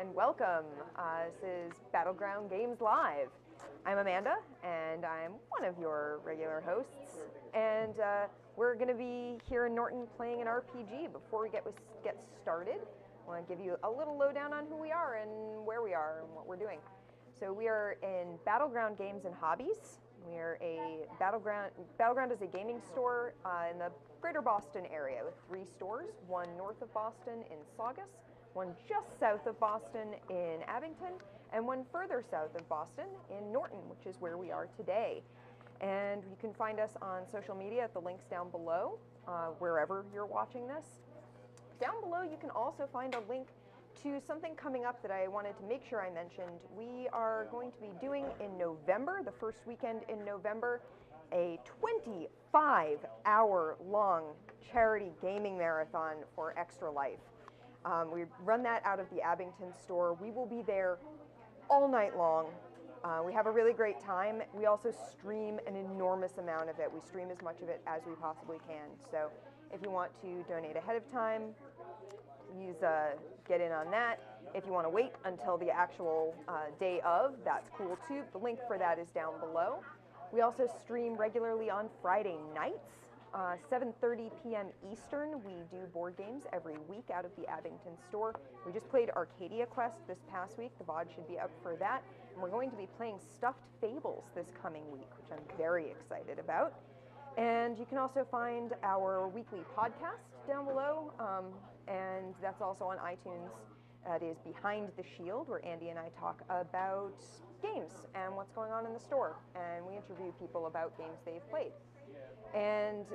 and welcome. This is Battleground Games Live. I'm Amanda, and I'm one of your regular hosts, and we're going to be here in Norton playing an RPG. Before we get started, I want to give you a little lowdown on who we are and where we are and what we're doing. So we are in Battleground Games and Hobbies. We are a Battleground is a gaming store in the greater Boston area with 3 stores, one north of Boston in Saugus, one just south of Boston in Abington, and one further south of Boston in Norton, which is where we are today. And you can find us on social media at the links down below, wherever you're watching this. Down below, you can also find a link to something coming up that I wanted to make sure I mentioned. We are going to be doing in November, the first weekend in November, a 25-hour-long charity gaming marathon for Extra Life. We run that out of the Abington store. We will be there all night long. We have a really great time. We also stream an enormous amount of it. We stream as much of it as we possibly can. So if you want to donate ahead of time, get in on that. If you want to wait until the actual day of, that's cool too. The link for that is down below. We also stream regularly on Friday nights, 7:30 p.m. Eastern. We do board games every week out of the Abington store. We just played Arcadia Quest this past week. The VOD should be up for that. And we're going to be playing Stuffed Fables this coming week, which I'm very excited about. And you can also find our weekly podcast down below, and that's also on iTunes. That is Behind the Shield, where Andy and I talk about games and what's going on in the store, and we interview people about games they've played. And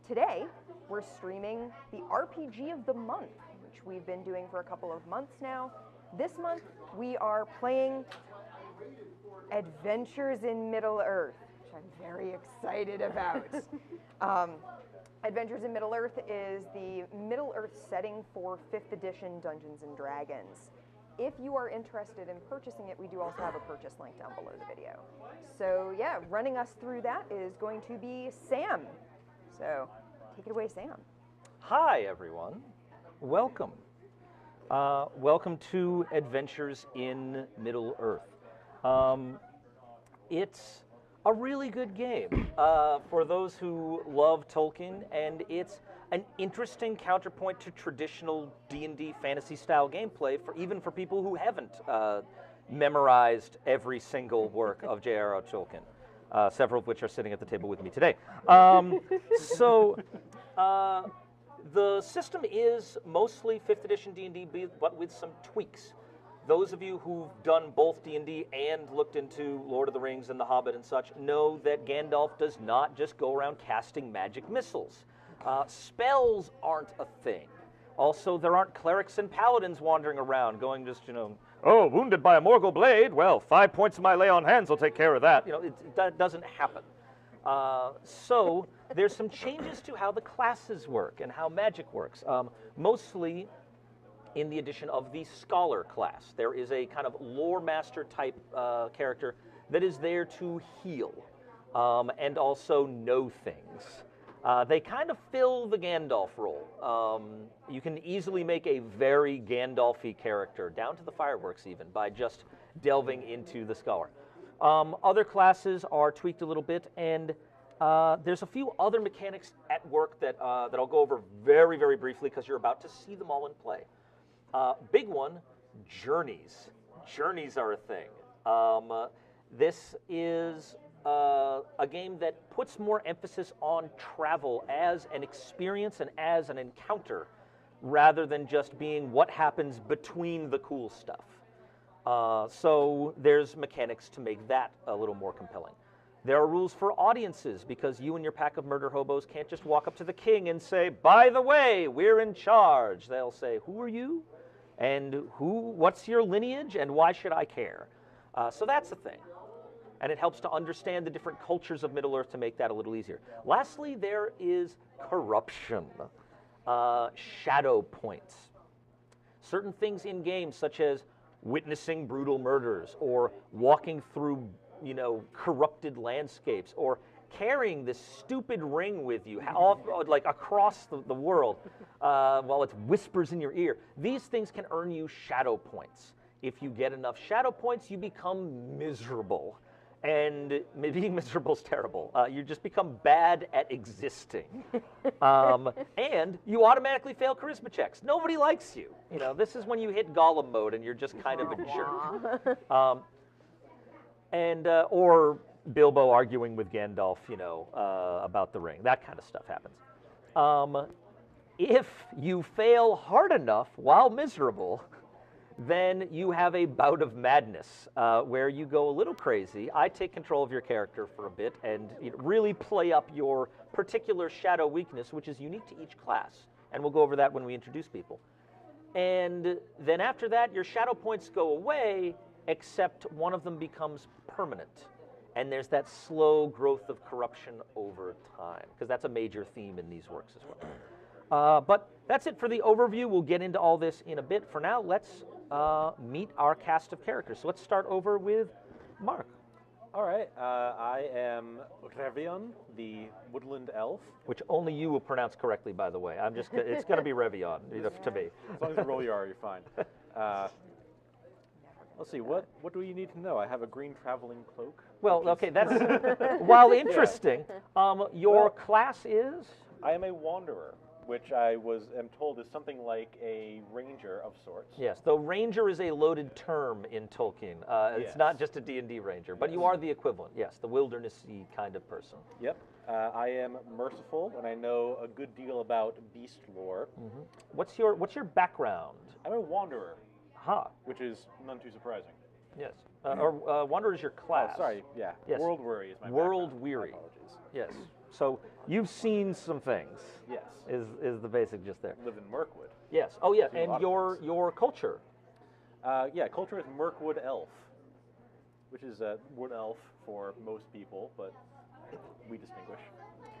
today, we're streaming the RPG of the month, which we've been doing for a couple of months now. This month, we are playing Adventures in Middle-earth, which I'm very excited about. Adventures in Middle-earth is the Middle-earth setting for 5th edition Dungeons & Dragons. If you are interested in purchasing it, we do also have a purchase link down below the video. So yeah, running us through that is going to be Sam. So take it away, Sam. Hi, everyone. Welcome. Welcome to Adventures in Middle-earth. It's a really good game for those who love Tolkien, and it's an interesting counterpoint to traditional D&D fantasy-style gameplay, even for people who haven't memorized every single work of J.R.R. Tolkien, several of which are sitting at the table with me today. The system is mostly 5th edition D&D, but with some tweaks. Those of you who've done both D&D and looked into Lord of the Rings and The Hobbit and such know that Gandalf does not just go around casting magic missiles. Spells aren't a thing. Also, there aren't clerics and paladins wandering around going just, oh, wounded by a Morgul blade? Well, 5 points of my lay on hands will take care of that. That doesn't happen. So there's some changes to how the classes work and how magic works. Mostly in the addition of the Scholar class. There is a kind of lore master type character that is there to heal and also know things. They kind of fill the Gandalf role. You can easily make a very Gandalf-y character, down to the fireworks even, by just delving into the Scholar. Other classes are tweaked a little bit, and there's a few other mechanics at work that I'll go over very, very briefly because you're about to see them all in play. Big one, journeys. Journeys are a thing. This is a game that puts more emphasis on travel as an experience and as an encounter, rather than just being what happens between the cool stuff. So there's mechanics to make that a little more compelling. There are rules for audiences, because you and your pack of murder hobos can't just walk up to the king and say, by the way, we're in charge. They'll say, who are you? And what's your lineage, and why should I care? So that's the thing. And it helps to understand the different cultures of Middle-earth to make that a little easier. Lastly, there is corruption, shadow points. Certain things in games, such as witnessing brutal murders, or walking through, corrupted landscapes, or carrying this stupid ring with you, like across the world, while it whispers in your ear. These things can earn you shadow points. If you get enough shadow points, you become miserable. And being miserable is terrible. You just become bad at existing. And you automatically fail charisma checks. Nobody likes you. You know, this is when you hit Gollum mode and you're just kind of a jerk. Or Bilbo arguing with Gandalf, you know, about the ring. That kind of stuff happens. If you fail hard enough while miserable, then you have a bout of madness where you go a little crazy. I take control of your character for a bit and really play up your particular shadow weakness, which is unique to each class. And we'll go over that when we introduce people. And then after that, your shadow points go away, except one of them becomes permanent. And there's that slow growth of corruption over time, because that's a major theme in these works as well. But that's it for the overview. We'll get into all this in a bit. For now, let's meet our cast of characters. So let's start over with Mark. All right, I am Revion, the woodland elf. Which only you will pronounce correctly, by the way. It's going to be Revion to me. As long as you roll your R, you're fine. Let's see, what do you need to know? I have a green traveling cloak. Well, okay, that's, while interesting, your class is? I am a wanderer, which I am told is something like a ranger of sorts. Yes, though ranger is a loaded term in Tolkien. It's not just a D&D ranger, but you are the equivalent, yes, the wildernessy kind of person. Yep. I am merciful, and I know a good deal about beast lore. Mm-hmm. What's your background? I'm a wanderer. Ha. Which is none too surprising. Yes. Or wanderer is your class. Oh, sorry, yeah. Yes. World weary is my World background. weary. My apologies. Yes. So you've seen some things. Yes. Is the basic just there? Live in Mirkwood. Yes. Oh yeah. Seen a And lot of your culture. Yeah, culture is Mirkwood elf, which is a wood elf for most people, but we distinguish.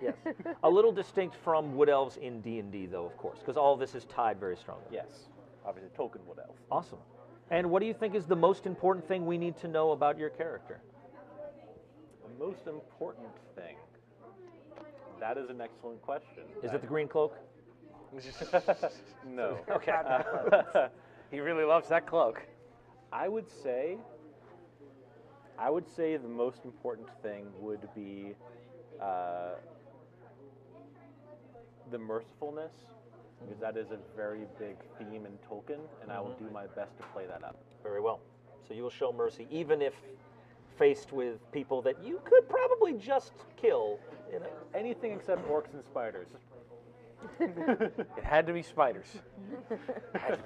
Yes. A little distinct from wood elves in D&D, though, of course, because all of this is tied very strongly. Yes. Obviously, Tolkien wood elf. Awesome. And what do you think is the most important thing we need to know about your character? The most important thing? That is an excellent question. Is it the green cloak? No. Okay. He really loves that cloak. I would say the most important thing would be the mercifulness, because that is a very big theme in Tolkien, and I will do my best to play that up. Very well. So you will show mercy even if faced with people that you could probably just kill. You know? Anything except orcs and spiders. It had to be spiders.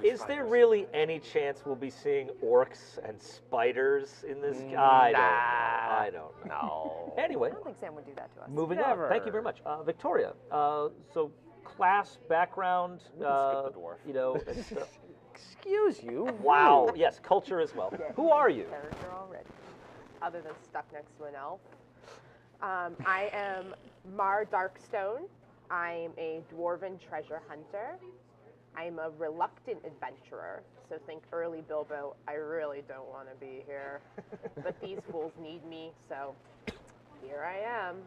Is there really any chance we'll be seeing orcs and spiders in this? I don't know. Anyway, I don't think Sam would do that to us. moving Never. on. Thank you very much, Victoria. So class, background. Skip the dwarf. You know. Excuse you. Wow. Yes, culture as well. Who are you? Character already, other than stuck next to an elf. I am Mar Darkstone. I'm a dwarven treasure hunter. I'm a reluctant adventurer, so think early Bilbo. I really don't want to be here, but these fools need me, so here I am.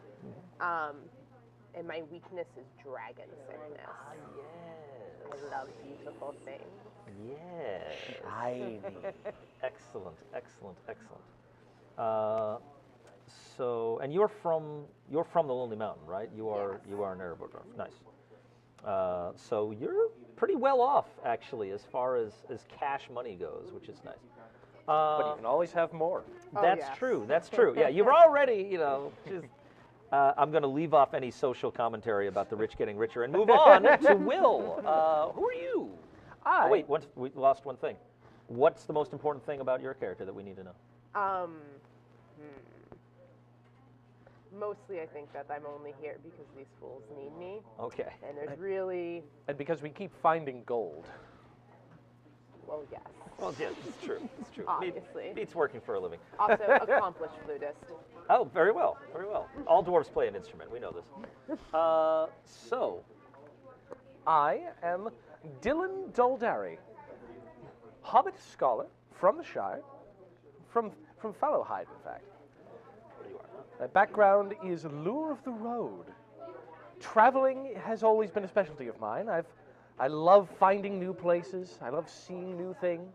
And my weakness is dragon sickness. Yes. I love beautiful things. Yes. Shiny. Excellent, excellent, excellent. So, and you're from the Lonely Mountain, right? You are an Erebor. Nice. So you're pretty well off, actually, as far as cash money goes, which is nice. But you can always have more. That's yes. true. That's true. Yeah, you've already, you know. Just, I'm going to leave off any social commentary about the rich getting richer and move on to Will. Who are you? Oh, wait, we lost one thing. What's the most important thing about your character that we need to know? Mostly I think that I'm only here because these fools need me. Okay. And there's really, And because we keep finding gold. well, yes. Well, yeah, it's true. It's true. Obviously. Beats working for a living. Also, accomplished flutist. Oh, very well, very well. All dwarves play an instrument. We know this. So, I am Dylan Doldari, Hobbit scholar from the Shire, from Fellowhide, in fact. what do you are? My background is lure of the road. Traveling has always been a specialty of mine. I love finding new places. I love seeing new things.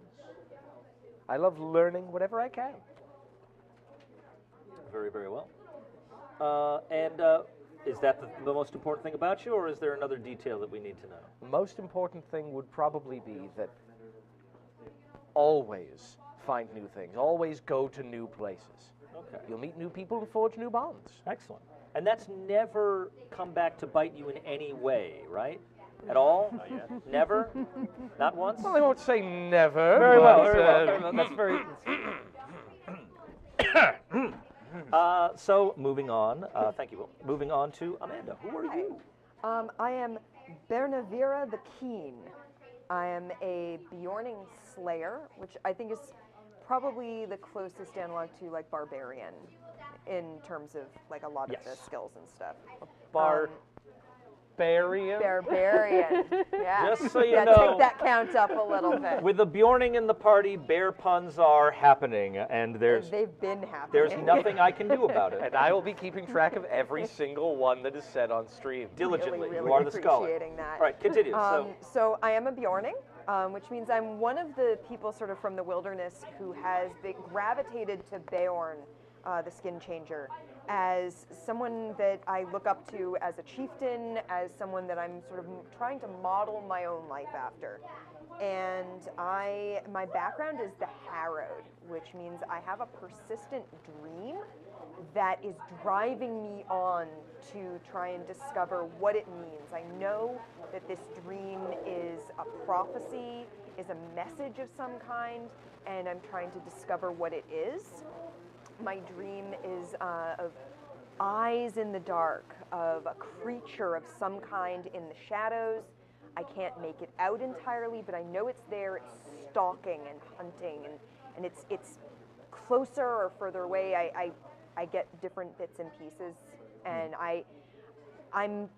I love learning whatever I can. Very, very well. And is that the most important thing about you, or is there another detail that we need to know? The most important thing would probably be that always find new things. Always go to new places. Okay. You'll meet new people and forge new bonds. Excellent. And that's never come back to bite you in any way, right? At all? Not yet. Never? Not once? Well, I won't say never. Very well, but, very well. That's very... So, moving on. Thank you. Moving on to Amanda. Who are you? I am Bernavira the Keen. I am a Bjorning Slayer, which I think is probably the closest analog to like Barbarian in terms of like a lot of the Yes. skills and stuff. Barbarian? Barbarian. Yeah. Just so you yeah, know. take that count up a little bit. With the Bjorning in the party, bear puns are happening, and there's They've been happening. there's nothing I can do about it. And I will be keeping track of every single one that is said on stream. Diligently, really you are the scholar. appreciating that. All right, continue. So I am a Bjorning, which means I'm one of the people sort of from the wilderness who has been gravitated to Beorn, the Skin Changer, as someone that I look up to as a chieftain, as someone that I'm sort of trying to model my own life after. And my background is the Harrowed, which means I have a persistent dream that is driving me on to try and discover what it means. I know that this dream is a prophecy, is a message of some kind, and I'm trying to discover what it is. My dream is of eyes in the dark, of a creature of some kind in the shadows. I can't make it out entirely, but I know it's there. It's stalking and hunting, and it's closer or further away. I get different bits and pieces, and I'm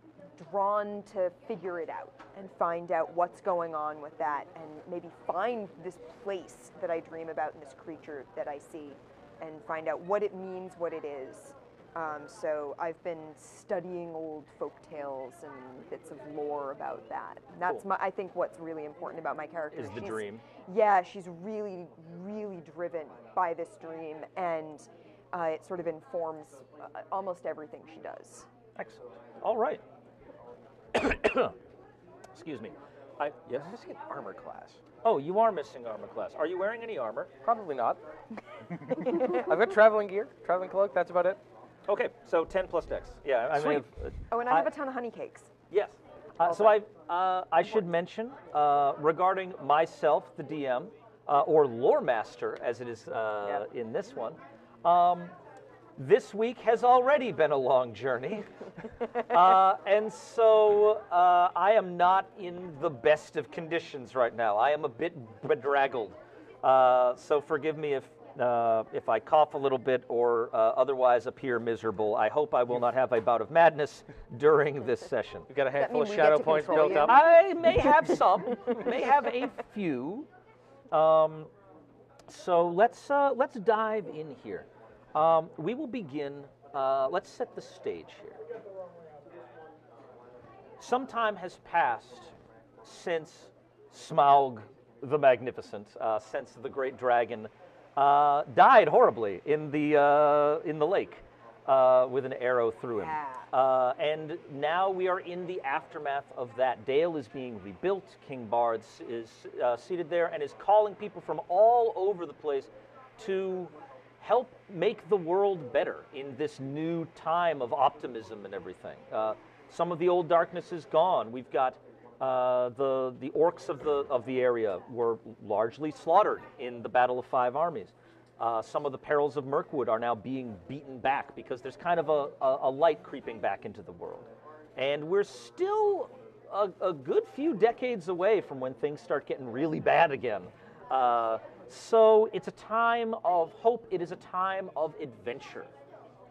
drawn to figure it out and find out what's going on with that, and maybe find this place that I dream about and this creature that I see, and find out what it means, what it is. So I've been studying old folk tales and bits of lore about that. And that's Cool. I think what's really important about my character. Is the dream. Yeah, she's really, really driven by this dream, and it sort of informs almost everything she does. Excellent. All right. Excuse me. Yes? I'm missing an armor class. Oh, you are missing armor class. Are you wearing any armor? Probably not. I've got traveling gear, traveling cloak, that's about it. Okay, so 10 plus dex. Yeah, I may Sweet. have, Oh, and I have a ton of honey cakes. yes. So I should mention regarding myself, the DM, or lore master, as it is in this one. This week has already been a long journey, and so I am not in the best of conditions right now. I am a bit bedraggled, so forgive me if I cough a little bit or otherwise appear miserable. I hope I will not have a bout of madness during this session. You've got a handful mean of we shadow get to points control built you? up. I may have some, may have a few. So let's dive in here. We will begin. Let's set the stage here. Some time has passed since Smaug the Magnificent, since the great dragon died horribly in the lake with an arrow through him. And now we are in the aftermath of that. Dale is being rebuilt. King Bard is seated there and is calling people from all over the place to help make the world better in this new time of optimism and everything. Some of the old darkness is gone. We've got the orcs of the area were largely slaughtered in the Battle of Five Armies. Some of the perils of Mirkwood are now being beaten back because there's kind of a light creeping back into the world. And we're still a good few decades away from when things start getting really bad again. So it's a time of hope. It is a time of adventure.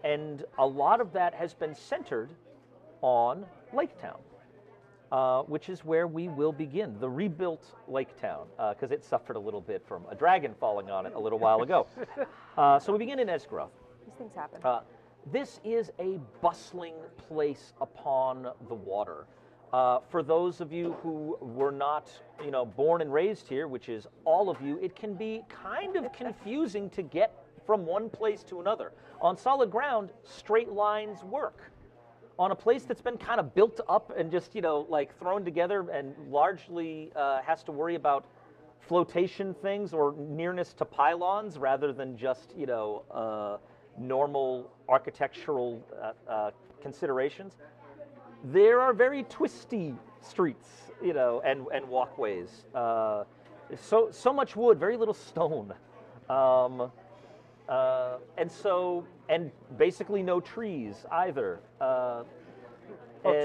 And a lot of that has been centered on Lake Town, which is where we will begin. The rebuilt Lake Town, because it suffered a little bit from a dragon falling on it a little while ago. So we begin in Esgroth. These things happen. This is a bustling place upon the water. For those of you who were not, born and raised here, which is all of you, it can be kind of confusing to get from one place to another. On solid ground, straight lines work. On a place that's been kind of built up and just, like thrown together and largely has to worry about flotation things or nearness to pylons rather than just, normal architectural considerations, there are very twisty streets, and walkways. So much wood, very little stone. And basically no trees either.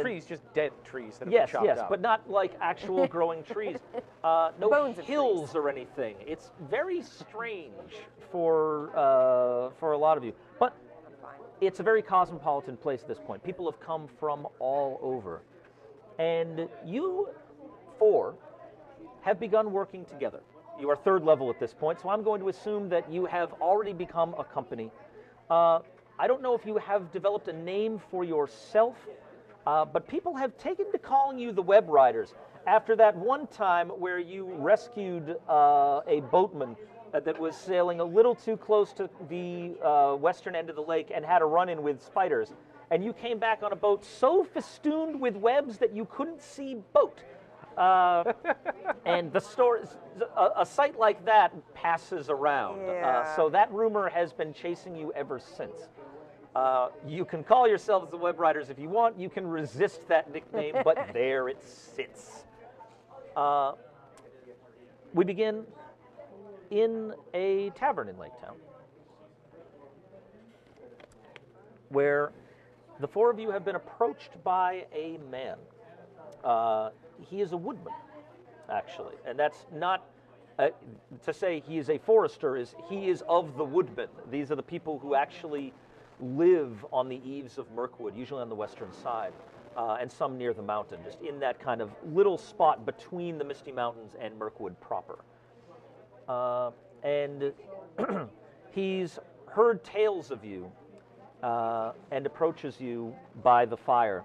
Trees, just dead trees that have Yes, been chopped out. but not like actual growing trees. No Bones of hills or anything. It's very strange for a lot of you. But it's a very cosmopolitan place at this point. People have come from all over. And you four have begun working together. You are third level at this point, so I'm going to assume that you have already become a company. I don't know if you have developed a name for yourself, but people have taken to calling you the Web Riders after that one time where you rescued a boatman that was sailing a little too close to the western end of the lake and had a run-in with spiders. And you came back on a boat so festooned with webs that you couldn't see boat. And the story, a site like that passes around. Yeah. So that rumor has been chasing you ever since. You can call yourselves the Web Riders if you want. You can resist that nickname, but there it sits. We begin in a tavern in Lake Town, where the four of you have been approached by a man. He is a woodman, actually, and that's not to say he is a forester. He is of the woodmen. These are the people who actually live on the eaves of Mirkwood, usually on the western side, and some near the mountain, just in that kind of little spot between the Misty Mountains and Mirkwood proper. And he's heard tales of you and approaches you by the fire.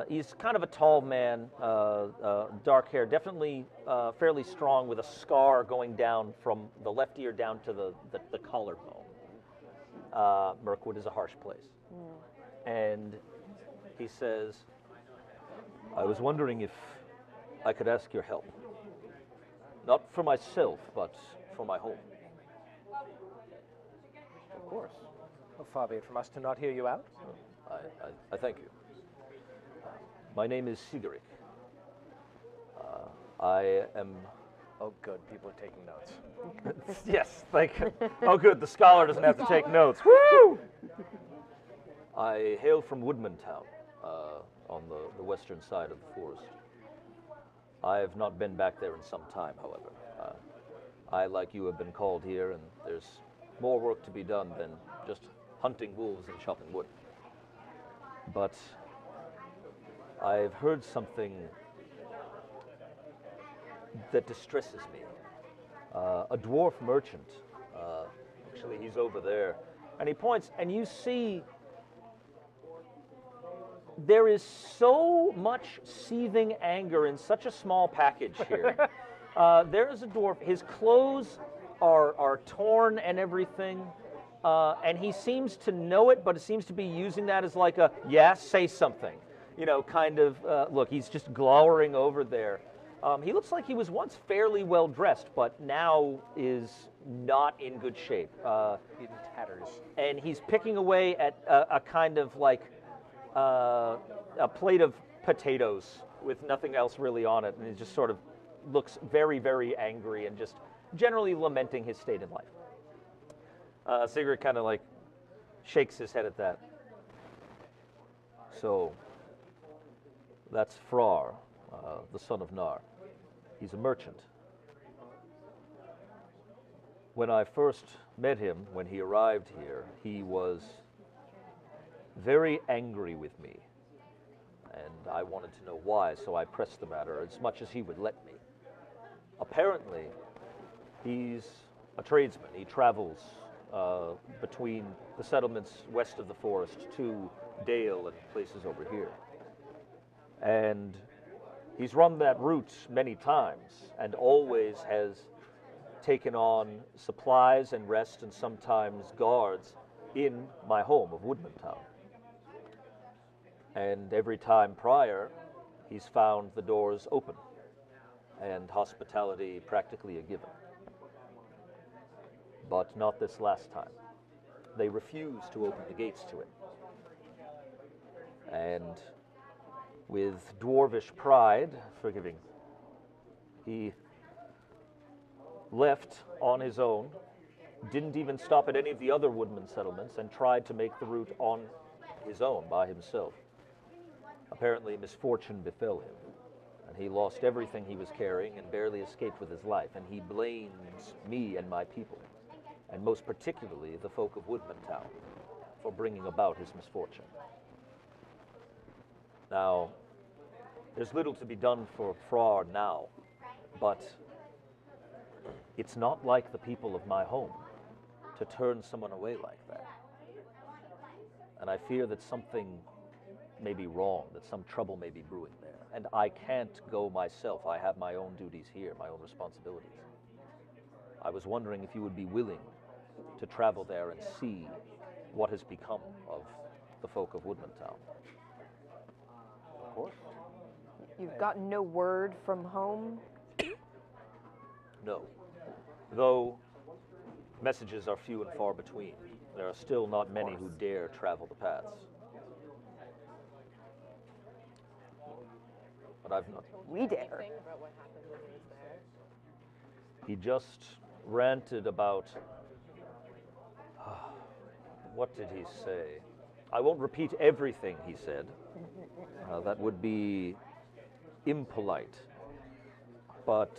He's kind of a tall man, dark hair, definitely fairly strong, with a scar going down from the left ear down to the collarbone. Mirkwood is a harsh place. And he says, I was wondering if I could ask your help. Not for myself, but for my home. Of course. How far be it from us to not hear you out? I thank you. My name is Sigaric. I am... Oh, good. People are taking notes. Yes, thank you. Oh, good. The scholar doesn't have to take notes. Woo! I hail from Woodman Town, on the western side of the forest. I have not been back there in some time, however. I, like you, have been called here, and there's more work to be done than just hunting wolves and chopping wood. But I've heard something that distresses me. A dwarf merchant, actually he's over there, and he points, and you see there is so much seething anger in such a small package here. There is a dwarf, his clothes are torn and everything, and he seems to know it, but it seems to be using that as like a, yeah, say something, kind of, look, he's just glowering over there. He looks like he was once fairly well dressed, but now is not in good shape. In tatters. And he's picking away at a kind of like a plate of potatoes with nothing else really on it, and he just sort of looks very, very angry and just generally lamenting his state in life. Sigurd kind of like shakes his head at that. So, that's Frar, the son of Nar. He's a merchant. When I first met him, when he arrived here, he was very angry with me. And I wanted to know why, so I pressed the matter as much as he would let me. Apparently, he's a tradesman. He travels between the settlements west of the forest to Dale and places over here. And he's run that route many times and always has taken on supplies and rest and sometimes guards in my home of Woodmantown. And every time prior, he's found the doors open and hospitality practically a given. But not this last time. They refused to open the gates to it. And with dwarvish pride, forgiving, he left on his own, didn't even stop at any of the other woodman settlements, and tried to make the route on his own by himself. Apparently misfortune befell him, and he lost everything he was carrying and barely escaped with his life, and he blames me and my people, and most particularly the folk of Woodmantown, for bringing about his misfortune. Now, there's little to be done for Frar now, but it's not like the people of my home to turn someone away like that. And I fear that something may be wrong, that some trouble may be brewing there. And I can't go myself. I have my own duties here, my own responsibilities. I was wondering if you would be willing to travel there and see what has become of the folk of Woodmantown. Of course. You've gotten no word from home? No. Though messages are few and far between, there are still not many who dare travel the paths. But I've not. We dare. Anything about what happened when he was there? He just ranted about. What did he say? I won't repeat everything he said. That would be impolite. But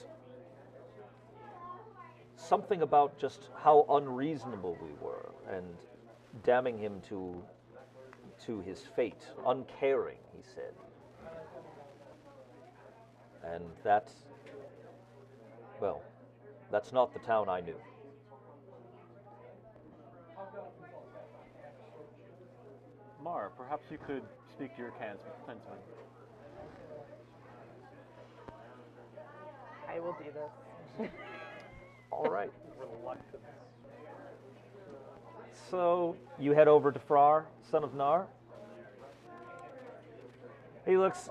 something about just how unreasonable we were and damning him to his fate. Uncaring, he said. And that, well, that's not the town I knew. Mar, perhaps you could speak to your kinsman. I will do this. All right. So you head over to Frar, son of Nar. He looks.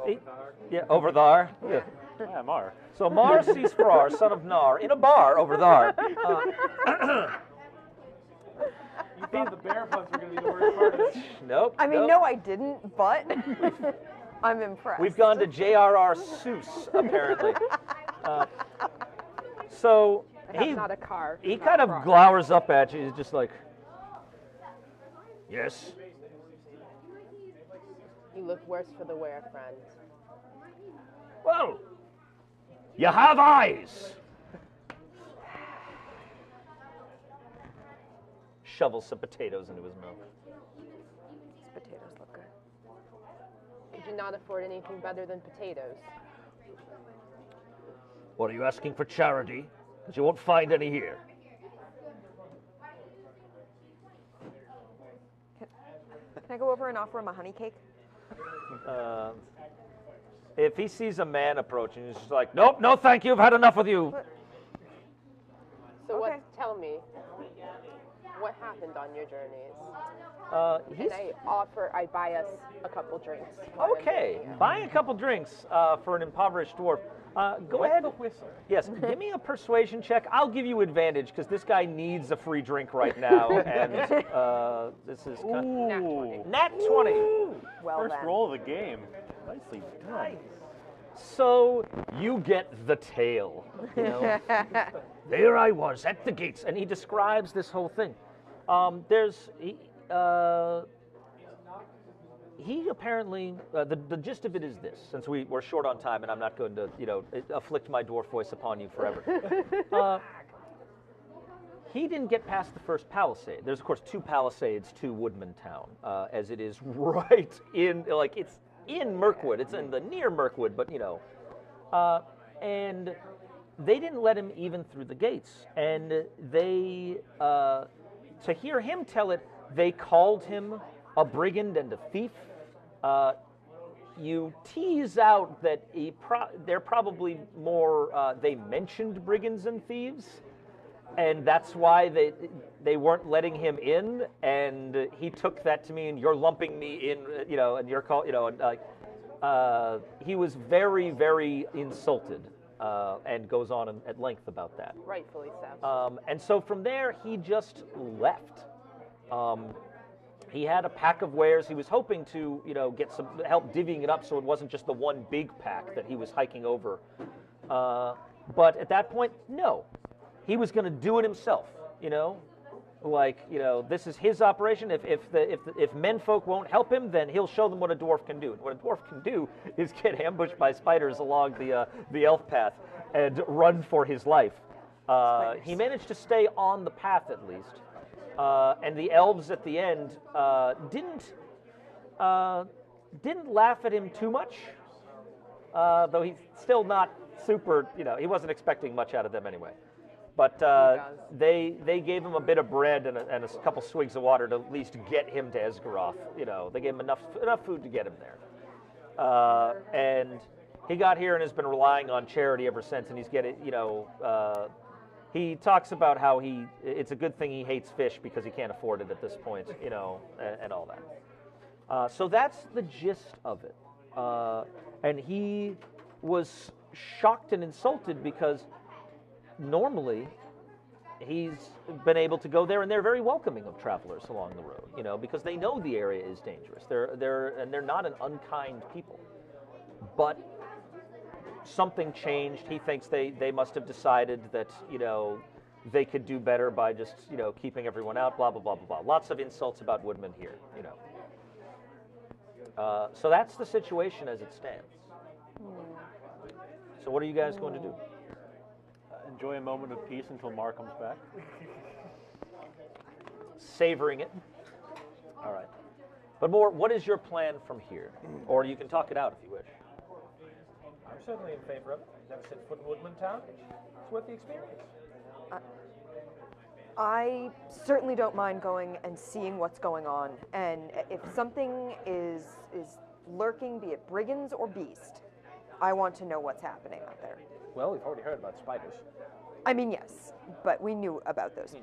Yeah, over there. Yeah. Yeah, Mar. So Mar sees Frar, son of Nar, in a bar over there. You thought the bear puns were going to be the worst part of this. Nope. I mean, nope. no, I didn't, but I'm impressed. We've gone to J.R.R. Seuss, apparently. So Perhaps not a car. he not kind a of frog. glowers up at you. He's just like, yes. You look worse for the wear, friend. Well, you have eyes. Shovels some potatoes into his mouth. These potatoes look good. Could you not afford anything better than potatoes? What, are you asking for charity? Because you won't find any here. Can I go over and offer him a honey cake? If he sees a man approaching, he's just like, nope, no thank you, I've had enough with you. So Okay. tell me, what happened on your journeys? He's, And I buy us a couple drinks. okay, buying a couple drinks for an impoverished dwarf. Go ahead. Whistle. Yes, give me a persuasion check. I'll give you advantage because this guy needs a free drink right now, and this is Ooh. Nat 20. Well First then. roll of the game. Nicely done. So you get the tale. You know? There I was at the gates, and he describes this whole thing. He apparently, the gist of it is this, since we're short on time and I'm not going to, afflict my dwarf voice upon you forever. He didn't get past the first palisade. There's, of course, 2 palisades to Woodmantown, as it is right in, it's in Mirkwood. It's in the near Mirkwood, but, and they didn't let him even through the gates. And they to hear him tell it, they called him a brigand and a thief. You tease out that they're probably more, they mentioned brigands and thieves, and that's why they weren't letting him in, and he took that to mean you're lumping me in, and you're called, he was very, very insulted, and goes on at length about that. Rightfully so. And so from there, he just left. He had a pack of wares. He was hoping to, get some help divvying it up so it wasn't just the one big pack that he was hiking over. But at that point, no. He was going to do it himself, this is his operation. If menfolk won't help him, then he'll show them what a dwarf can do. And what a dwarf can do is get ambushed by spiders along the elf path and run for his life. He managed to stay on the path at least. And the elves at the end didn't laugh at him too much, though he's still not super, he wasn't expecting much out of them anyway. But they gave him a bit of bread and a couple swigs of water to at least get him to Esgaroth. They gave him enough food to get him there. And he got here and has been relying on charity ever since, and he's getting, he talks about how it's a good thing he hates fish because he can't afford it at this point, and all that. So that's the gist of it. And he was shocked and insulted because normally he's been able to go there, and they're very welcoming of travelers along the road, because they know the area is dangerous. They're not an unkind people. But something changed. He thinks they must have decided that, they could do better by just, keeping everyone out, blah, blah, blah, blah, blah. Lots of insults about woodmen here, So that's the situation as it stands. So what are you guys going to do? Enjoy a moment of peace until Mar comes back. Savoring it. All right. But more, what is your plan from here? Or you can talk it out if you wish. I'm certainly in favor of it. Never set foot in Woodland Town. It's worth the experience. I certainly don't mind going and seeing what's going on. And if something is lurking, be it brigands or beast, I want to know what's happening out there. Well, we've already heard about spiders. I mean, yes, but we knew about those.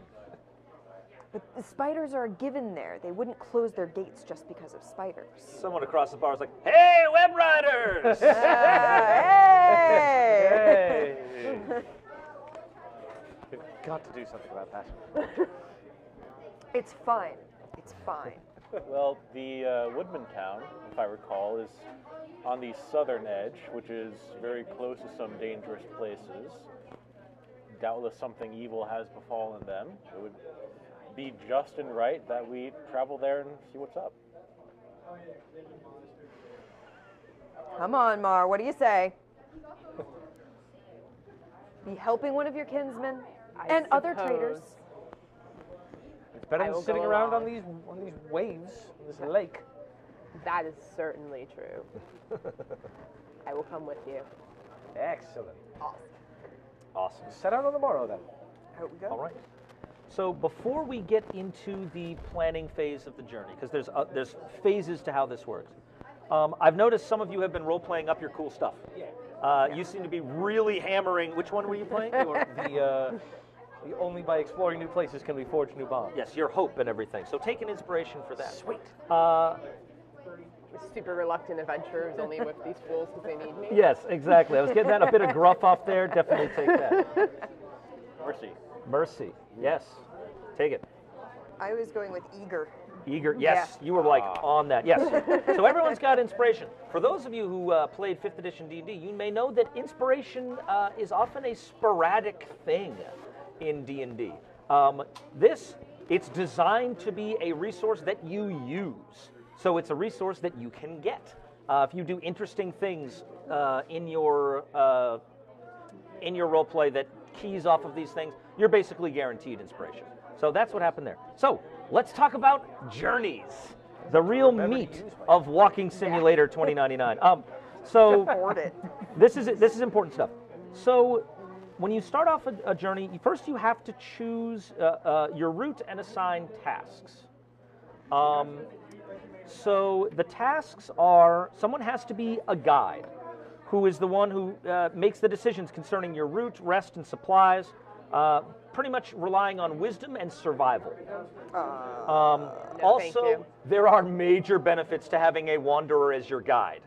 But the spiders are a given there. They wouldn't close their gates just because of spiders. Someone across the bar was like, "Hey, Web Riders!" Hey! We've got to do something about that. It's fine. It's fine. Well, the Woodman Town, if I recall, is on the southern edge, which is very close to some dangerous places. Doubtless something evil has befallen them. It would be just and right that we travel there and see what's up. Come on, Mar, what do you say? Be helping one of your kinsmen and other traders. It's better I than will sitting go around along. on these waves, on this lake. That is certainly true. I will come with you. Excellent. Awesome. Set out on the morrow then. Out we go. All right. So before we get into the planning phase of the journey, because there's phases to how this works, I've noticed some of you have been role-playing up your cool stuff. You seem to be really hammering. Which one were you playing? The only by exploring new places can we forge new bonds. Yes, your hope and everything. So take an inspiration for that. Sweet. We're super reluctant adventurers, only with these fools because they need me. Yes, exactly. I was getting that a bit of gruff off there. Definitely take that. Mercy. Mercy. Yes. Take it. I was going with eager. Eager. Yes, you were like on that. Yes. So everyone's got inspiration. For those of you who played 5th edition D&D, you may know that inspiration is often a sporadic thing in D&D. It's designed to be a resource that you use. So it's a resource that you can get. If you do interesting things in your role play that keys off of these things, you're basically guaranteed inspiration. So that's what happened there. So let's talk about journeys, the real meat of Walking Simulator 2099. So Afford it. this is important stuff. So when you start off a journey, first you have to choose your route and assign tasks. So the tasks are, someone has to be a guide, who is the one who makes the decisions concerning your route, rest, and supplies, pretty much relying on wisdom and survival. thank Also, you. there are major benefits to having a wanderer as your guide.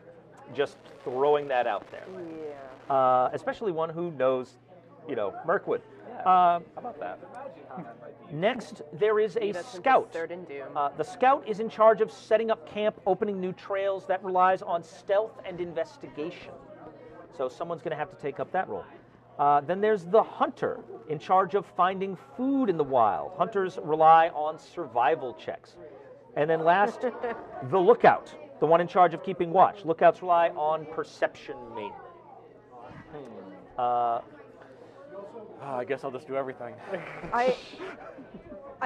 Just throwing that out there. Yeah. Especially one who knows, Mirkwood. How about that? Next, there is a That's into scout. Third and Doom. The scout is in charge of setting up camp, opening new trails. That relies on stealth and investigation. So someone's going to have to take up that role. Then there's the hunter, in charge of finding food in the wild. Hunters rely on survival checks. And then last, the lookout, the one in charge of keeping watch. Lookouts rely on perception mainly. I guess I'll just do everything. I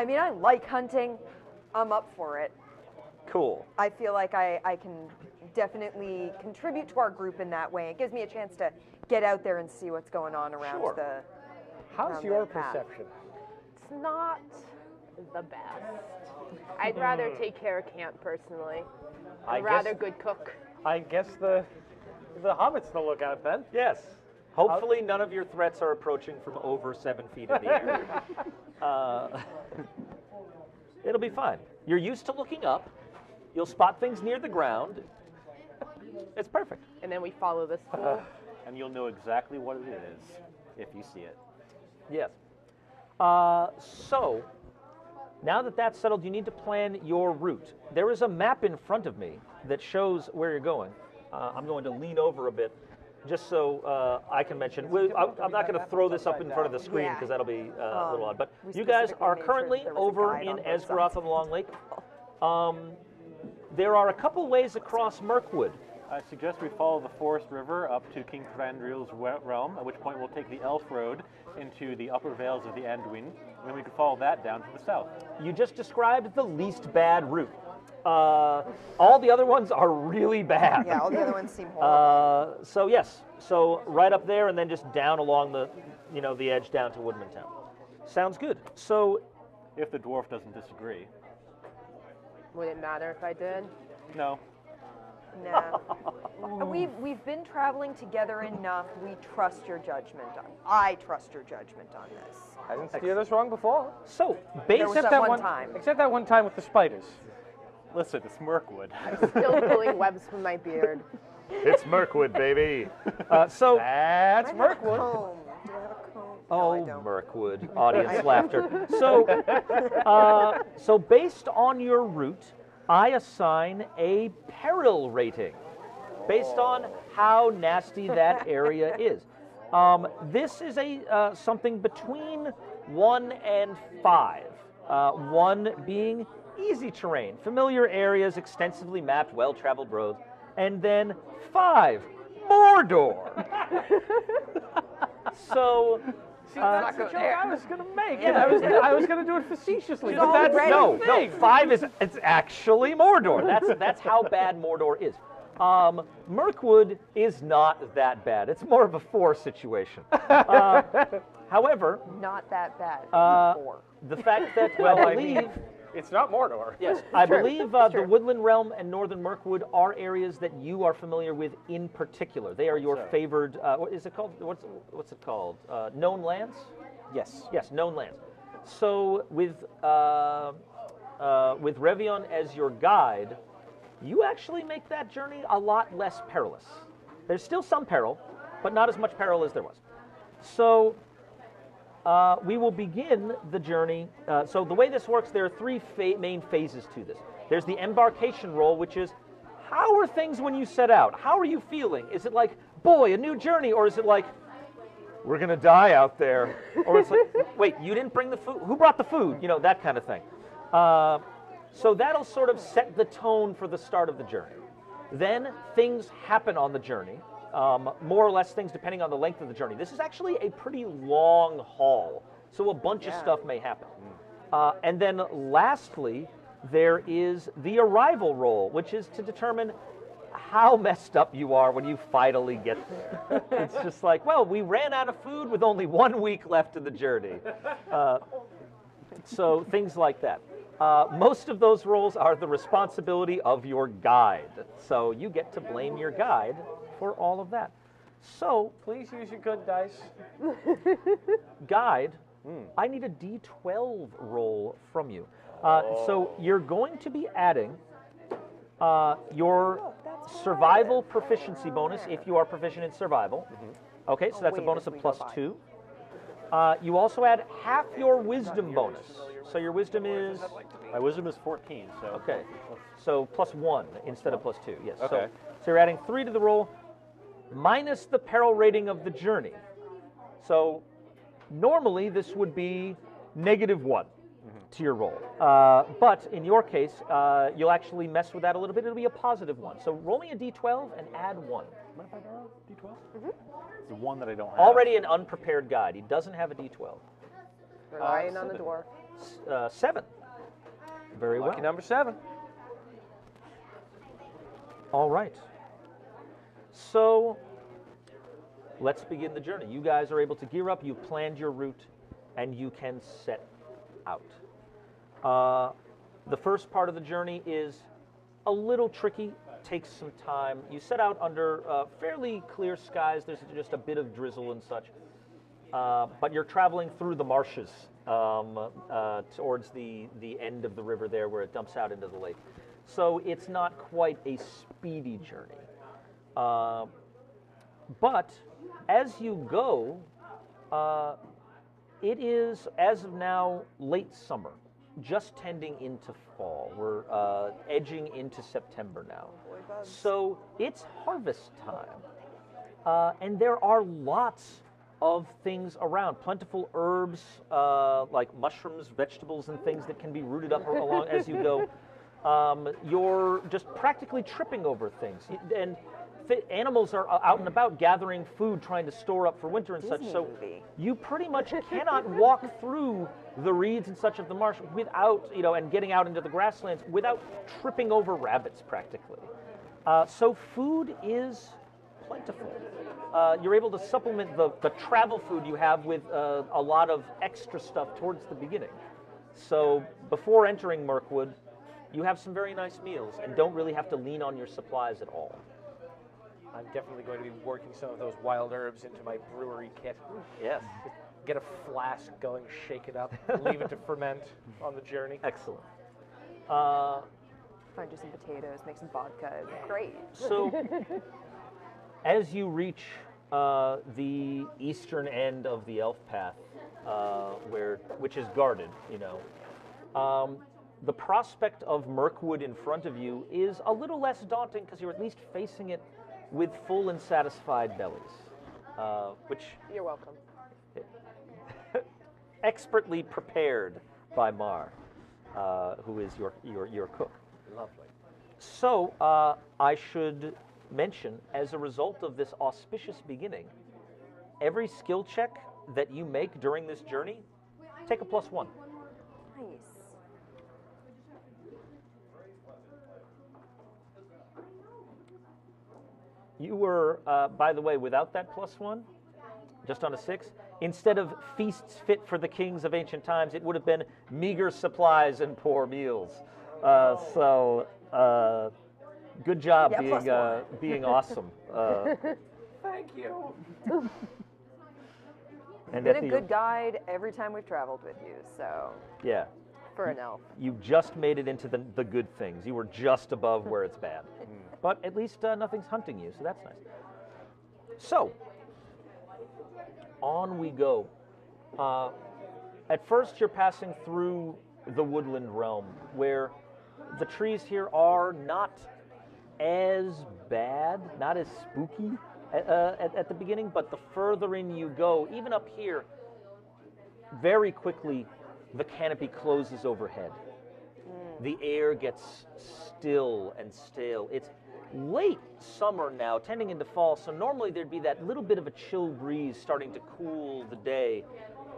mean, I like hunting. I'm up for it. Cool. I feel like I can definitely contribute to our group in that way. It gives me a chance to get out there and see what's going on around Sure. How's around your the path. perception? It's not the best. I'd rather take care of camp personally. I I'm a rather guess- good cook. I guess the hobbit's the lookout then. Yes. Hopefully none of your threats are approaching from over 7 feet in the air. It'll be fine. You're used to looking up. You'll spot things near the ground. It's perfect. And then we follow this fool. And you'll know exactly what it is if you see it. Yes. So, now that that's settled, you need to plan your route. There is a map in front of me that shows where you're going. I'm going to lean over a bit just so I can mention. I'm not going to throw this up in front of the screen Yeah. because that'll be a little odd. But we you guys specifically are made sure currently there was a over guide in on both Esgaroth sides. of the Long Lake. There are a couple ways across Mirkwood. I suggest we follow the Forest River up to King Thranduil's realm, at which point we'll take the Elf Road into the upper vales of the Anduin, and then we can follow that down to the south. You just described the least bad route. All the other ones are really bad. Yeah, all the other ones seem horrible. So yes, so right up there and then just down along the, the edge down to Woodman Town. Sounds good. So If the dwarf doesn't disagree. Would it matter if I did? No. No. We've been traveling together enough. We trust your judgment. I trust your judgment on this. I didn't steer this wrong before. So There was based that one time. Except that one time with the spiders. Listen, it's Mirkwood. Still pulling webs from my beard. it's Mirkwood, baby. So That's Do I have a Mirkwood. comb? Do I have a comb? No, I oh, don't. Mirkwood, audience laughter. So based on your route, I assign a peril rating based on how nasty that area is. This is a something between 1 and 5. 1 being easy terrain, familiar areas, extensively mapped, well-traveled roads, and then 5, Mordor. So. That's the joke I was going to make. And I was going to do it facetiously. But that's already No, the no, thing. 5 is it's actually Mordor. That's how bad Mordor is. Mirkwood is not that bad. It's more of a 4 situation. However, Not that bad. Four. the fact that I mean, it's not Mordor. yes, I true. believe the Woodland Realm and Northern Mirkwood are areas that you are familiar with in particular. They are your favored. What is it called? What's it called? Known lands. Yes. Yes, known lands. So with Revion as your guide, you actually make that journey a lot less perilous. There's still some peril, but not as much peril as there was. So we will begin the journey. So the way this works, there are 3 main phases to this. There's the embarkation roll, which is, how are things when you set out? How are you feeling? Is it like, boy, a new journey? Or is it like, we're going to die out there? Or it's like, wait, you didn't bring the food? Who brought the food? That kind of thing. So that'll sort of set the tone for the start of the journey. Then things happen on the journey. More or less things depending on the length of the journey. This is actually a pretty long haul, so a bunch of stuff may happen. And then lastly, there is the arrival roll, which is to determine how messed up you are when you finally get there. It's just like, well, we ran out of food with only 1 week left in the journey. So things like that. Most of those roles are the responsibility of your guide. So you get to blame your guide for all of that. So, Please use your good dice. guide, I need a D12 roll from you. So you're going to be adding your survival proficiency bonus if you are proficient in survival. Okay, so that's a wait, bonus as of we go +2. You also add half your wisdom bonus. So your wisdom is, My wisdom is 14, so. okay, so +1 instead of +2, yes. Okay. So you're adding 3 to the roll, minus the peril rating of the journey. So normally this would be -1 to your roll. But in your case, you'll actually mess with that a little bit. It'll be a +1. So roll me a D12 and add 1. What if I borrow D12? The one that I don't have. Already an unprepared guide. He doesn't have a D12. Relying on the 7. dwarf. 7. Very Lucky well. number 7. All right. So let's begin the journey. You guys are able to gear up. You've planned your route, and you can set out. The first part of the journey is a little tricky, takes some time. You set out under fairly clear skies. There's just a bit of drizzle and such. But you're traveling through the marshes towards the end of the river there where it dumps out into the lake. So it's not quite a speedy journey. But as you go, it is, as of now, late summer, just tending into fall. We're edging into September now. So it's harvest time. And there are lots of things around, plentiful herbs like mushrooms, vegetables, and things that can be rooted up along as you go. You're just practically tripping over things. And animals are out and about gathering food, trying to store up for winter and such. Disney So movie. you pretty much cannot walk through the reeds and such of the marsh without, and getting out into the grasslands without tripping over rabbits practically. So food is plentiful. You're able to supplement the travel food you have with a lot of extra stuff towards the beginning. So before entering Mirkwood, you have some very nice meals and don't really have to lean on your supplies at all. I'm definitely going to be working some of those wild herbs into my brewery kit. Yes. Get a flask going, shake it up, leave it to ferment on the journey. Excellent. Find you some potatoes, make some vodka. It'd be great. So as you reach the eastern end of the elf path, which is guarded, the prospect of Mirkwood in front of you is a little less daunting because you're at least facing it with full and satisfied bellies, which You're welcome. expertly prepared by Mar, who is your cook. Lovely. So I should mention, as a result of this auspicious beginning, every skill check that you make during this journey, take a +1. Nice. You were, by the way, without that +1, just on a 6, instead of feasts fit for the kings of ancient times, it would have been meager supplies and poor meals. Good job Yeah, being awesome. Thank you. And Been at a the, good guide every time we've traveled with you, so yeah, for an elf. you just made it into the good things. You were just above where it's bad. But at least nothing's hunting you, so that's nice. So, on we go. At first, you're passing through the woodland realm, where the trees here are not as bad, not as spooky at the beginning, but the further in you go, even up here, very quickly, the canopy closes overhead. The air gets still and stale. It's late summer now, tending into fall, so normally there'd be that little bit of a chill breeze starting to cool the day,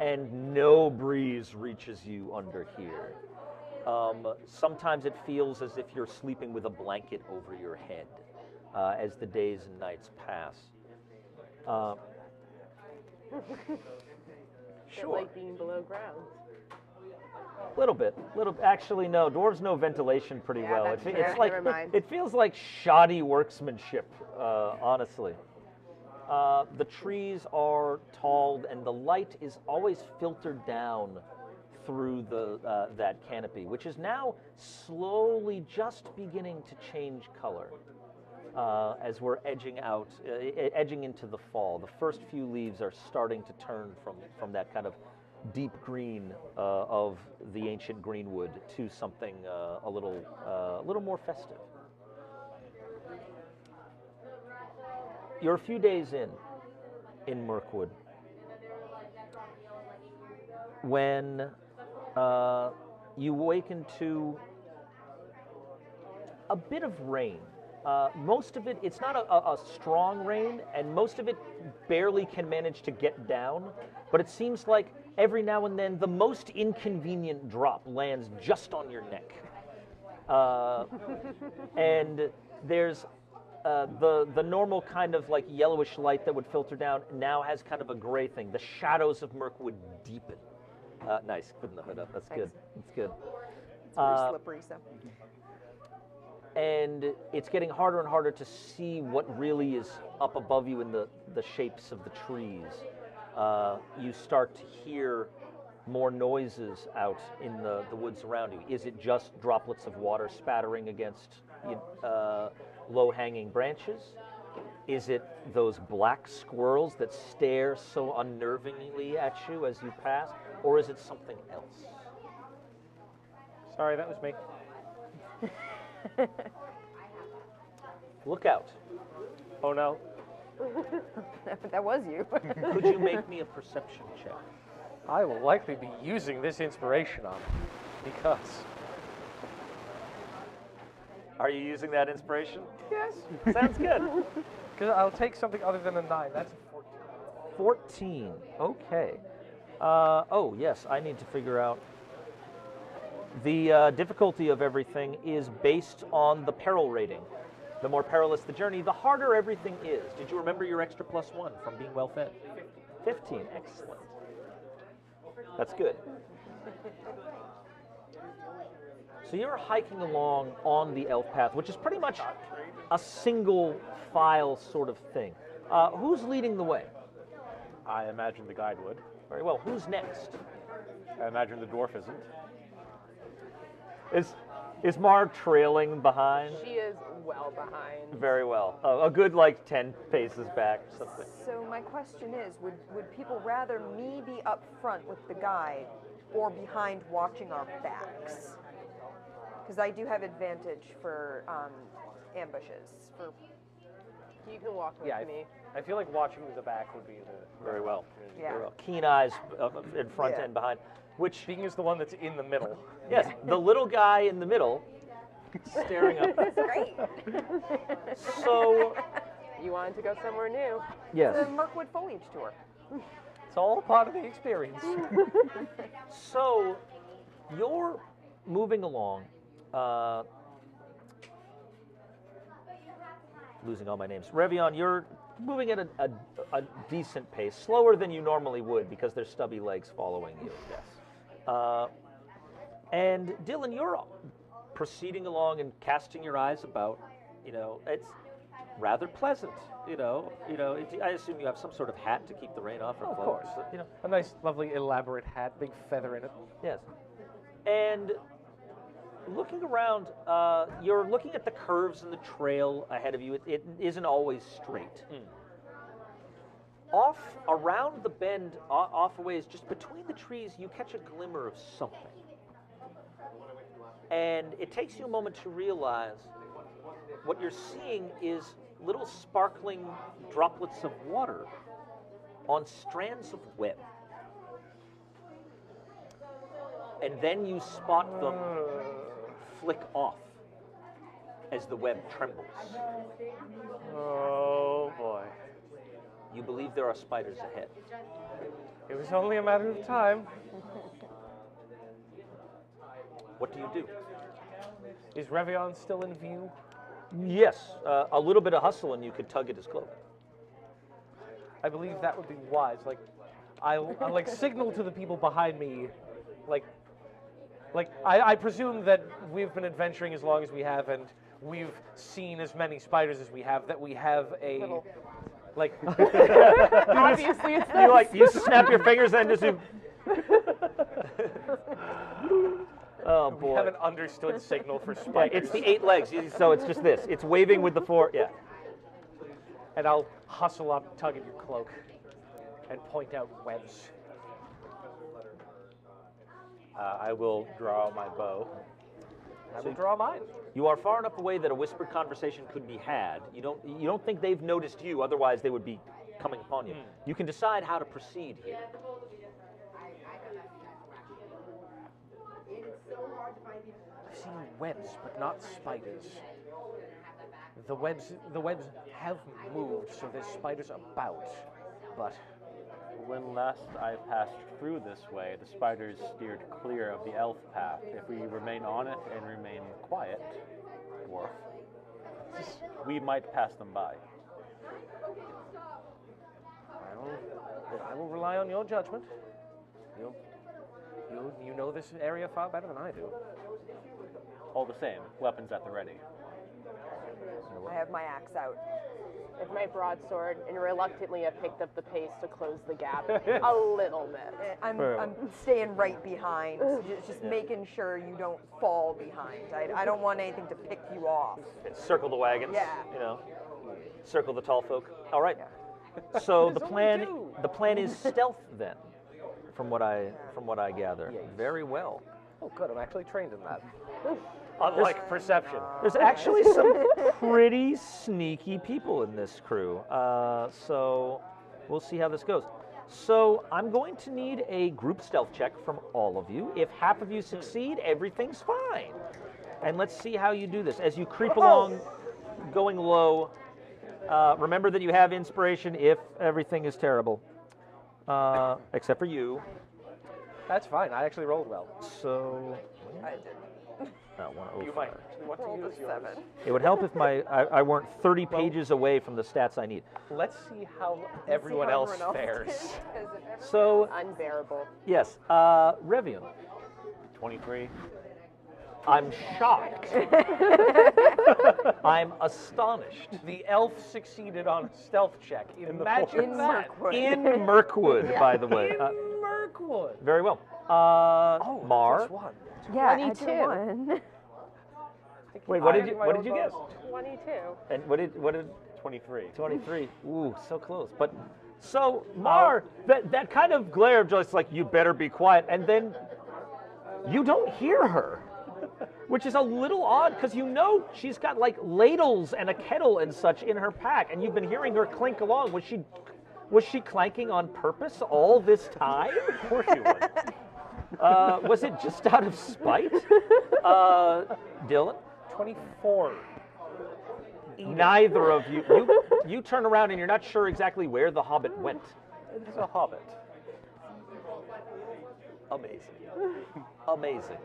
and no breeze reaches you under here. Sometimes it feels as if you're sleeping with a blanket over your head. as the days and nights pass. Sure. Like being below ground. Little bit. Actually, no. Dwarves know ventilation pretty Yeah, well. that's true. It's like Never mind. it feels like shoddy workmanship, honestly. The trees are tall, and the light is always filtered down through that canopy, which is now slowly just beginning to change color as we're edging into the fall. The first few leaves are starting to turn from that kind of deep green of the ancient greenwood to something a little more festive. You're a few days in Mirkwood when you awaken to a bit of rain. Most of it, it's not a strong rain, and most of it barely can manage to get down, but it seems like every now and then the most inconvenient drop lands just on your neck. And there's the normal kind of like yellowish light that would filter down now has kind of a gray thing. The shadows of Mirkwood deepen. Nice, putting the hood up. That's good. That's good. It's pretty slippery, so. And it's getting harder and harder to see what really is up above you in the shapes of the trees. You start to hear more noises out in the woods around you. Is it just droplets of water spattering against low-hanging branches? Is it those black squirrels that stare so unnervingly at you as you pass? Or is it something else? Sorry, that was me. Look out. Oh no. That was you. Could you make me a perception check? I will likely be using this inspiration on it because. Are you using that inspiration? Yes. Sounds good. Because I'll take something other than a 9. That's a 14. 14. Okay. Oh, yes, I need to figure out. The difficulty of everything is based on the peril rating. The more perilous the journey, the harder everything is. Did you remember your extra +1 from being well fed? 15. Excellent. That's good. So you're hiking along on the elf path, which is pretty much a single file sort of thing. Who's leading the way? I imagine the guide would. Very well. Who's next? I imagine the dwarf isn't. Is Mar trailing behind? She is well behind. Very well. A good like 10 paces back or something. So my question is, would people rather me be up front with the guide or behind watching our backs? Because I do have advantage for ambushes. You can walk with me. I feel like watching the back would be the Very well. Yeah. Very well. Keen eyes in front Yeah. and behind. Which, Being is the one that's in the middle. yes, the little guy in the middle, staring up. That's great. So, You wanted to go somewhere new. yes. The Mirkwood Foliage Tour. It's all part of the experience. So, you're moving along. Losing all my names. Revion, you're moving at a decent pace, slower than you normally would because there's stubby legs following you. Yes. And Dylan, you're proceeding along and casting your eyes about. You know, it's rather pleasant. I assume you have some sort of hat to keep the rain off. Or Of cloak, course. so, A nice, lovely, elaborate hat, big feather in it. Yes. And looking around, you're looking at the curves in the trail ahead of you. It isn't always straight. Off around the bend, off a ways, just between the trees, you catch a glimmer of something. And it takes you a moment to realize what you're seeing is little sparkling droplets of water on strands of web. And then you spot them flick off as the web trembles. Oh boy. You believe there are spiders ahead. It was only a matter of time. What do you do? Is Revion still in view? Yes, a little bit of hustle and you could tug at his cloak. I believe that would be wise. Like, I'll like signal to the people behind me, like I presume that we've been adventuring as long as we have, and we've seen as many spiders as we have. That we have a Little. like. Obviously, it's this. You snap your fingers and just do. Oh We boy. have an understood signal for Yeah, spiders. it's the 8 legs, so it's just this. It's waving with the 4. Yeah. And I'll hustle up, tug at your cloak, and point out webs. I will draw out my bow. I will draw mine. You are far enough away that a whispered conversation could be had. You don't think they've noticed you, otherwise they would be coming upon you. You can decide how to proceed here. I've seen webs, but not spiders. The webs have moved, so there's spiders about. But When last I passed through this way, the spiders steered clear of the elf path. If we remain on it and remain quiet, dwarf, we might pass them by. I will rely on your judgment. You know this area far better than I do. All the same, weapons at the ready. I have my axe out. With my broadsword, and reluctantly I've picked up the pace to close the gap a little bit. I'm staying right behind, just making sure you don't fall behind. I don't want anything to pick you off. Circle the wagons. Yeah. You know. Circle the tall folk. All right. So the plan is stealth then, from what I gather. Yes. Very well. Oh, good. I'm actually trained in that. Unlike perception. There's actually some pretty sneaky people in this crew. So we'll see how this goes. So I'm going to need a group stealth check from all of you. If half of you succeed, everything's fine. And let's see how you do this. As you creep along, going low, remember that you have inspiration if everything is terrible. Except for you. That's fine. I actually rolled well. So... I did. You might actually want to Rolled a use yours. 7. It would help if I weren't 30 pages away from the stats I need. Let's see how everyone else fares. So, Unbearable. yes, Revian, 23. I'm shocked. I'm astonished. The elf succeeded on a stealth check. Imagine In that. Mirkwood. In Mirkwood, by the way. In Mirkwood. Very well. Mar. +1. Yeah, I 22. did 1. Wait, what did you guess? 22. And what did 23. 23? Ooh, so close. But so Mar, that kind of glare of just like you better be quiet, and then you don't hear her, which is a little odd because you know she's got like ladles and a kettle and such in her pack, and you've been hearing her clink along. Was she clanking on purpose all this time? Of course you would. Was it just out of spite? Dylan? 24. Neither of you. You turn around and you're not sure exactly where the hobbit went. It's a hobbit. Amazing. Amazing.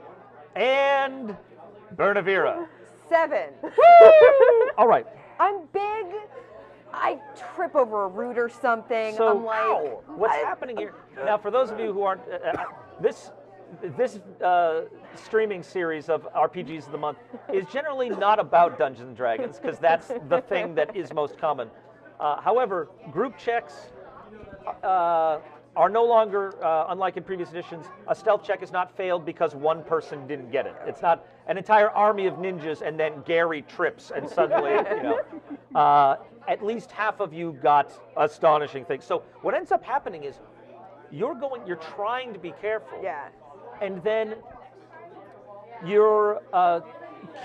And Bernavira. 7. All right. I'm big. I trip over a root or something. So I'm like, what's happening here? Now, for those of you who aren't, this streaming series of RPGs of the month is generally not about Dungeons and Dragons because that's the thing that is most common. However, group checks are no longer, unlike in previous editions, a stealth check is not failed because one person didn't get it. It's not an entire army of ninjas and then Gary trips and suddenly, at least half of you got astonishing things. So what ends up happening is you're trying to be careful. yeah. And then you're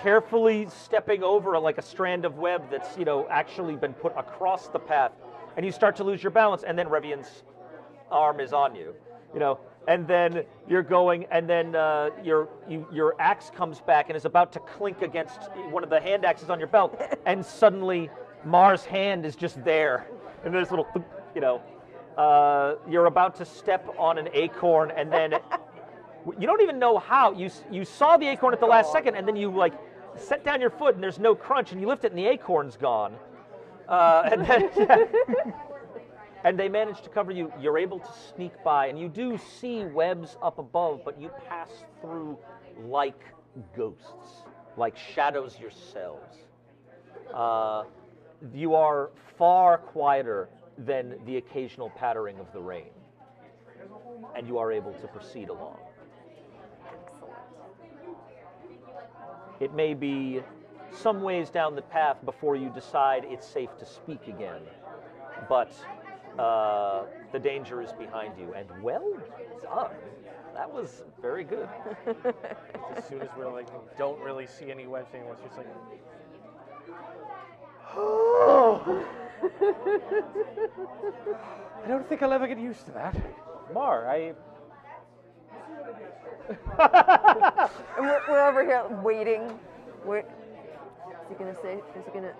carefully stepping over like a strand of web that's, actually been put across the path. And you start to lose your balance, and then Revian's arm is on you, and then you're going, and then your axe comes back and is about to clink against one of the hand axes on your belt, and suddenly Mar's hand is just there, and there's little, you're about to step on an acorn, and then you don't even know how. You saw the acorn at the last second, and then you set down your foot and there's no crunch, and you lift it and the acorn's gone. And then, and they manage to cover you. You're able to sneak by, and you do see webs up above, but you pass through like ghosts, like shadows yourselves. You are far quieter than the occasional pattering of the rain, and you are able to proceed along. It may be some ways down the path before you decide it's safe to speak again, but the danger is behind you, and well done. That was very good. As soon as we're like, don't really see any webs anymore, it's just like, I don't think I'll ever get used to that. Mar, And we're over here waiting. Wait. Is he gonna say? Is he gonna?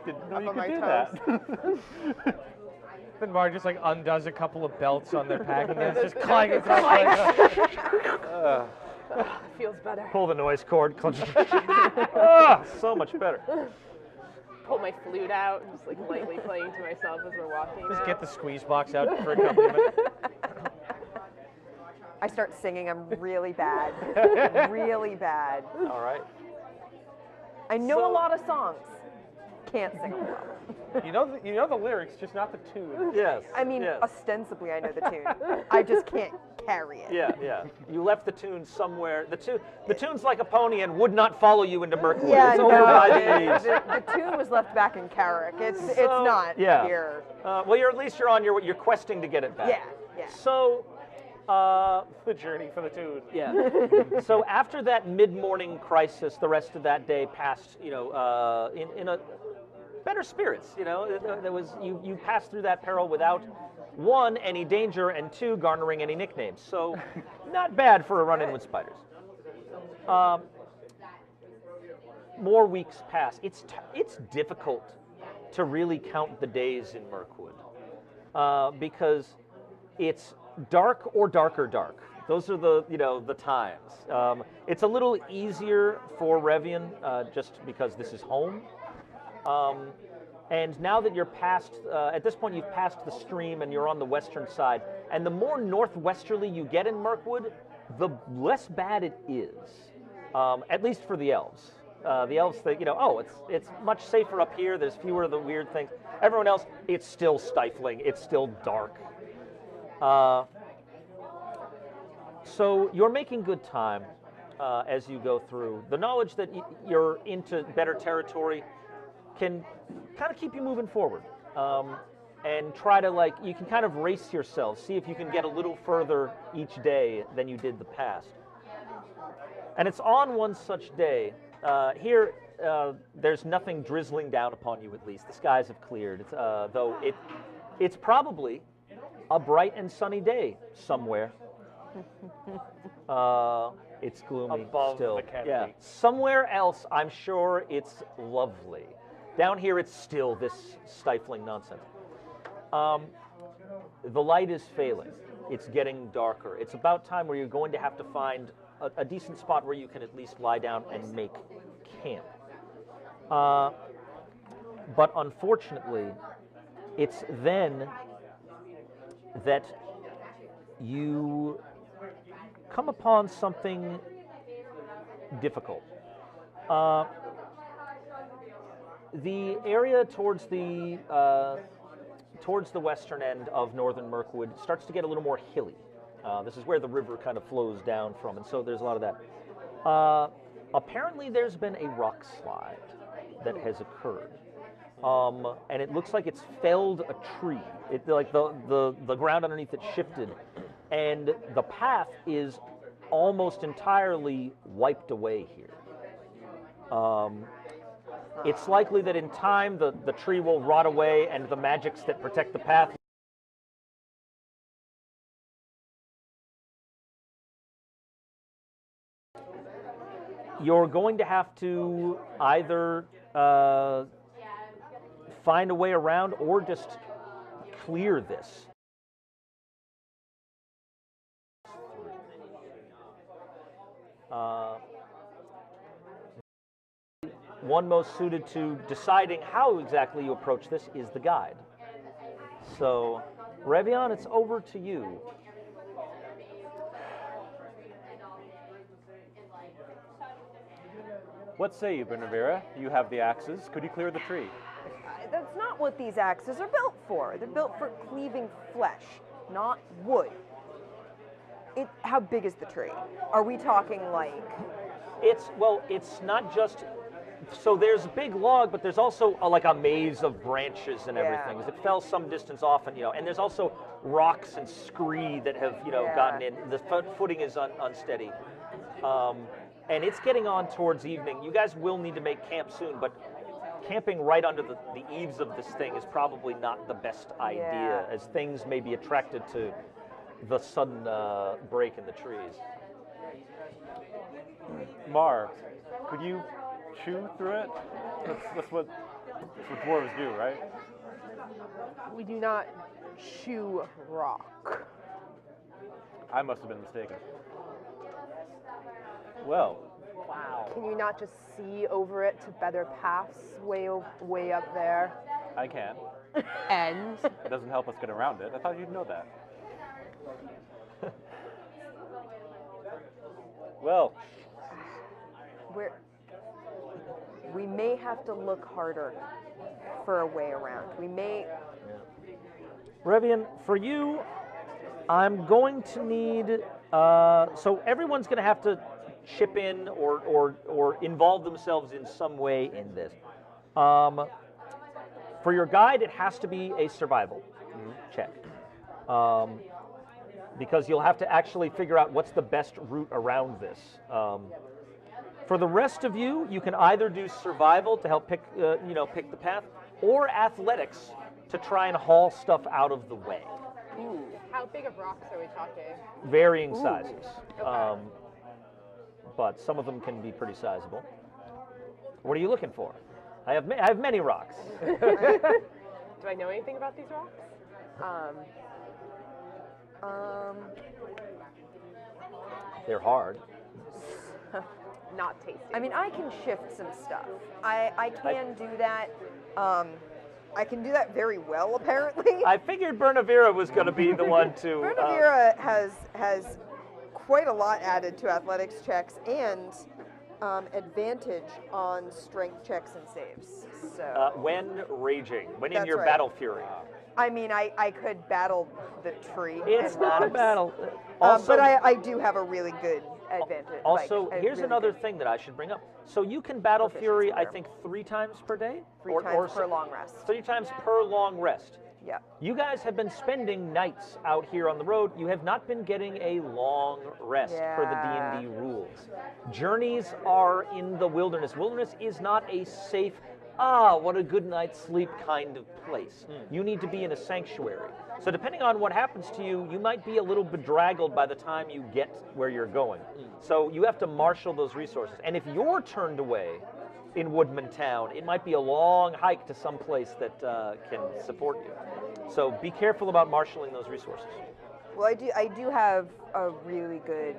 didn't know Up you on could my do toes. that. Then Mar just like undoes a couple of belts on their packing and it's just clanging. Clanging. Feels better. Pull the noise cord. So much better. Pull my flute out and just like lightly playing to myself as we're walking. Just now. get the squeeze box out for accompaniment. I start singing. I'm really bad. Really bad. All right. I know So- a lot of songs. Can't sing them well. You know the lyrics, just not the tune. Yes. I mean, yes. ostensibly I know the tune. I just can't carry it. Yeah, yeah. You left the tune somewhere. The tune's like a pony and would not follow you into Mirkwood. Yeah, it's no, over by the leaves. the tune was left back in Carrick. It's So, not yeah. here. Well, at least you're on you're questing to get it back. Yeah, yeah. So, The journey for the tune. yeah. So after that mid-morning crisis, the rest of that day passed, in a better spirits. There was you passed through that peril without, one, any danger, and two, garnering any nicknames. So, not bad for a run-in with spiders. More weeks pass. It's difficult to really count the days in Mirkwood because it's dark or darker dark. Those are the times. It's a little easier for Revian just because this is home. And now that you're past, at this point you've passed the stream and you're on the western side, and the more northwesterly you get in Mirkwood, the less bad it is, at least for the elves. The elves think, it's much safer up here, there's fewer of the weird things. Everyone else, it's still stifling, it's still dark. So you're making good time as you go through. The knowledge that you're into better territory can kind of keep you moving forward, and try to you can kind of race yourself, see if you can get a little further each day than you did the past. And it's on one such day. Here, there's nothing drizzling down upon you. At least the skies have cleared. Though it's probably a bright and sunny day somewhere. It's gloomy Above still. the canopy. Yeah, somewhere else, I'm sure it's lovely. Down here, it's still this stifling nonsense. The light is failing. It's getting darker. It's about time where you're going to have to find a decent spot where you can at least lie down and make camp. But unfortunately, it's then that you come upon something difficult. The area towards the western end of northern Mirkwood starts to get a little more hilly. This is where the river kind of flows down from, and so there's a lot of that. Apparently, there's been a rock slide that has occurred, and it looks like it's felled a tree. The ground underneath it shifted, and the path is almost entirely wiped away here. It's likely that in time the tree will rot away and the magics that protect the path you're going to have to either find a way around or just clear this. one most suited to deciding how exactly you approach this is the guide. So, Revion, it's over to you. What say you, Benavera? You have the axes. Could you clear the tree? That's not what these axes are built for. They're built for cleaving flesh, not wood. How big is the tree? Are we talking like... It's not just... So there's a big log, but there's also like a maze of branches and everything. Yeah. It fell some distance off, and and there's also rocks and scree that have gotten in. The footing is unsteady, and it's getting on towards evening. You guys will need to make camp soon, but camping right under the eaves of this thing is probably not the best idea, as things may be attracted to the sudden break in the trees. Mar, could you chew through it? That's what dwarves do, right? We do not chew rock. I must have been mistaken. Well, Wow. Can you not just see over it to better paths way up there? I can. And It doesn't help us get around it. I thought you'd know that. Well, we may have to look harder for a way around. We may... Revian, for you, I'm going to need... so everyone's going to have to chip in or involve themselves in some way in this. For your guide, it has to be a survival check. Because you'll have to actually figure out what's the best route around this. For the rest of you, you can either do survival to help pick the path, or athletics to try and haul stuff out of the way. Ooh. How big of rocks are we talking? Varying sizes, Okay. but some of them can be pretty sizable. What are you looking for? I have many rocks. Do I know anything about these rocks? They're hard. Not tasty. I mean, I can shift some stuff. I can do that. I can do that very well, apparently. I figured Bernavera was going to be the one to... Bernavera has quite a lot added to athletics checks and advantage on strength checks and saves. So when raging, when in That's your right. battle fury. I mean, I could battle the tree. It's and not a rocks. battle. Also, But I do have a really good advantage. also, like, a here's really another good thing that I should bring up. So you can battle proficiency fury, I there. think, 3 times per day? Three times per long rest. 3 times per long rest. Yeah. You guys have been spending nights out here on the road. You have not been getting a long rest per the D&D rules. Journeys are in the wilderness. Wilderness is not a safe, what a good night's sleep kind of place. You need to be in a sanctuary. So depending on what happens to you, you might be a little bedraggled by the time you get where you're going. So you have to marshal those resources. And if you're turned away in Woodman Town, it might be a long hike to some place that can support you. So be careful about marshaling those resources. Well, I do have a really good,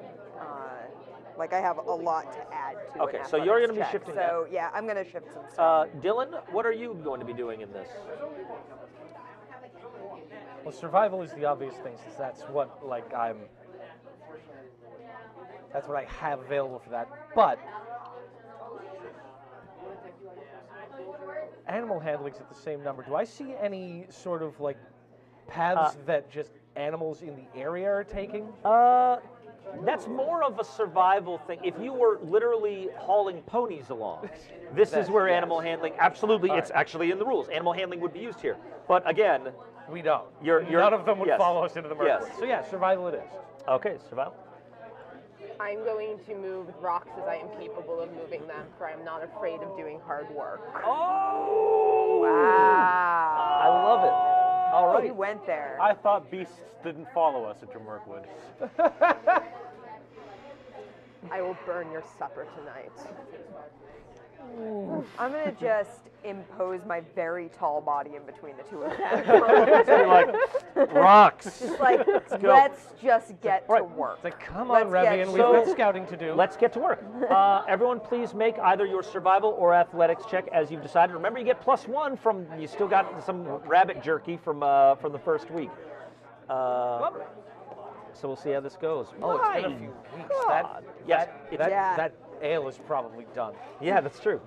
I have a lot to add to Okay, an so you're athletics gonna be check. shifting So yeah, I'm gonna shift some stuff. Dylan, what are you going to be doing in this? Well, survival is the obvious thing, since that's what that's what I have available for that. But animal handling's at the same number. Do I see any sort of paths that just animals in the area are taking? That's more of a survival thing. If you were literally hauling ponies along, this is where animal handling, absolutely, it's actually in the rules. Animal handling would be used here. But again, We don't. You're- None of them would yes. follow us into the Mirkwood. Yes. So yeah, survival it is. okay, survival. I'm going to move rocks as I am capable of moving them, for I am not afraid of doing hard work. Oh! Wow. I love it. All He right. went there. I thought beasts didn't follow us into Mirkwood. I will burn your supper tonight. I'm gonna just impose my very tall body in between the two of them. You're like, rocks. Just like, let's just get to work. It's like, come on, Let's get Revian, to we've got it. scouting to do. Let's get to work. Everyone, please make either your survival or athletics check as you've decided. Remember, you get +1 from. You still got some rabbit jerky from the first week. So we'll see how this goes. Oh, it's been a few weeks. Yes, That ale is probably done. Yeah, that's true.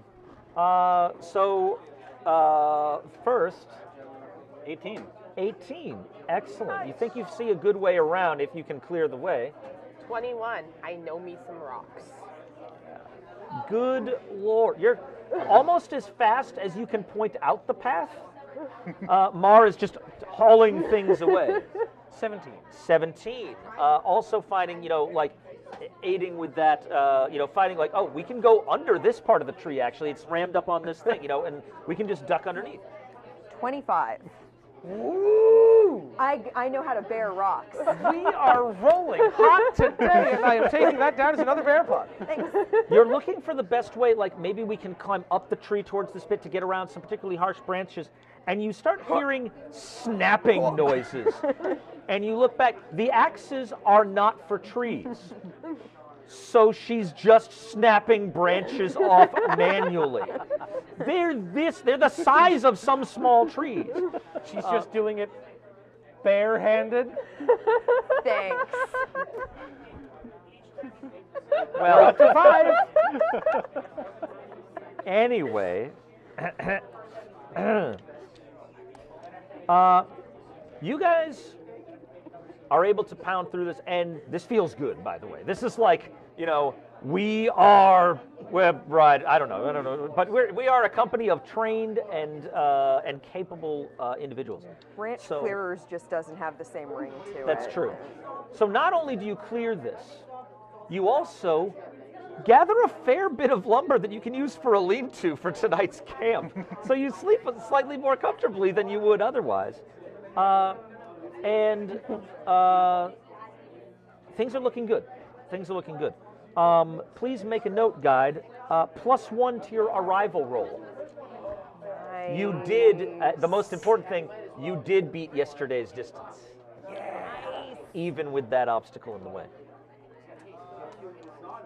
First, 18. 18. Excellent. You think you see a good way around if you can clear the way. 21. I know me some rocks. Good Lord. You're almost as fast as you can point out the path. Mar is just hauling things away. 17. 17. Also finding, like, aiding with that, finding like, oh, we can go under this part of the tree, actually. It's rammed up on this thing, and we can just duck underneath. 25. Woo! I know how to bear rocks. We are rolling hot today, and I am taking that down as another bear pot. Thanks. You're looking for the best way, like maybe we can climb up the tree towards this pit to get around some particularly harsh branches, and you start hearing snapping noises. And you look back, the axes are not for trees. So she's just snapping branches off manually. They're the size of some small trees. She's just doing it barehanded. Thanks. Well, Up to 5. anyway, you guys are able to pound through this, and this feels good, by the way. This is like, we are, right, I don't know, but we are a company of trained and capable individuals. Branch So- clearers just doesn't have the same ring to it. That's true. So not only do you clear this, you also gather a fair bit of lumber that you can use for a lean-to for tonight's camp. So you sleep slightly more comfortably than you would otherwise. And things are looking good. Things are looking good. Please make a note, guide. +1 to your arrival roll. You did, the most important thing, you did beat yesterday's distance. Even with that obstacle in the way.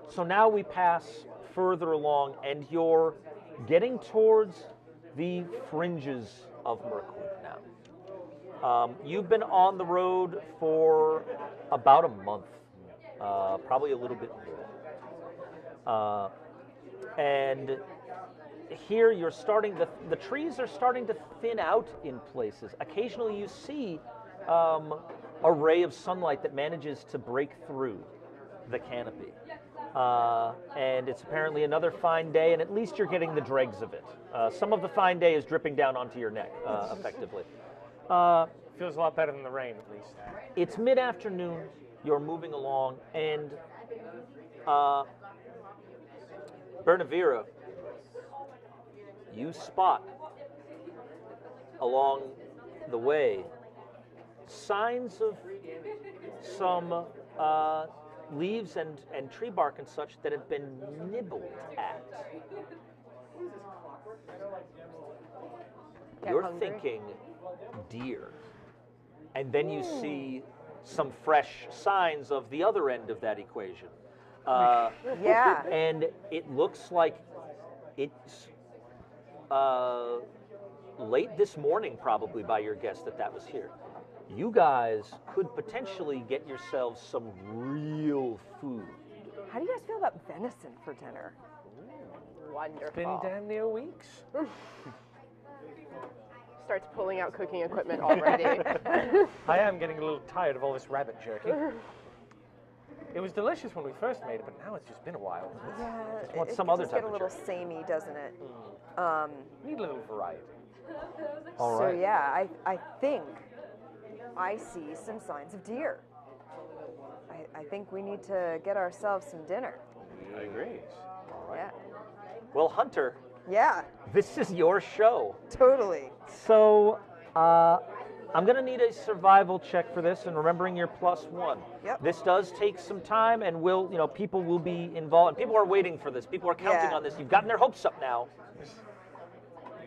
So now we pass further along, and you're getting towards the fringes of Mirkwood now. You've been on the road for about a month, probably a little bit more. And here you're starting, the trees are starting to thin out in places. Occasionally you see a ray of sunlight that manages to break through the canopy. And it's apparently another fine day, and at least you're getting the dregs of it. Some of the fine day is dripping down onto your neck, effectively. Feels a lot better than the rain, at least. It's mid-afternoon, you're moving along, and Bernavira, you spot along the way signs of some leaves and tree bark and such that have been nibbled at. You're hungry? thinking deer. And then you see some fresh signs of the other end of that equation. Yeah. And it looks like it's late this morning, probably, by your guess that was here. You guys could potentially get yourselves some real food. How do you guys feel about venison for dinner? Wonderful. Been damn near weeks. Starts pulling out cooking equipment already. I am getting a little tired of all this rabbit jerky. It was delicious when we first made it, but now it's just been a while. Yeah, want it some can other just get type a of little jerky. samey, doesn't it? Need a little variety. All So right. yeah, I think I see some signs of deer. I think we need to get ourselves some dinner. I agree. Yeah. Well, Hunter, Yeah, this is your show. totally. So, I'm going to need a survival check for this, and remembering your +1. Yep. This does take some time, and people will be involved. People are waiting for this. People are counting Yeah. on this. You've gotten their hopes up now.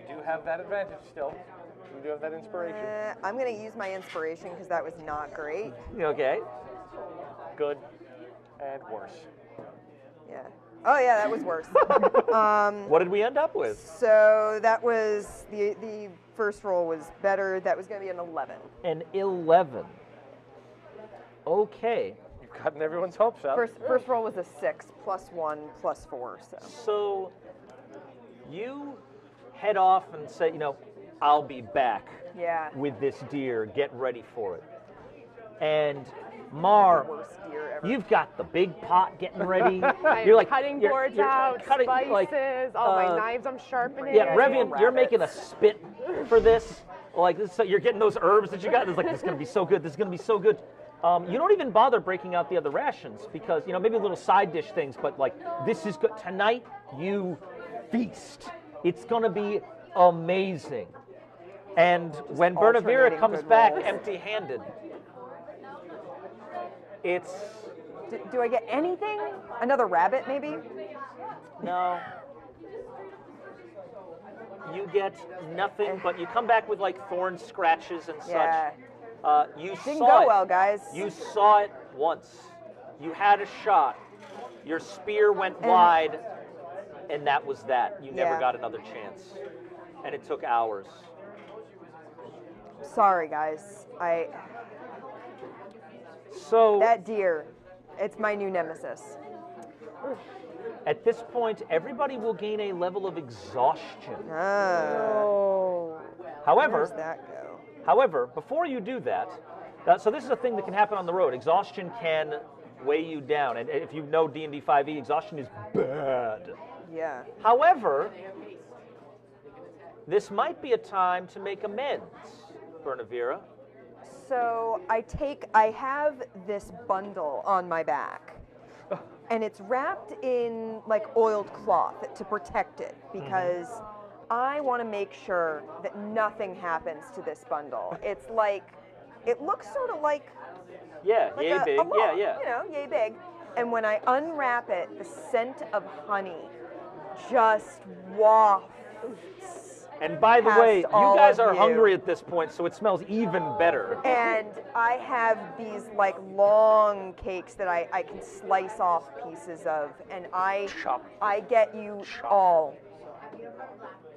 You do have that advantage still. You do have that inspiration. I'm going to use my inspiration because that was not great. Okay. Good and worse. Yeah. Oh yeah, that was worse. What did we end up with? So that was the first roll was better. That was going to be an 11. An 11. Okay. You've gotten everyone's hopes up. First roll was a 6 +1 +4. So you head off and say, I'll be back Yeah. with this deer. Get ready for it. And Mar, Worst deer ever. you've got the big pot getting ready. I'm cutting boards out, cutting, spices, all my knives I'm sharpening. Yeah, Revian, you're rabbits. making a spit for this. Like this, so you're getting those herbs that you got. It's like this is gonna be so good. This is gonna be so good. You don't even bother breaking out the other rations because maybe little side dish things, but like this is good. Tonight you feast. It's gonna be amazing. And when Bernavera alternating comes good back rolls. empty-handed, it's Do I get anything? Another rabbit, maybe? no. You get nothing, but you come back with like thorn scratches and Yeah. such. You Didn't saw go it. well, guys. You saw it once. You had a shot. Your spear went wide, and that was that. You never Yeah. got another chance. And it took hours. Sorry, guys. So That deer, it's my new nemesis. at this point, everybody will gain a level of exhaustion. Oh. However, Where's that go? However, before you do that, so this is a thing that can happen on the road. Exhaustion can weigh you down, and if you know D&D 5e, exhaustion is bad. Yeah. However, this might be a time to make amends, Bernavera. So I have this bundle on my back, and it's wrapped in like oiled cloth to protect it because I want to make sure that nothing happens to this bundle. It's like, it looks sort of like Yeah, like yay a big. log, Yeah. yay big. And when I unwrap it, the scent of honey just wafts. And by the Past way, you all guys of are you. hungry at this point, so it smells even better. And I have these like long cakes that I can slice off pieces of, and I get you all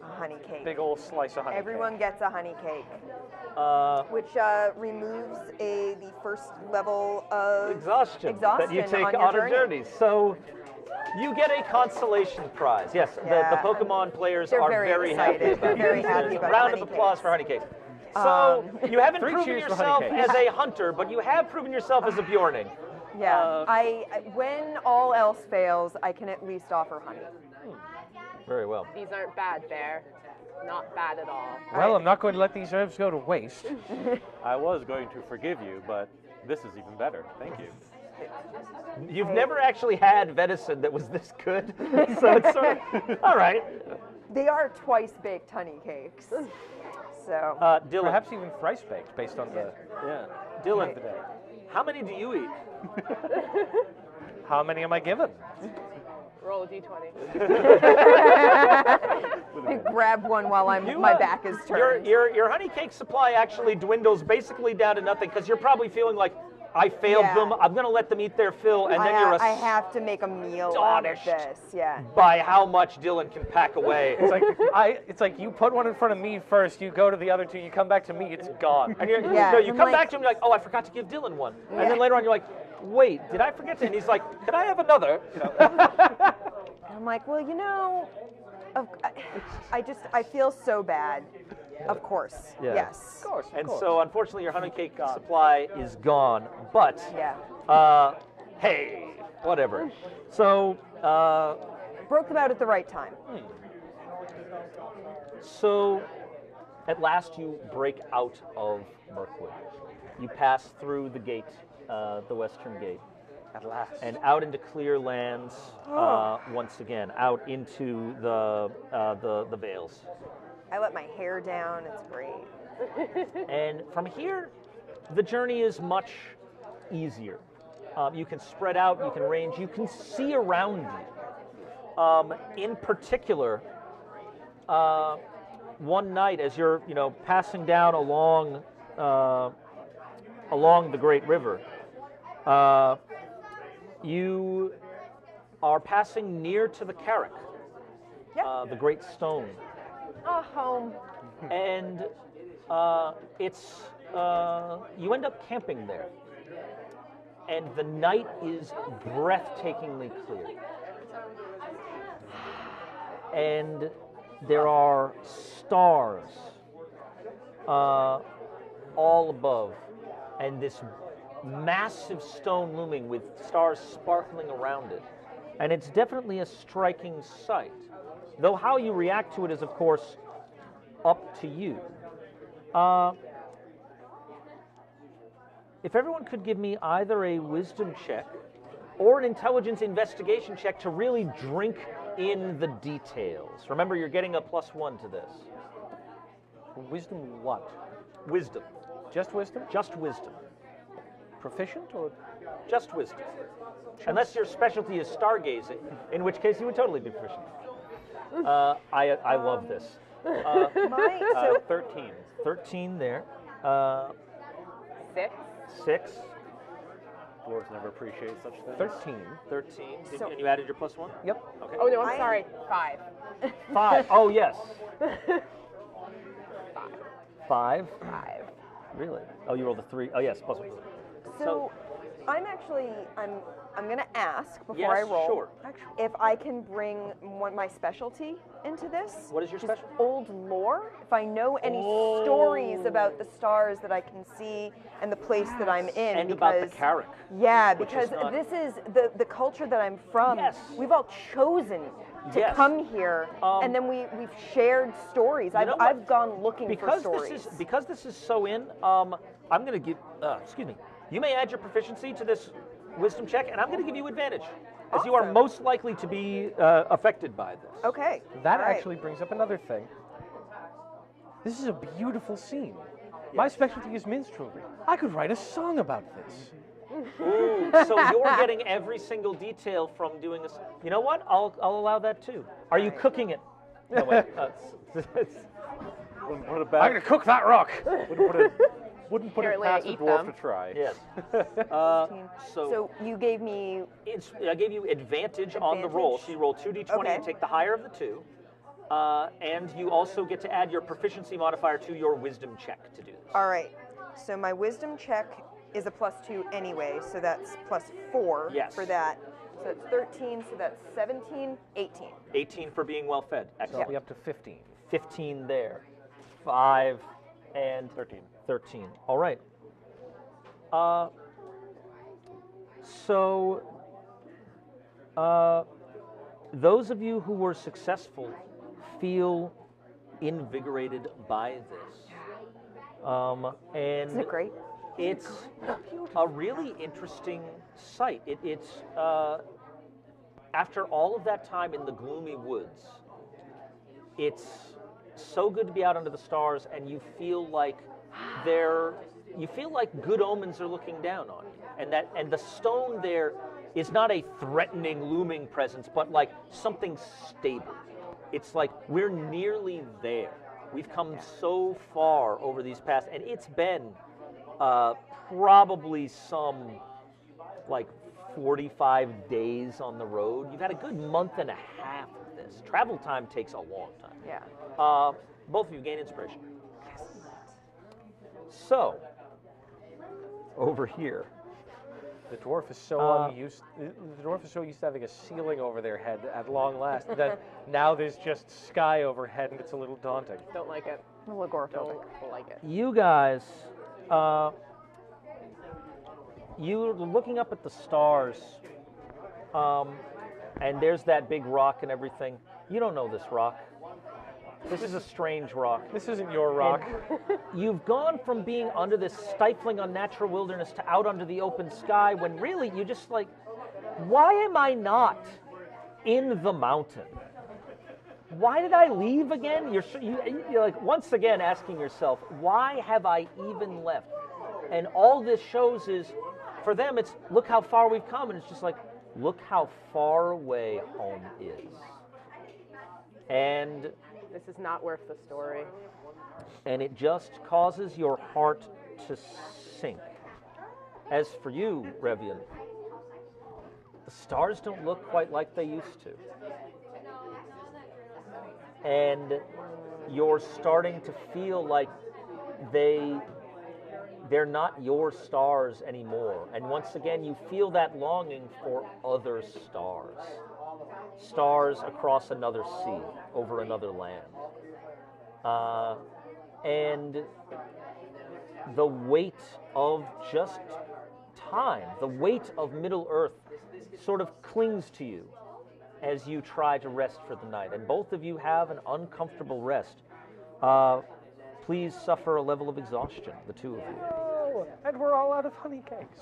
a honey cake. Big old slice of honey. Everyone gets a honey cake, which removes the first level of Exhaustion that you take your on a journey. journey. So you get a consolation prize. Yes, the Yeah, Pokemon players they're are very happy excited. about They're it. very happy There's a about round honey of applause cakes. for honey cakes. So you haven't 3 proven cheers for yourself honey as cakes. a hunter, but you have proven yourself as a Bjorning. Yeah, when all else fails, I can at least offer honey. Very well. These aren't bad, Bear. Not bad at all. Well, I'm not going to let these herbs go to waste. I was going to forgive you, but this is even better. Thank you. You've never actually had venison that was this good, so it's sort of all right. They are twice baked honey cakes. So Dylan, Perhaps even thrice baked based on the Dylan, the day. how many do you eat? How many am I given? Roll a d20. I grab one while my back is turned. Your honey cake supply actually dwindles basically down to nothing because you're probably feeling like I failed Yeah. them. I'm gonna let them eat their fill, and then you're I have to make a meal out of astonished this. Yeah. by how much Dylan can pack away. It's like you put one in front of me first, you go to the other two, you come back to me, it's gone. And Yeah, no, you I'm come like- back to him, you're like, oh, I forgot to give Dylan one. And Yeah. then later on, you're like, wait, did I forget to? And he's like, could I have another? You know? I'm like, well, I feel so bad. Of course. Yeah. Yes. Of course. And so, unfortunately, your honey cake supply is gone. But, Yeah. hey, whatever. So, Broke them out at the right time. So, at last you break out of Mirkwood. You pass through the gate, the western gate, At last. and out into clear lands once again, out into the vales. I let my hair down. It's great. And from here, the journey is much easier. You can spread out, you can range, you can see around you. In particular, one night as you're, passing down along the Great River, you are passing near to the Carrick, the Great Stone, Oh, home. and it's you end up camping there, and the night is breathtakingly clear, and there are stars all above, and this massive stone looming with stars sparkling around it. And it's definitely a striking sight. Though how you react to it is, of course, up to you. If everyone could give me either a wisdom check or an intelligence investigation check to really drink in the details. Remember, you're getting a +1 to this. Wisdom what? Wisdom. Just wisdom? Just wisdom. Proficient or? Just wisdom. Unless your specialty is stargazing, in which case you would totally be proficient. I love this. So 13. 13 there. 6. 6. Dwarves never appreciate such things. 13. 13. So- And you added your +1? Yep. Okay. Oh no, I'm I- sorry. 5. 5. Oh, yes. 5. 5. 5. Really? Oh, you rolled a 3. Oh, yes, +1. So I'm going to ask before Yes, I roll sure. if I can bring my specialty into this. What is your Just specialty? old lore. If I know any stories about the stars that I can see and the place that I'm in. And because, about the Carrick. Yeah, which because is not- this is the culture that I'm from. Yes. We've all chosen to Yes. come here, and then we've shared stories. know what? I've gone looking for stories. Because this is so in, I'm going to give, excuse me, you may add your proficiency to this wisdom check, and I'm going to give you advantage, as you are Awesome. most likely to be affected by this. Okay. That all right. actually brings up another thing. This is a beautiful scene. My specialty is minstrelsy. I could write a song about this. Ooh, so you're getting every single detail from doing this. You know what? I'll allow that too. Are you cooking it? No, wait. Wouldn't put it I'm back. gonna cook that rock. Wouldn't put it Apparently I past a eat dwarf them. to try. yes. So you gave me I gave you advantage on the roll. So you roll 2d20 Okay. and take the higher of the two. And you also get to add your proficiency modifier to your wisdom check to do this. all right. So my wisdom check is a +2 anyway, so that's +4 Yes. for that. So it's 13, so that's 17, 18. 18 for being well fed. So I'll Excellent. be up to 15. 15 there. 5 and 13. 13. All right. So those of you who were successful feel invigorated by this. And Isn't it great? it's a really interesting sight. It's after all of that time in the gloomy woods, it's so good to be out under the stars, and you feel like good omens are looking down on you, and the stone there is not a threatening, looming presence, but like something stable. It's like we're nearly there. We've come so far over these past, and it's been probably some like 45 days on the road. You've had a good month and a half of this. Travel time takes a long time. Yeah. Both of you gain inspiration. So, over here. The dwarf is so unused. The dwarf is so used to having a ceiling over their head at long last that now there's just sky overhead, and it's a little daunting. Don't like it. A little agoraphobic. Don't like it. You guys, you're looking up at the stars, and there's that big rock and everything. You don't know this rock. This is a strange rock. This isn't your rock. You've gone from being under this stifling, unnatural wilderness to out under the open sky when really you just like, why am I not in the mountain? why did I leave again? You're like once again asking yourself, why have I even left? And all this shows is, for them, it's look how far we've come, and it's just like, look how far away home is. And This is not worth the story. it just causes your heart to sink. As for you, Revian, the stars don't look quite like they used to. And you're starting to feel like they're not your stars anymore. And once again, you feel that longing for other stars. Stars across another sea, over another land. And the weight of just time, the weight of Middle Earth sort of clings to you as you try to rest for the night. And both of you have an uncomfortable rest. Please suffer a level of exhaustion, the two of you. Oh, and we're all out of honey cakes.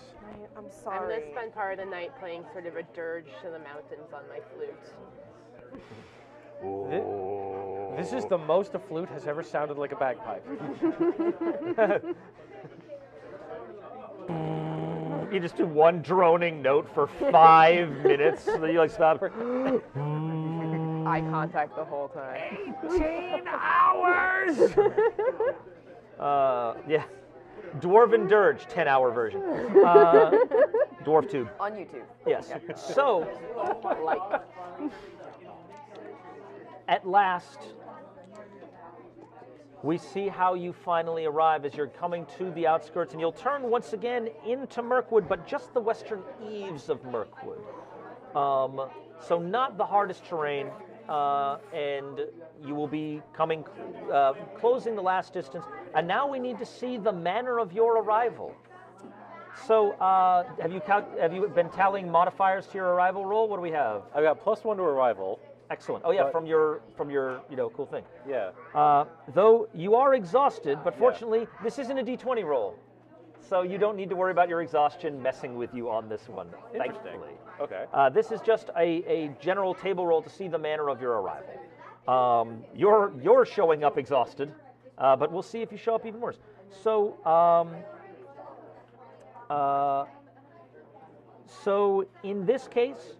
I'm I'm sorry. going to spend part of the night playing sort of a dirge to the mountains on my flute. This is the most a flute has ever sounded like a bagpipe. You just do one droning note for 5 minutes, so then you like stop. Eye contact the whole time. 18 hours! Yeah. Dwarven Dirge, 10-hour version. Dwarf Tube. On YouTube. Yes. So, Like, at last, we see how you finally arrive as you're coming to the outskirts, and you'll turn once again into Mirkwood, but just the western eaves of Mirkwood. So not the hardest terrain, and you will be coming, closing the last distance. And now we need to see the manner of your arrival. So have you been tallying modifiers to your arrival roll? What do we have? I've got +1 to arrival. Excellent. Oh yeah, But- from your cool thing. Yeah. Though you are exhausted, but fortunately this isn't a D20 roll, so you don't need to worry about your exhaustion messing with you on this one. Interesting. Thankfully. Okay. This is just a general table roll to see the manner of your arrival. You're showing up exhausted, but we'll see if you show up even worse. So so in this case,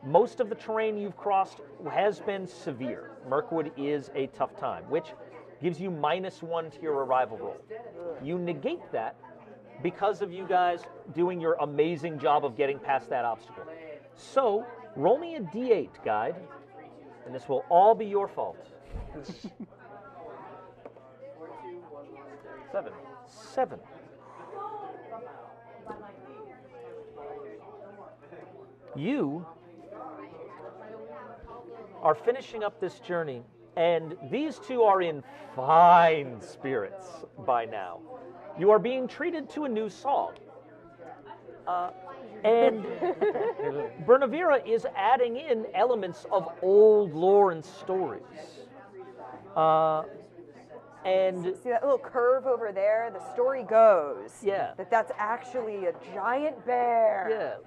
most of the terrain you've crossed has been severe. Mirkwood is a tough time, which gives you -1 to your arrival roll. You negate that because of you guys doing your amazing job of getting past that obstacle. So, roll me a D8, guide, and this will all be your fault. 7. 7. You are finishing up this journey, and these two are in fine spirits by now. You are being treated to a new song. And Bernavira is adding in elements of old lore and stories. And See that little curve over there? The story goes yeah, that's actually a giant bear. yeah,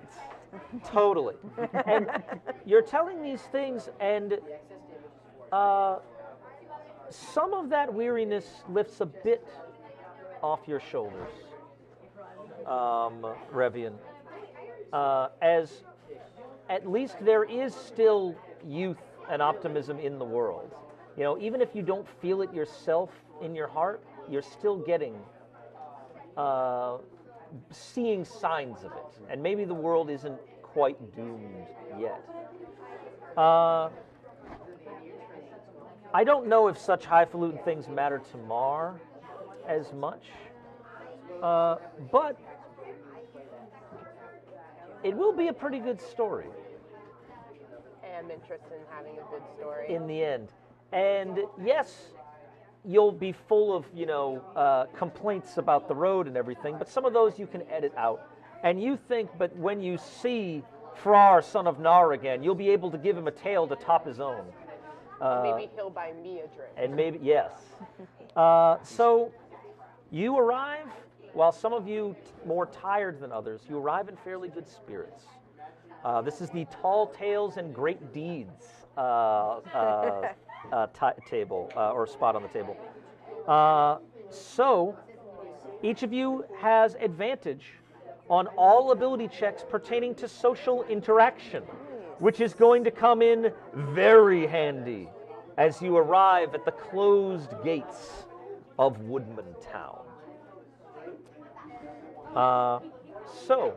totally. And you're telling these things, and some of that weariness lifts a bit off your shoulders, Revian. As at least there is still youth and optimism in the world. You know, even if you don't feel it yourself in your heart, you're still getting, seeing signs of it. And maybe the world isn't quite doomed yet. I don't know if such highfalutin things matter to Mar as much, but it will be a pretty good story I am interested in having a good story. in the end. And yes, you'll be full of, complaints about the road and everything, but some of those you can edit out. And you think, but when you see Frar, son of Nar again, you'll be able to give him a tale to top his own. Maybe he'll buy me a drink. And maybe, yes. So you arrive, while some of you more tired than others, you arrive in fairly good spirits. This is the Tall Tales and Great Deeds table or spot on the table. So each of you has advantage on all ability checks pertaining to social interaction, which is going to come in very handy as you arrive at the closed gates of Woodman Town. So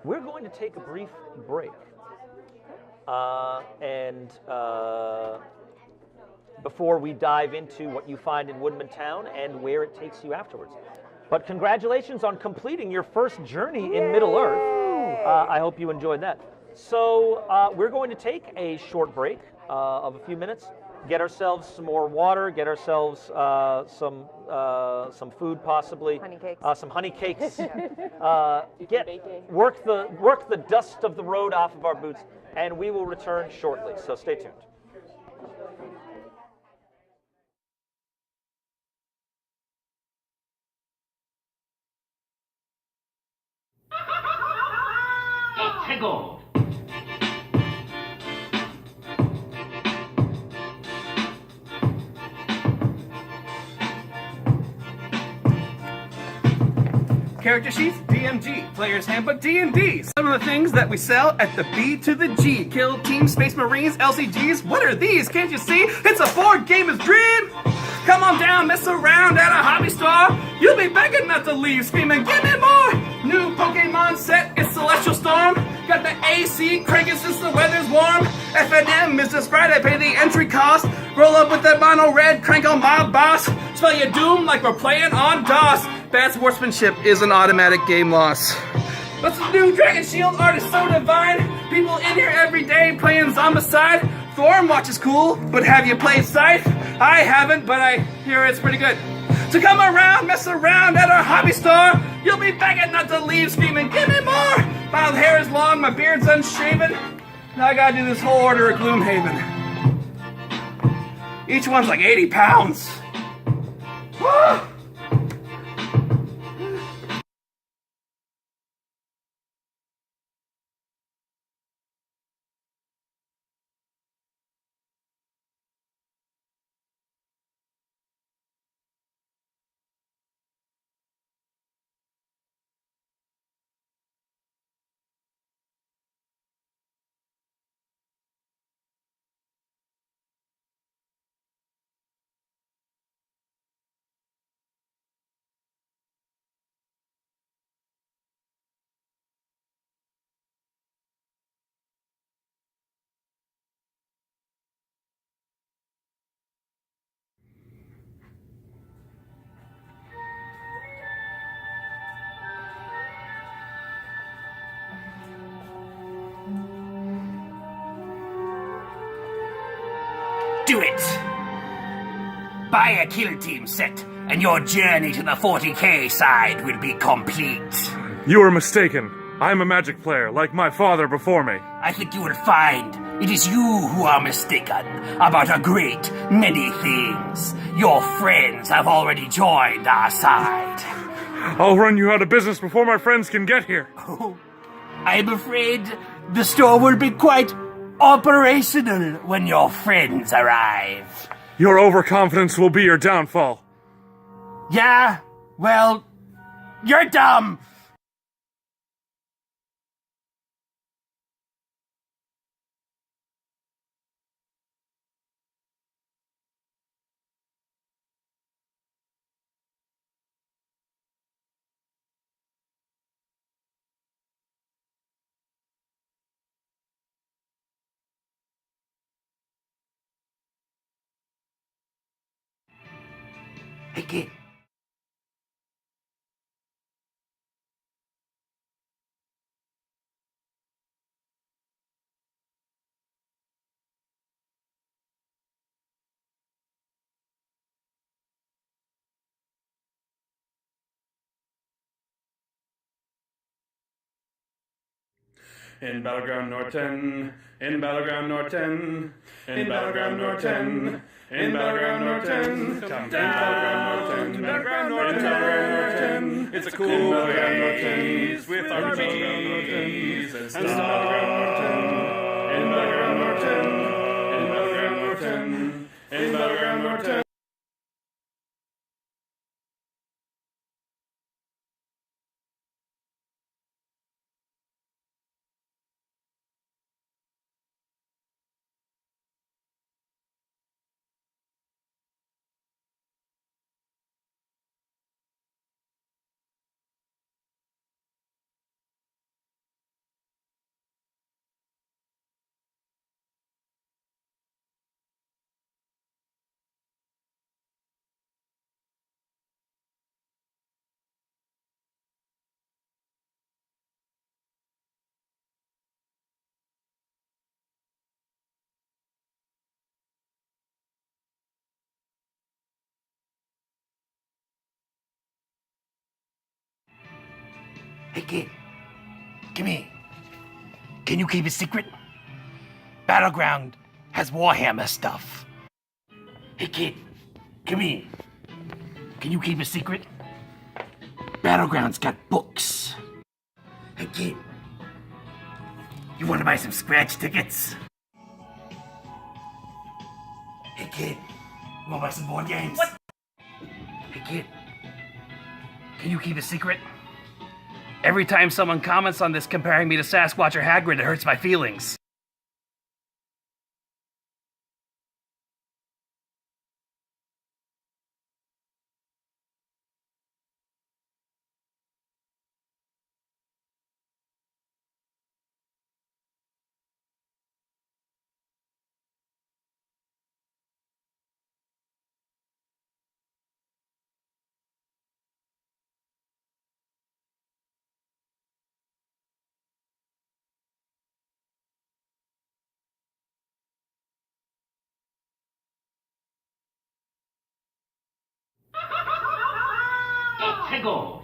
we're going to take a brief break. And before we dive into what you find in Woodman Town and where it takes you afterwards. But congratulations on completing your first journey in Middle-earth. I hope you enjoyed that. So we're going to take a short break of a few minutes, get ourselves some more water, get ourselves some food possibly. Honey cakes. Some honey cakes. Work the dust of the road off of our boots, and we will return shortly. So stay tuned. Go. Character sheets, DMG. Player's Handbook, D&D. Some of the things that we sell at the B to the G. Kill Team, Space Marines, LCGs. What are these? Can't you see? It's a board gamer's dream! Come on down, mess around at a hobby store. You'll be begging not to leave, screaming, give me more! New Pokemon set, it's Celestial Storm. Got the AC cranking since the weather's warm. F&M is just Friday, pay the entry cost. Roll up with that mono red, crank on Mob Boss. Spell your doom like we're playing on DOS. Bad sportsmanship is an automatic game loss. But the new Dragon Shield art is so divine. People in here every day playing Zombicide. Thornwatch is cool, but have you played Scythe? I haven't, but I hear it's pretty good. So come around, mess around at our hobby store. You'll be begging not to leave, screaming, give me more! My hair is long, my beard's unshaven. Now I gotta do this whole order of Gloomhaven. Each one's like 80 pounds. Woo! Do it! Buy a kill team set, and your journey to the 40k side will be complete. You are mistaken. I am a magic player, like my father before me. I think you will find it is you who are mistaken about a great many things. Your friends have already joined our side. I'll run you out of business before my friends can get here. Oh, I'm afraid the store will be quite operational when your friends arrive. Your overconfidence will be your downfall. Yeah, well, you're dumb. Again. In Battleground Norton, in Battleground Norton, in Battleground Norton, in Battleground Norton, in Battleground Norton, it's a cool place with RPGs and stuff. In Battleground Norton, in Battleground Norton. Hey, kid. Come here. Can you keep a secret? Battleground has Warhammer stuff. Hey, kid. Come here. Can you keep a secret? Battleground's got books. Hey, kid. You want to buy some scratch tickets? Hey, kid. You want to buy some board games? What? Hey, kid. Can you keep a secret? Every time someone comments on this comparing me to Sasquatch or Hagrid, it hurts my feelings. Tego.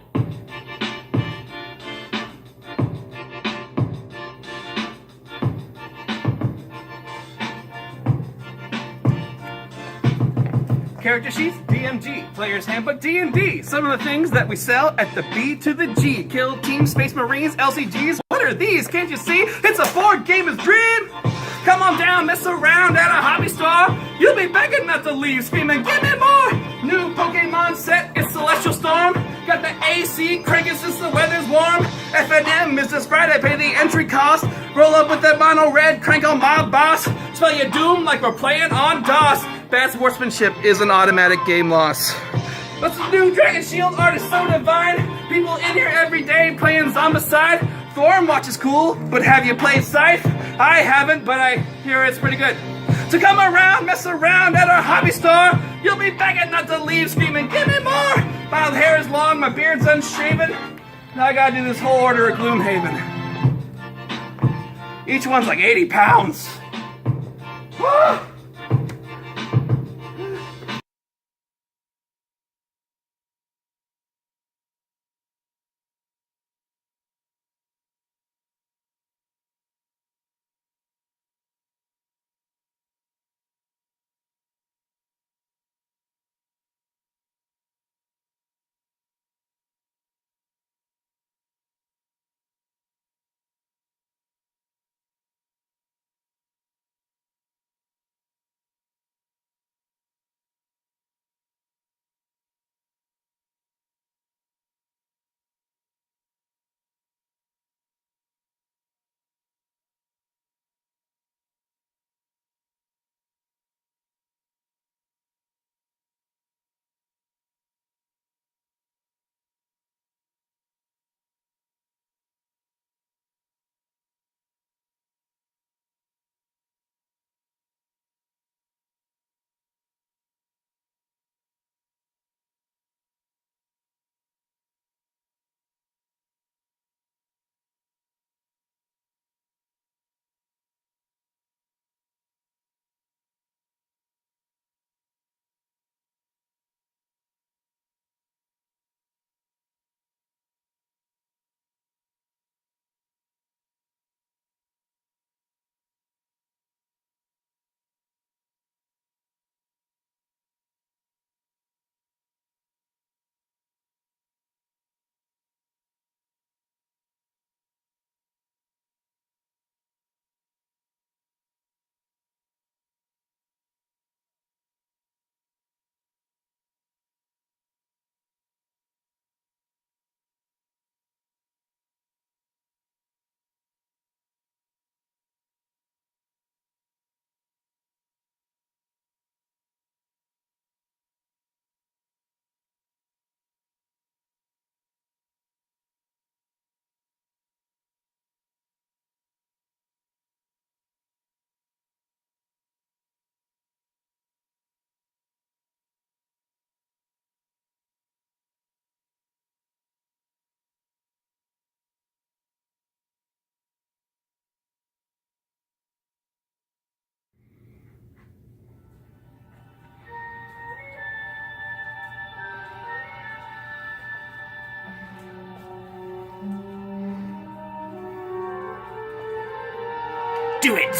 Character sheets, DMG. Player's handbook, D&D. Some of the things that we sell at the B to the G. Kill Team, Space Marines, LCGs. What are these? Can't you see? It's a board gamer's dream! Come on down, mess around at a hobby store. You'll be begging not to leave, screaming, give me more! New Pokemon set, it's Celestial Storm. Got the AC cranking since the weather's warm. F&M is this Friday, pay the entry cost. Roll up with that mono red, crank on Mob Boss. Spell your doom like we're playing on DOS. Bad sportsmanship is an automatic game loss. What's the new Dragon Shield art is so divine. People in here every day playing Zombicide. Thornwatch is cool, but have you played Scythe? I haven't, but I hear it's pretty good. So come around, mess around at our hobby store. You'll be begging not to leave, screaming, give me more! My hair is long, my beard's unshaven. Now I gotta do this whole order of Gloomhaven. Each one's like 80 pounds. Woo! do it.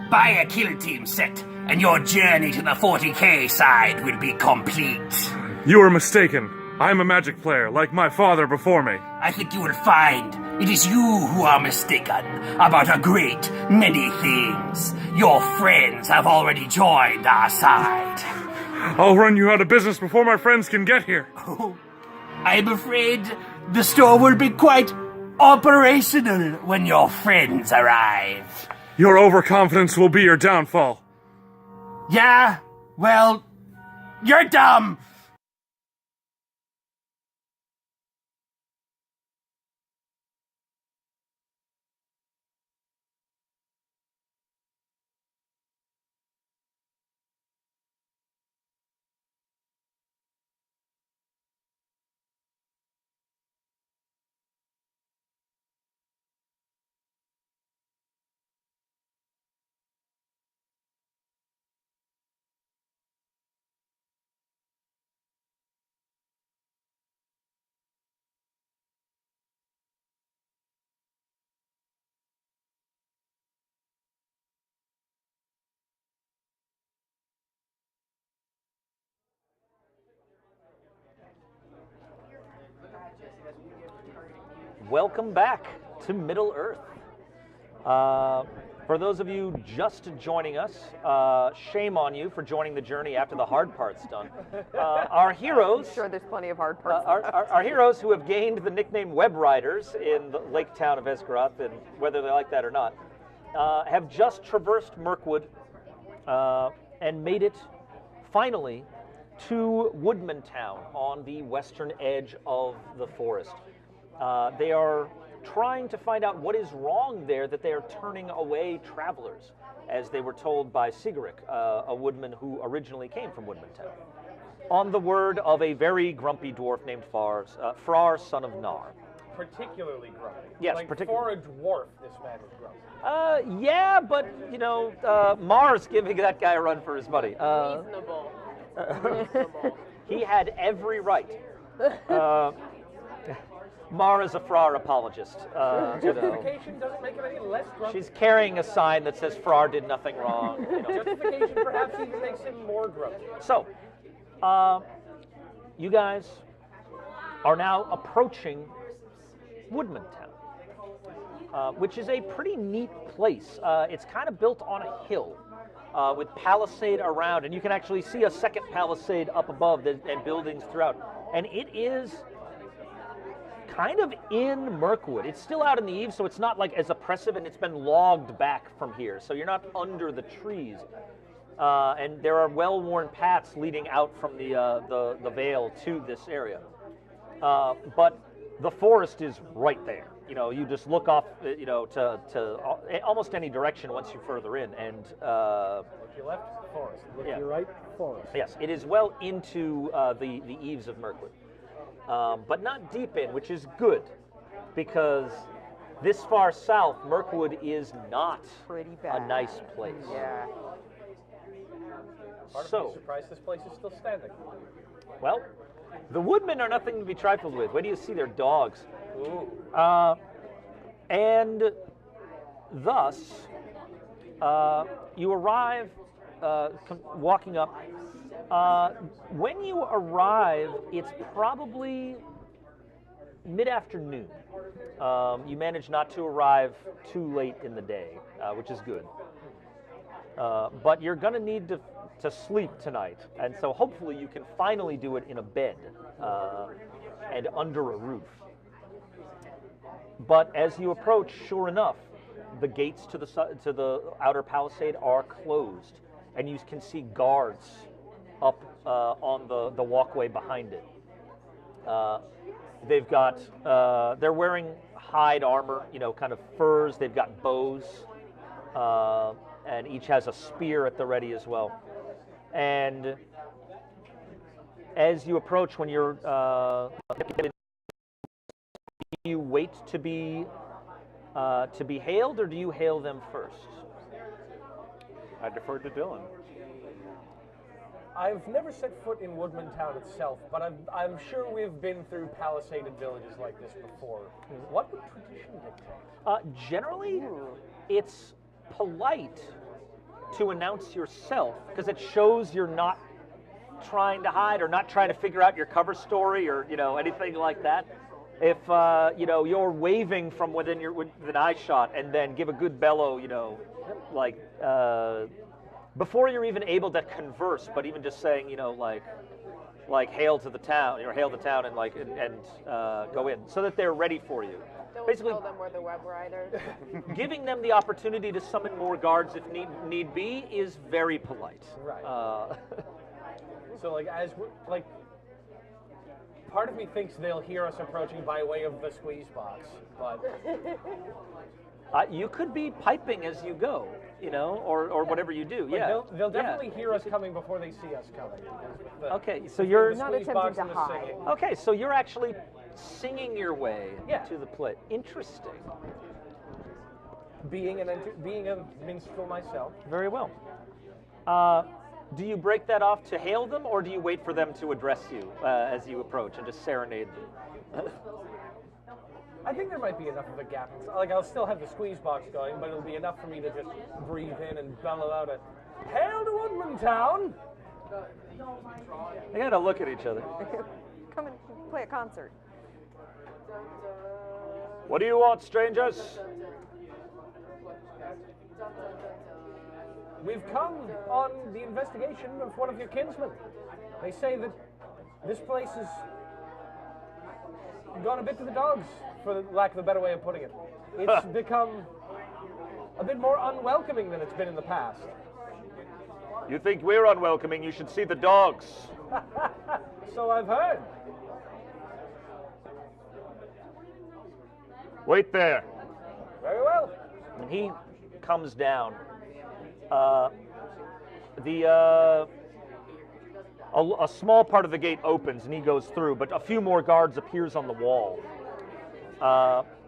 Buy a kill team set, and your journey to the 40K side will be complete. You are mistaken. I am a magic player, like my father before me. I think you will find it is you who are mistaken about a great many things. Your friends have already joined our side. I'll run you out of business before my friends can get here. Oh, I'm afraid the store will be quite operational when your friends arrive. Your overconfidence will be your downfall. Yeah, well, you're dumb. Welcome back to Middle Earth. For those of you just joining us, shame on you for joining the journey after the hard part's done. Our heroes, I'm sure there's plenty of hard parts. our heroes who have gained the nickname Web Riders in the lake town of Esgaroth, and whether they like that or not, have just traversed Mirkwood and made it finally to Woodman Town on the western edge of the forest. They are trying to find out what is wrong there that they are turning away travelers, as they were told by Sigaric, a woodman who originally came from Woodman Town, on the word of a very grumpy dwarf named Frar, son of Nar. Particularly grumpy. Yes, like particularly. for a dwarf, this man is grumpy. Yeah, but, you know, Mar's giving that guy a run for his money. Reasonable. Reasonable. He had every right. Mar is a Frar apologist. You know. Justification doesn't make him any less grumpy. She's carrying a sign that says Frar did nothing wrong. You know. Justification perhaps even makes him more grumpy. So, you guys are now approaching Woodman Town, which is a pretty neat place. It's kind of built on a hill with palisade around, and you can actually see a second palisade up above and buildings throughout. And it is kind of in Mirkwood. It's still out in the eaves, so it's not like as oppressive, and it's been logged back from here, so you're not under the trees. And there are well-worn paths leading out from the vale to this area. But the forest is right there. You know, you just look off, you know, to almost any direction once you're further in, and Look to your left, forest. Look yeah. to your right, forest. Yes, it is well into the eaves of Mirkwood. But not deep in, which is good, because this far south, Mirkwood is not Pretty bad. a nice place. Yeah. Hard to So, be surprised this place is still standing. well, the woodmen are nothing to be trifled with. Where do you see their dogs? Ooh. And thus, you arrive, walking up. When you arrive, it's probably mid-afternoon. You manage not to arrive too late in the day, which is good. But you're going to need to sleep tonight, and so hopefully you can finally do it in a bed and under a roof. But as you approach, sure enough, the gates to the outer palisade are closed, and you can see guards up on the walkway behind it. They've got they're wearing hide armor, you know, kind of furs. They've got bows, and each has a spear at the ready as well. And as you approach, when you're do you wait to be hailed, or do you hail them first? I defer to Dylan. I've never set foot in Woodman Town itself, but I'm sure we've been through palisaded villages like this before. What would tradition dictate? Generally, it's polite to announce yourself because it shows you're not trying to hide or not trying to figure out your cover story or anything like that. If you're waving from within eye shot and then give a good bellow, before you're even able to converse, but even just saying, like hail to the town, or hail the town and go in, so that they're ready for you. Don't Basically, tell them we're the web riders. giving them the opportunity to summon more guards if need be is very polite. Right. So part of me thinks they'll hear us approaching by way of the squeeze box, but you could be piping as you go, or whatever you do. Yeah, they'll definitely hear us coming before they see us coming. Okay, so you're not attempting to hide. Okay, so you're actually singing your way Yeah. to the play. Interesting. Being a minstrel myself. Very well. Do you break that off to hail them, or do you wait for them to address you as you approach and just serenade them? I think there might be enough of a gap. I'll still have the squeeze box going, but it'll be enough for me to just breathe in and bellow out a "Hail to Woodman Town!" They gotta look at each other. Come and play a concert. What do you want, strangers? We've come on the investigation of one of your kinsmen. They say that this place has gone a bit to the dogs, for lack of a better way of putting it. It's become a bit more unwelcoming than it's been in the past. You think we're unwelcoming? You should see the dogs. So I've heard. Wait there. Very well. When he comes down, a small part of the gate opens and he goes through, but a few more guards appears on the wall,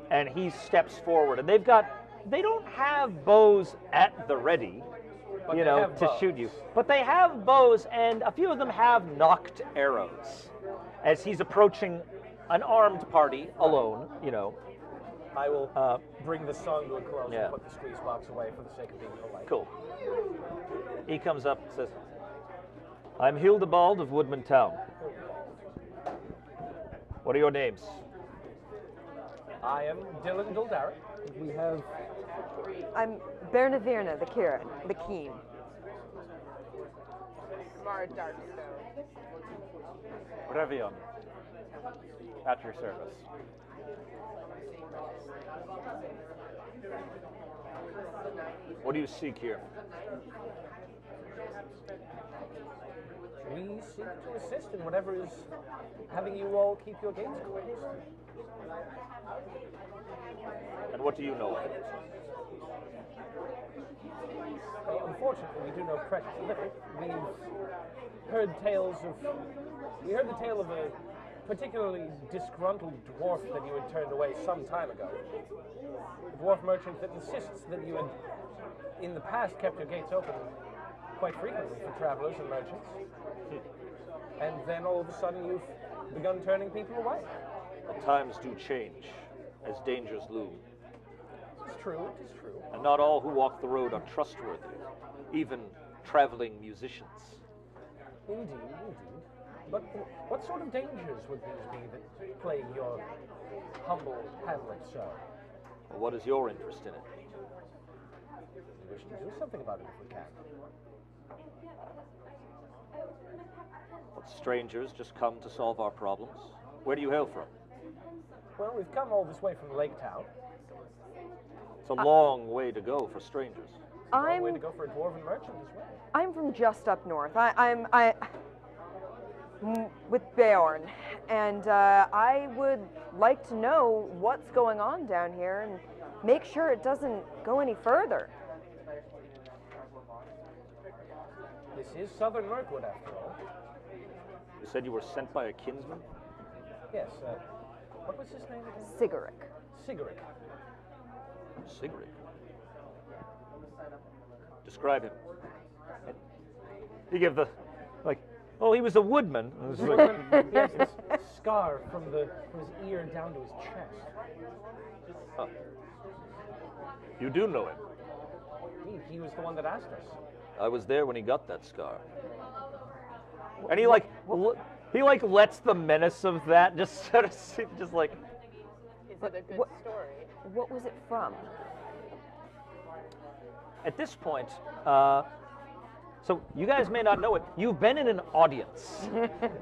and he steps forward. And they don't have bows at the ready, But to shoot you, but they have bows, and a few of them have knocked arrows. As he's approaching an armed party alone, I will bring the song to a close Yeah. and put the squeeze box away for the sake of being polite. Cool. He comes up and says, I'm Hildebald of Woodman Town. What are your names? I am Dylan Dildaric. We have I'm Bernavirna, the Keen. Mar Darkstone. Revion, at your service. What do you seek here? We seek to assist in whatever is having you all keep your gates closed. And what do you know of it? Well, unfortunately, we do know precious little. We heard the tale of a particularly disgruntled dwarf that you had turned away some time ago. A dwarf merchant that insists that you had, in the past, kept your gates open quite frequently for travelers and merchants. And then all of a sudden you've begun turning people away. Well, times do change as dangers loom. It's true, it is true. And not all who walk the road are trustworthy, even traveling musicians. Indeed, indeed. But what sort of dangers would these be that plague your humble hamlet so? Well, what is your interest in it? We wish to do something about it if we can. What, strangers just come to solve our problems? Where do you hail from? Well, we've come all this way from Lake Town. It's a long way to go for strangers. Long way to go for a dwarven merchant as well. I'm from just up north. I'm with Beorn, and I would like to know what's going on down here and make sure it doesn't go any further. This is southern Mirkwood, after all. You said you were sent by a kinsman? Yes, what was his name again? Sigaric. Sigaric. Sigrid. Describe him. You give the Like, oh, he was a woodman. It was like, He has this scar from his ear down to his chest. you do know him. He was the one that asked us. I was there when he got that scar. And he like lets the menace of that just sort of just like. Is it a good What- story? What was it from? At this point, so you guys may not know it. You've been in an audience.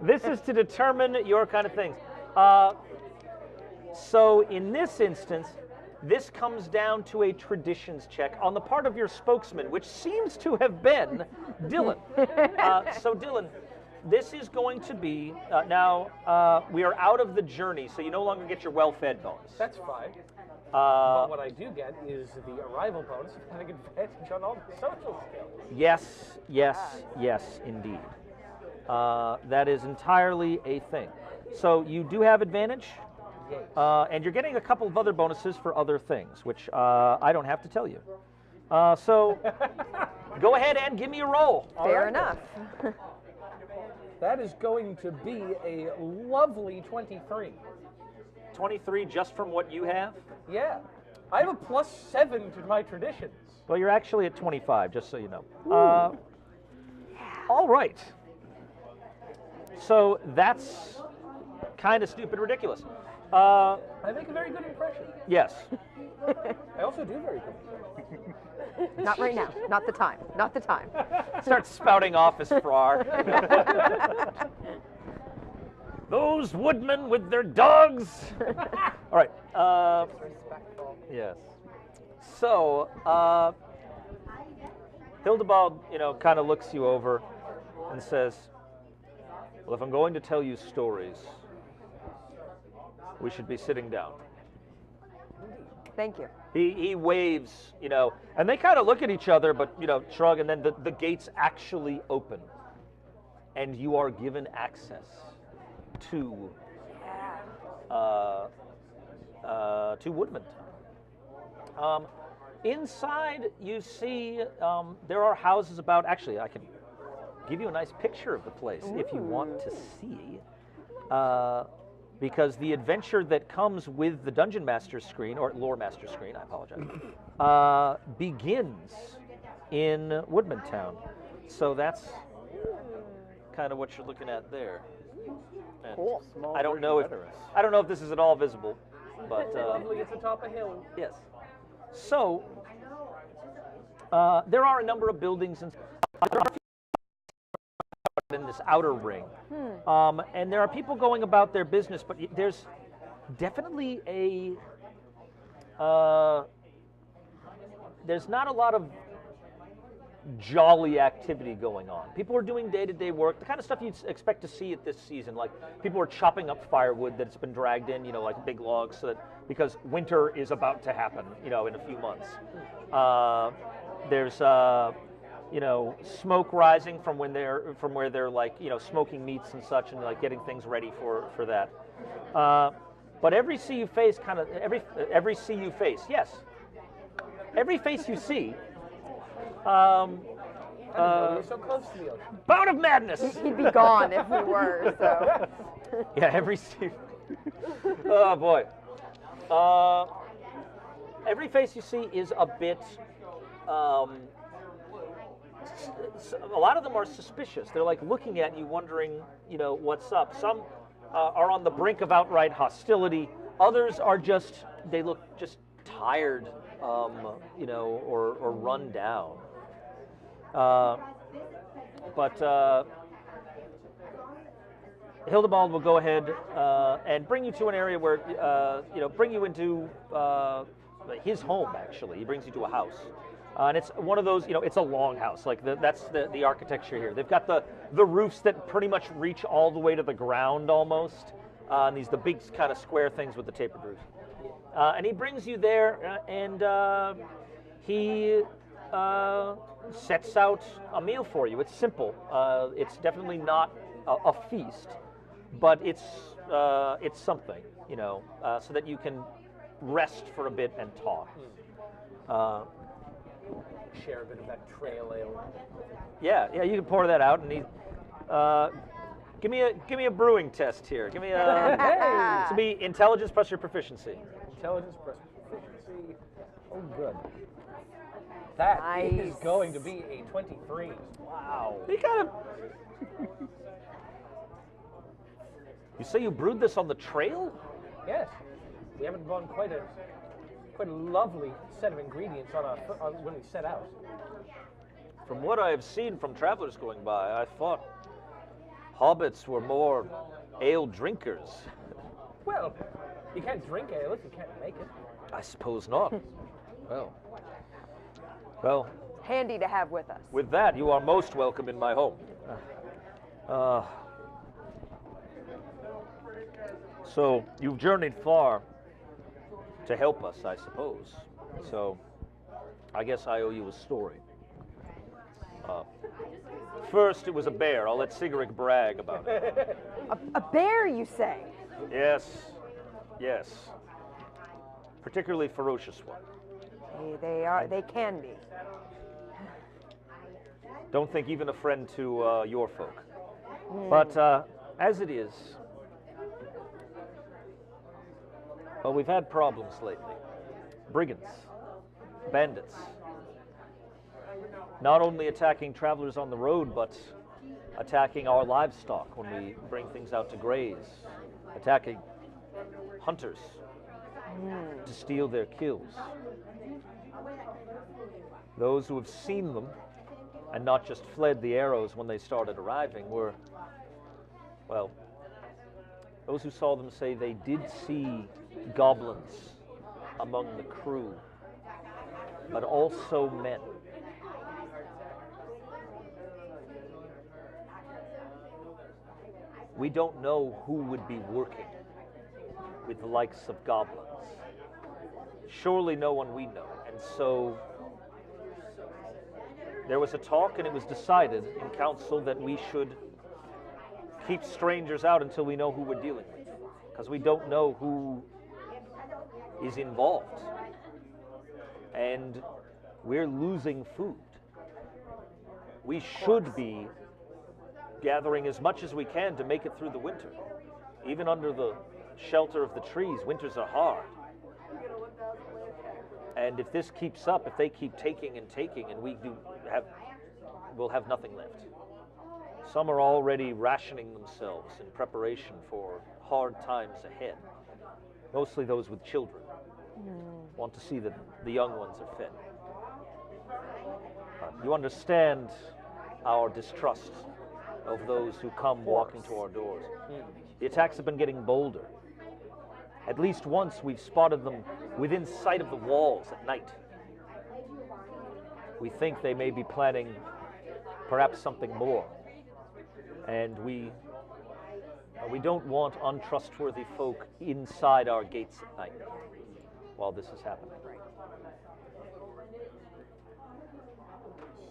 This is to determine your kind of things. So in this instance, this comes down to a traditions check on the part of your spokesman, which seems to have been Dylan. So Dylan, this is going to be, now we are out of the journey, so you no longer get your well-fed bonus. That's fine. But what I do get is the arrival bonus of having advantage on all the social skills. Yes, indeed. That is entirely a thing. So you do have advantage, Yes. and you're getting a couple of other bonuses for other things, which I don't have to tell you. So go ahead and give me a roll. Fair right. enough. That is going to be a lovely 23. 23 just from what you have? Yeah. I have a +7 to my traditions. Well, you're actually at 25, just so you know. All right. So that's kind of stupid ridiculous. I make a very good impression. Yes. I also do very good. Not right now. Not the time. Not the time. Start spouting off as Frar. Those woodmen with their dogs. All right. Respectful. Yes. So, Hildebald, kind of looks you over and says, well, if I'm going to tell you stories, we should be sitting down. Thank you. He waves, and they kind of look at each other, but, shrug, and then the gates actually open, and you are given access to Woodman. Inside, you see there are houses about. Actually, I can give you a nice picture of the place if you want to see, because the adventure that comes with the Dungeon Master screen or Lore Master screen, I apologize, begins in Woodman Town. So that's kind of what you're looking at there. And Cool. I don't know if this is at all visible, but Lovely at the top of hill. yes. So there are a number of buildings and there are in this outer ring, and there are people going about their business, but there's definitely there's not a lot of jolly activity going on. People are doing day-to-day work, the kind of stuff you'd expect to see at this season. Like people are chopping up firewood that's been dragged in, like big logs, so that because winter is about to happen, in a few months. There's smoke rising from where they're like smoking meats and such, and like getting things ready for that. But every face you see. You're so close to the ocean. Bout of madness. He'd be gone if we were. So. Yeah, oh boy. Every face you see is a bit. A lot of them are suspicious. They're like looking at you, wondering, what's up. Some are on the brink of outright hostility. Others are they look just tired, or run down. But Hildebald will go ahead and bring you to an area where, bring you into his home, actually. He brings you to a house. And it's one of those, it's a long house. Like that's the architecture here. They've got the roofs that pretty much reach all the way to the ground almost. And the big kind of square things with the tapered roofs. And he brings you there, and he sets out a meal for you. It's simple. It's definitely not a feast, but it's something, so that you can rest for a bit and talk. Share a bit of that trail ale. Yeah, you can pour that out, and Give me a brewing test here. Give me a. Hey! This will be intelligence plus your proficiency. Intelligence plus proficiency. Oh, good. That is Nice. going to be a 23. Wow. You kind of. You say you brewed this on the trail? Yes. We haven't gone quite a lovely set of ingredients on when we set out. From what I have seen from travelers going by, I thought hobbits were more ale drinkers. Well, you can't drink ale if you can't make it. I suppose not. Well, Handy to have with us. with that, you are most welcome in my home. So, you've journeyed far to help us, I suppose. So, I guess I owe you a story. First, it was a bear. I'll let Sigaric brag about it. A bear, you say? Yes. Particularly ferocious one. They can be. Don't think even a friend to your folk. But as it is, well, we've had problems lately. Brigands, bandits, not only attacking travelers on the road, but attacking our livestock when we bring things out to graze, attacking hunters to steal their kills. Those who have seen them and not just fled the arrows when they started arriving were, well, those who saw them say they did see goblins among the crew, but also men. We don't know who would be working with the likes of goblins. Surely no one we know. And so there was a talk, and it was decided in council that we should keep strangers out until we know who we're dealing with, because we don't know who is involved. And we're losing food. We should be gathering as much as we can to make it through the winter. Even under the shelter of the trees, winters are hard. And if this keeps up, if they keep taking and we'll have nothing left. Some are already rationing themselves in preparation for hard times ahead. Mostly those with children want to see that the young ones are fed. You understand our distrust of those who come walking to our doors. The attacks have been getting bolder. At least once we've spotted them within sight of the walls at night. We think they may be planning perhaps something more. And we don't want untrustworthy folk inside our gates at night while this is happening.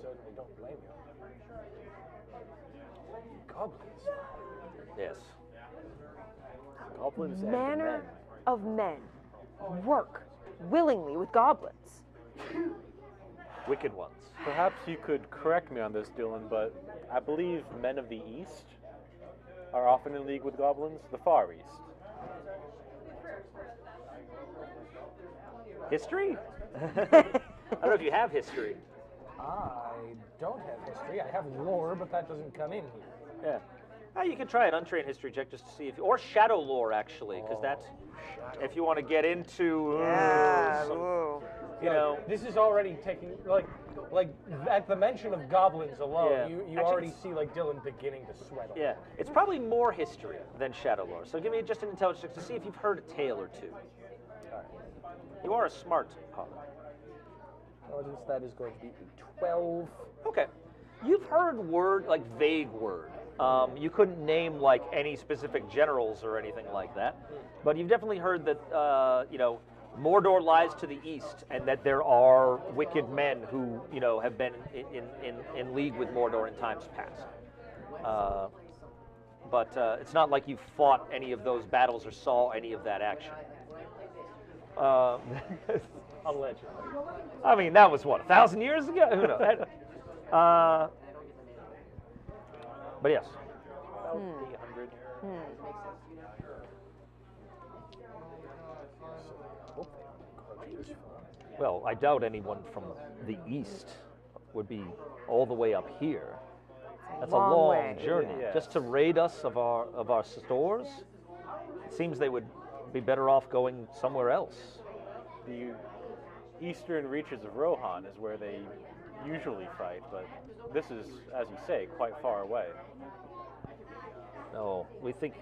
Certainly don't blame you. Goblins. Yes. Goblins and Manner men. of men work willingly with goblins. Wicked ones. Perhaps you could correct me on this, Dylan, but I believe men of the East are often in league with goblins, the Far East. History? I don't know if you have history. I don't have history. I have lore, but that doesn't come in here. Yeah. You can try an untrained history check just to see if, or shadow lore actually, because that's if you want to get into, you know. This is already taking like at the mention of goblins alone, Yeah. you Actually, already it's- see like Dylan beginning to sweat. Yeah, it's probably more history than shadow lore. So give me just an intelligence check to see if you've heard a tale or two. You are a smart hobbit. Intelligence, that is going to be 12. Okay. You've heard like vague word. You couldn't name like any specific generals or anything like that, but you've definitely heard that Mordor lies to the east, and that there are wicked men who have been in league with Mordor in times past. But it's not like you fought any of those battles or saw any of that action. Allegedly. I mean, that was what, 1,000 years ago? Who knows? But yes, about 800. Well, I doubt anyone from the east would be all the way up here. That's a Long long way. journey. Yeah. Just to raid us of our stores, it seems they would be better off going somewhere else. The eastern reaches of Rohan is where they usually fight, but this is, as you say, quite far away. No, we think,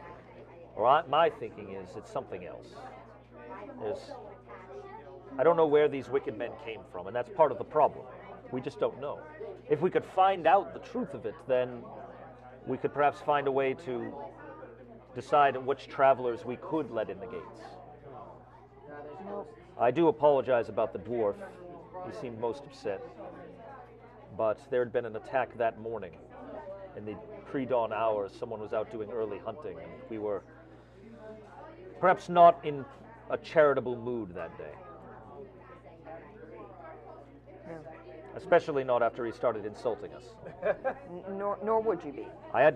or my thinking is it's something else. I don't know where these wicked men came from, and that's part of the problem. We just don't know. If we could find out the truth of it, then we could perhaps find a way to decide which travelers we could let in the gates. I do apologize about the dwarf. He seemed most upset. But there had been an attack that morning. In the pre-dawn hours, someone was out doing early hunting, and we were perhaps not in a charitable mood that day. Especially not after he started insulting us. Nor would you be. I had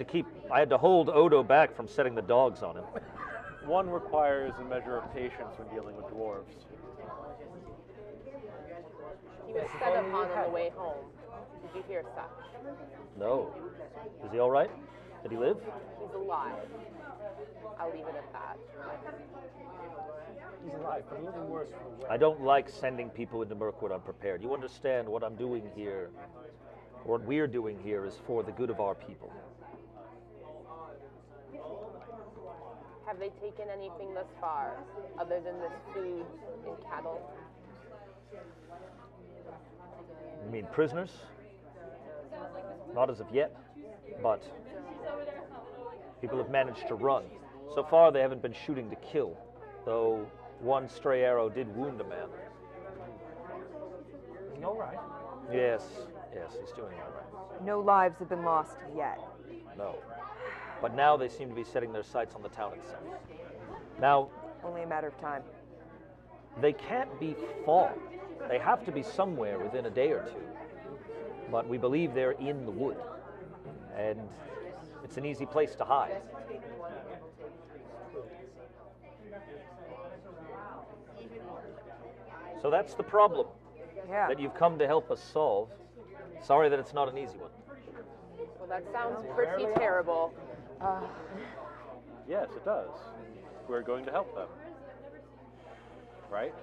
to hold Odo back from setting the dogs on him. One requires a measure of patience when dealing with dwarves. He was set upon on the way home. Did you hear such? No. Is he all right? Did he live? He's alive. I'll leave it at that. He's alive, but a little worse for wear. I don't like sending people into Mirkwood unprepared. You understand what I'm doing here, or what we're doing here, is for the good of our people. Have they taken anything thus far, other than this food and cattle? You mean prisoners? Not as of yet, but people have managed to run. So far, they haven't been shooting to kill, though one stray arrow did wound a man. Is he all right? Yes, he's doing all right. No lives have been lost yet. No. But now they seem to be setting their sights on the town itself. Now, Only a matter of time. they can't be far. They have to be somewhere within a day or two. But we believe they're in the wood. And it's an easy place to hide. So that's the problem Yeah. that you've come to help us solve. Sorry that it's not an easy one. Well, that sounds pretty terrible. Yes, it does. We're going to help them. Right,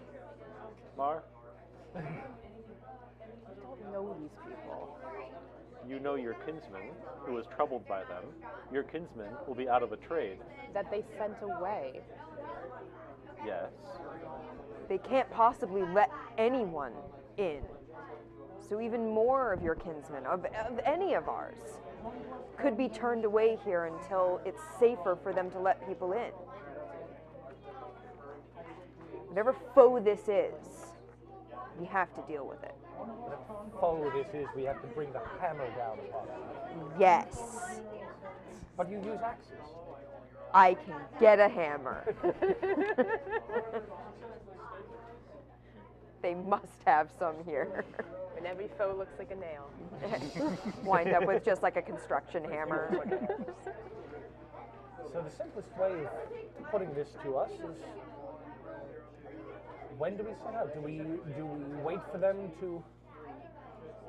Mar? I don't know these people. You know your kinsman, who was troubled by them. Your kinsman will be out of a trade. That they sent away. Yes. They can't possibly let anyone in. So even more of your kinsmen, of any of ours, could be turned away here until it's safer for them to let people in. Whatever foe this is, we have to deal with it. Whatever foe this is, we have to bring the hammer down upon it. Yes, But you use axes. I can get a hammer. They must have some here. When every foe looks like a nail. Wind up with just like a construction hammer. So the simplest way of putting this to us is, when do we set out? Do we wait for them to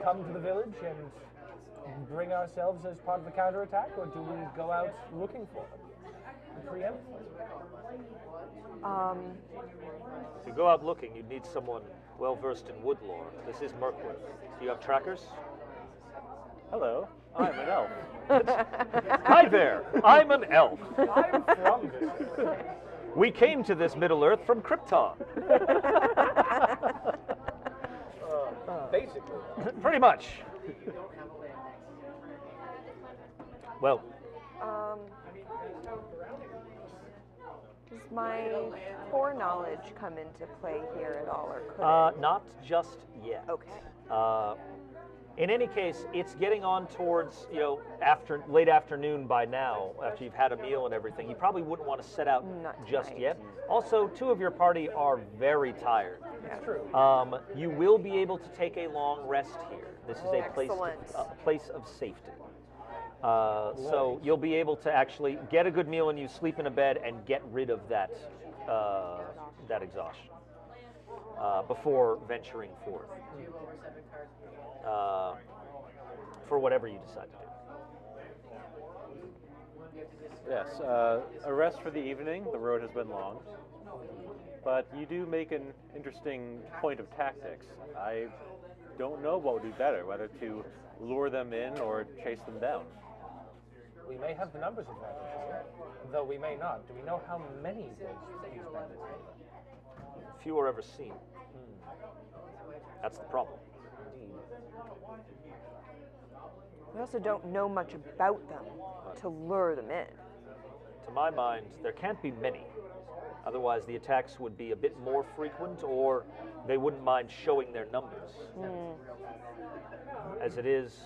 come to the village and bring ourselves as part of the counterattack, or do we go out looking for them and preempt them? To go out looking, you'd need someone well versed in wood lore. This is Mirkwood. Do you have trackers? Hello, I'm an elf. Hi there, I'm an elf. I'm from this. We came to this Middle Earth from Krypton. Basically. Pretty much. Well, Does my foreknowledge come into play here at all, or could it? not just yet. Okay. In any case, it's getting on towards, late afternoon by now, after you've had a meal and everything. You probably wouldn't want to set out Not just tonight. yet. Also, two of your party are very tired. It's true. You will be able to take a long rest here. This is a Excellent. place of safety. So you'll be able to actually get a good meal and you sleep in a bed and get rid of that that exhaustion before venturing forth for whatever you decide to do. Yes, a rest for the evening. The road has been long. But you do make an interesting point of tactics. I don't know what would be better, whether to lure them in or chase them down. We may have the numbers advantage, though we may not. Do we know how many these bandits are? Few are ever seen. That's the problem. We also don't know much about them to lure them in. To my mind, there can't be many. Otherwise, the attacks would be a bit more frequent, or they wouldn't mind showing their numbers. As it is,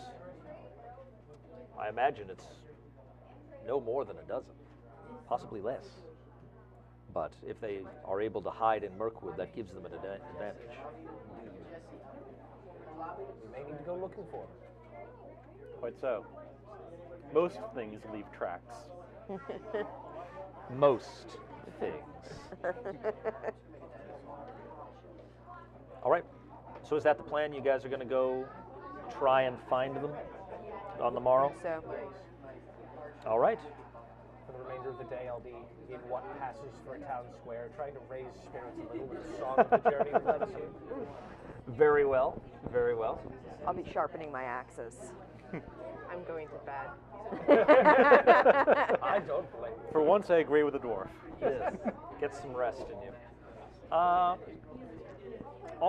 I imagine it's no more than a dozen, possibly less. But if they are able to hide in Mirkwood, that gives them an advantage. We may need to go looking for them. Quite so. Most things leave tracks. Most things. All right. So is that the plan? You guys are going to go try and find them on the morrow? So, All right. For the remainder of the day, I'll be in what passes for a town square, trying to raise spirits a little with the song of the journey that led us here. Very well. Very well. I'll be sharpening my axes. I'm going to bed. I don't blame you. For once, I agree with the dwarf. Yes. Get some rest in you. All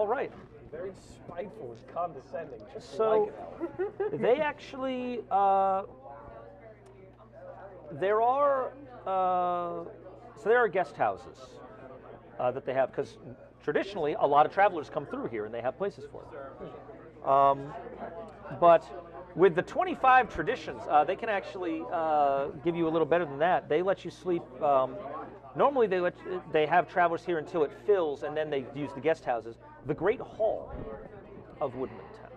right. Very spiteful and condescending, just So like it. they actually there are guest houses that they have, because traditionally a lot of travelers come through here and they have places for them. But with the 25 traditions, they can actually give you a little better than that. They let you sleep. Normally, they have travelers here until it fills, and then they use the guest houses. The Great Hall of Woodman Town.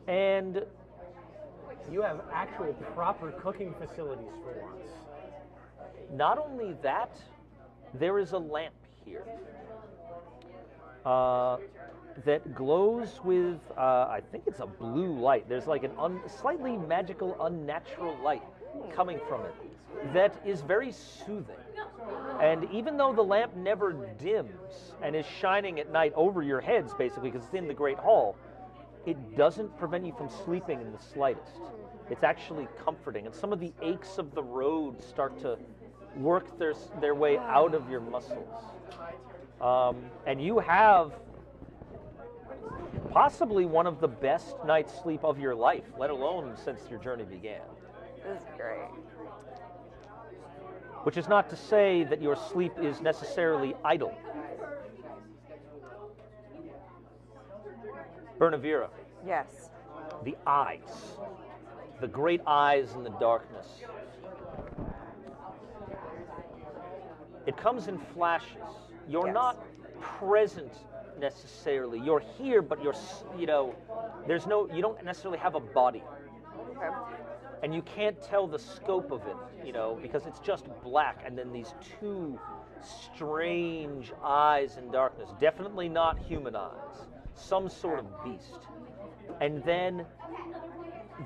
And You have actual proper cooking facilities for once. not only that, there is a lamp here that glows with, I think it's a blue light. There's like an slightly magical, unnatural light coming from it that is very soothing. And even though the lamp never dims and is shining at night over your heads, basically, because it's in the Great Hall, it doesn't prevent you from sleeping in the slightest. It's actually comforting. And some of the aches of the road start to work their way out of your muscles. And you have possibly one of the best night's sleep of your life, let alone since your journey began. This is great. Which is not to say that your sleep is necessarily idle. Bernavira, Yes. the eyes, the great eyes in the darkness. It comes in flashes. You're Yes. not present necessarily. You're here, but you don't necessarily have a body. Okay. And you can't tell the scope of it, because it's just black, and then these two strange eyes in darkness. Definitely not human eyes. Some sort of beast. And then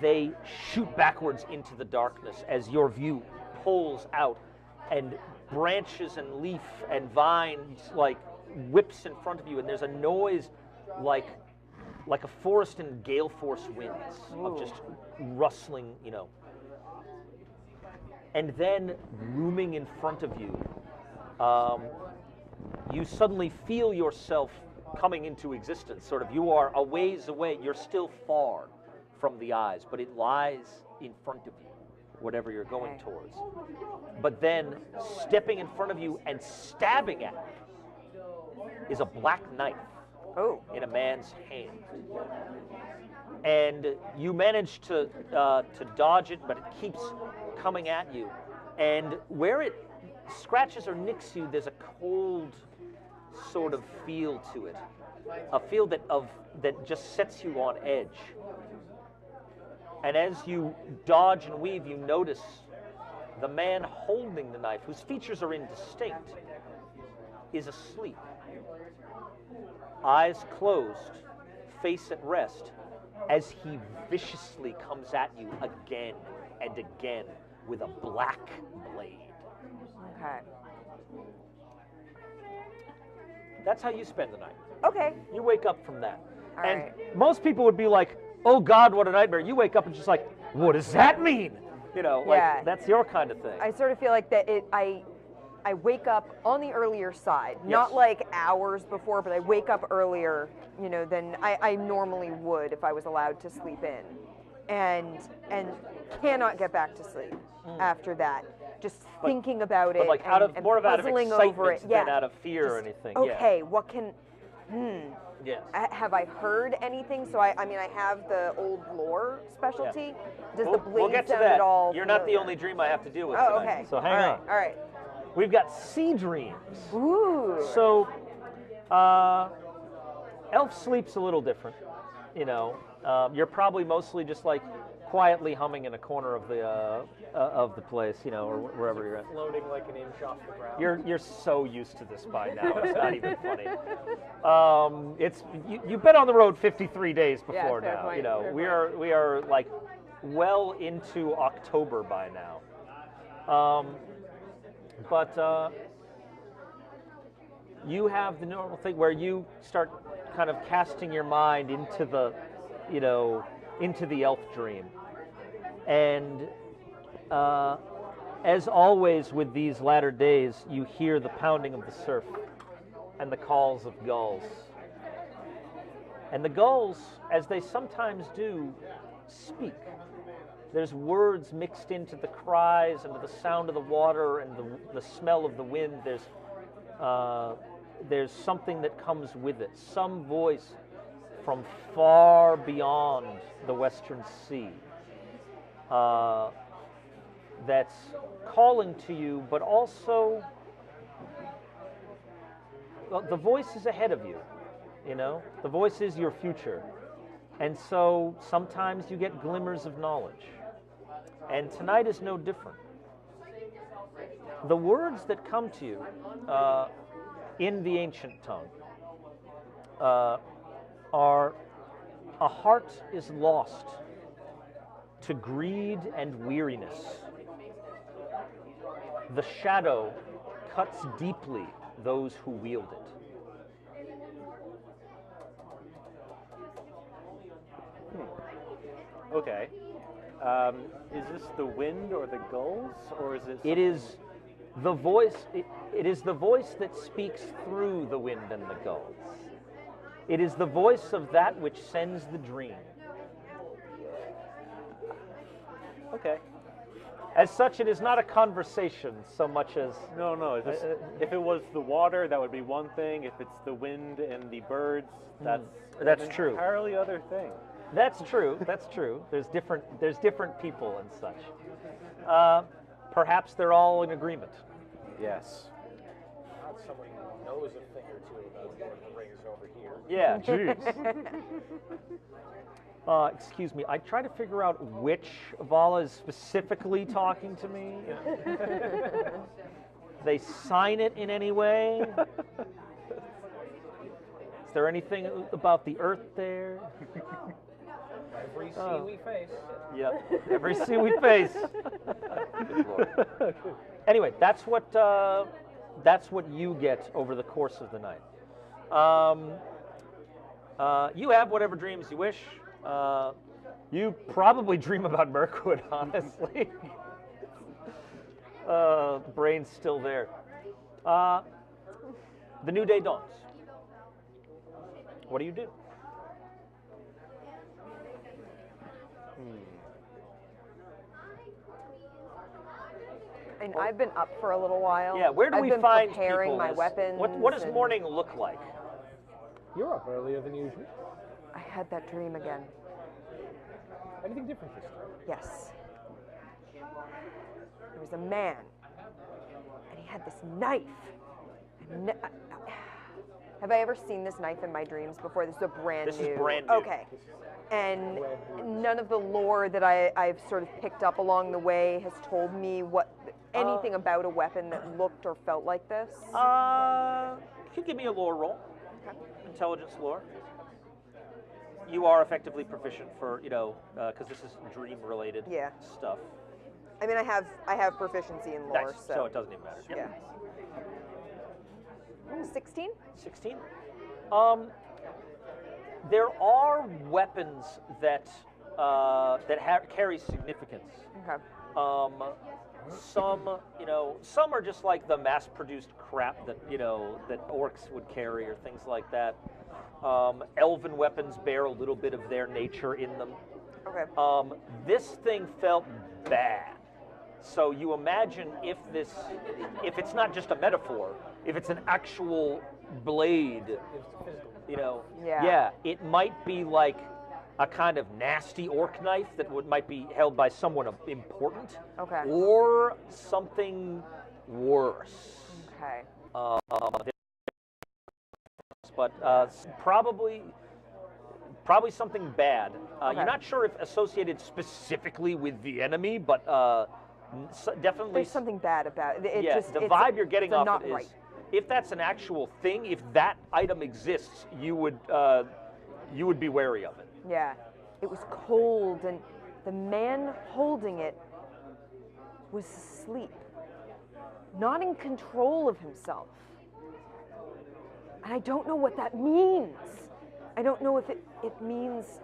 they shoot backwards into the darkness as your view pulls out, and branches and leaf and vines whips in front of you, and there's a noise like a forest in gale force winds of just rustling, And then looming in front of you, you suddenly feel yourself coming into existence. Sort of, you are a ways away. You're still far from the eyes, but it lies in front of you, whatever you're going towards. But then, stepping in front of you and stabbing at you is a black knife in a man's hand. And you manage to dodge it, but it keeps coming at you. And where it scratches or nicks you, there's a cold sort of feel to it, a feel that just sets you on edge. And as you dodge and weave, you notice the man holding the knife, whose features are indistinct, is asleep. Eyes closed, face at rest, as he viciously comes at you again and again with a black blade. Okay. That's how you spend the night. Okay. You wake up from that. All and right. most people would be like, oh God, what a nightmare. You wake up and just like, what does that mean? You know, Yeah. like that's your kind of thing. I sort of feel like that I wake up on the earlier side, not Yes. like hours before, but I wake up earlier, you know, than I normally would if I was allowed to sleep in, and cannot get back to sleep after that. Just thinking about but it, like and, out of and more of out of puzzling excitement over it. than Yeah. out of fear or Just, anything. Okay, what can? Yes. Have I heard anything? So I mean, I have the old lore specialty. Does the blade We'll get to sound that. at all? You're not the familiar? only dream I have to deal with Oh, tonight. okay. So hang All right, on. All right. We've got sea dreams. Ooh. So, elf sleep's a little different. You know, you're probably mostly just like quietly humming in a corner of the place, you know, or wherever you're at. Floating like an inch off the ground. You're so used to this by now. It's not even funny. You've been on the road 53 days Yeah, before fair now. point, You know, fair we are like well into October by now. But you have the normal thing where you start kind of casting your mind into the, you know, into the elf dream. And as always with these latter days, you hear the pounding of the surf and the calls of gulls. And the gulls, as they sometimes do, speak. There's words mixed into the cries and the sound of the water and the smell of the wind. There's something that comes with it, some voice from far beyond the Western Sea that's calling to you, but also the voice is ahead of you, you know? The voice is your future. And so sometimes you get glimmers of knowledge. And tonight is no different. The words that come to you in the ancient tongue are, a heart is lost to greed and weariness. The shadow cuts deeply those who wield it. Okay. Is this the wind or the gulls, or is it? It is the voice. It is the voice that speaks through the wind and the gulls. It is the voice of that which sends the dream. Okay. As such, it is not a conversation so much as No, no. If it was the water, that would be one thing. If it's the wind and the birds, that's That's an true. entirely other thing. That's true. That's true. There's different people and such. Perhaps they're all in agreement. Yes. Not someone who knows a thing or two about Lord of the Rings over here. Yeah. Jeez. Excuse me. I try to figure out which Vala is specifically talking to me. They sign it in any way? Is there anything about the earth there? Every sea we face. Yep. Every sea we face. Good Lord. Anyway, that's what you get over the course of the night. You have whatever dreams you wish. You probably dream about Mirkwood, honestly. The brain's still there. The new day dawns. What do you do? And I've been up for a little while. Yeah, where do I've we been find preparing people? my weapons. What does and morning look like? You're up earlier than usual. I had that dream again. Anything different this time? Yes. There was a man, and he had this knife. Have I ever seen this knife in my dreams before? This is a brand new. This is brand new. Okay. And none of the lore that I've sort of picked up along the way has told me anything about a weapon that looked or felt like this. You can give me a lore roll. Okay. Intelligence lore. You are effectively proficient for, because this is dream-related Yeah. stuff. I mean, I have proficiency in lore, Nice. So it doesn't even matter. yeah. 16? 16. There are weapons that carry significance. Okay. Some are just like the mass-produced crap that that orcs would carry or things like that. Elven weapons bear a little bit of their nature in them. Okay. This thing felt bad. So you imagine if it's not just a metaphor, if it's an actual blade, Yeah. it might be like a kind of nasty orc knife that might be held by someone important, Okay. or something worse. Okay. But probably something bad. Okay. You're not sure if associated specifically with the enemy, but definitely There's something bad about it. It yes, just, the it's- vibe you're getting it's off not it is, right. if that's an actual thing, if that item exists, you would be wary of it. Yeah. It was cold, and the man holding it was asleep, not in control of himself. And I don't know what that means. I don't know if it means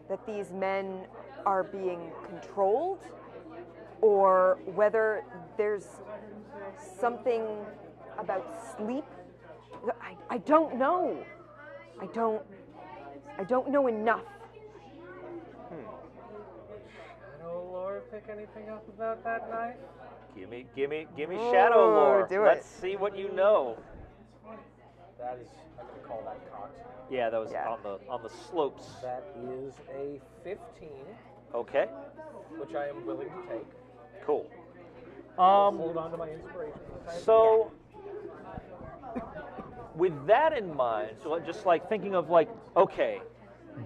that these men are being controlled, or whether there's something about sleep. I don't know. I don't know enough. Shadow lore pick anything up about that knife? Give me shadow lore. do it. Let's see what you know. That is, I'm going to call that cocked. Yeah, that was Yeah. on the slopes. That is a 15, Okay, which I am willing to take. cool. Hold on to my inspiration. So, with that in mind, so just like thinking of like, okay,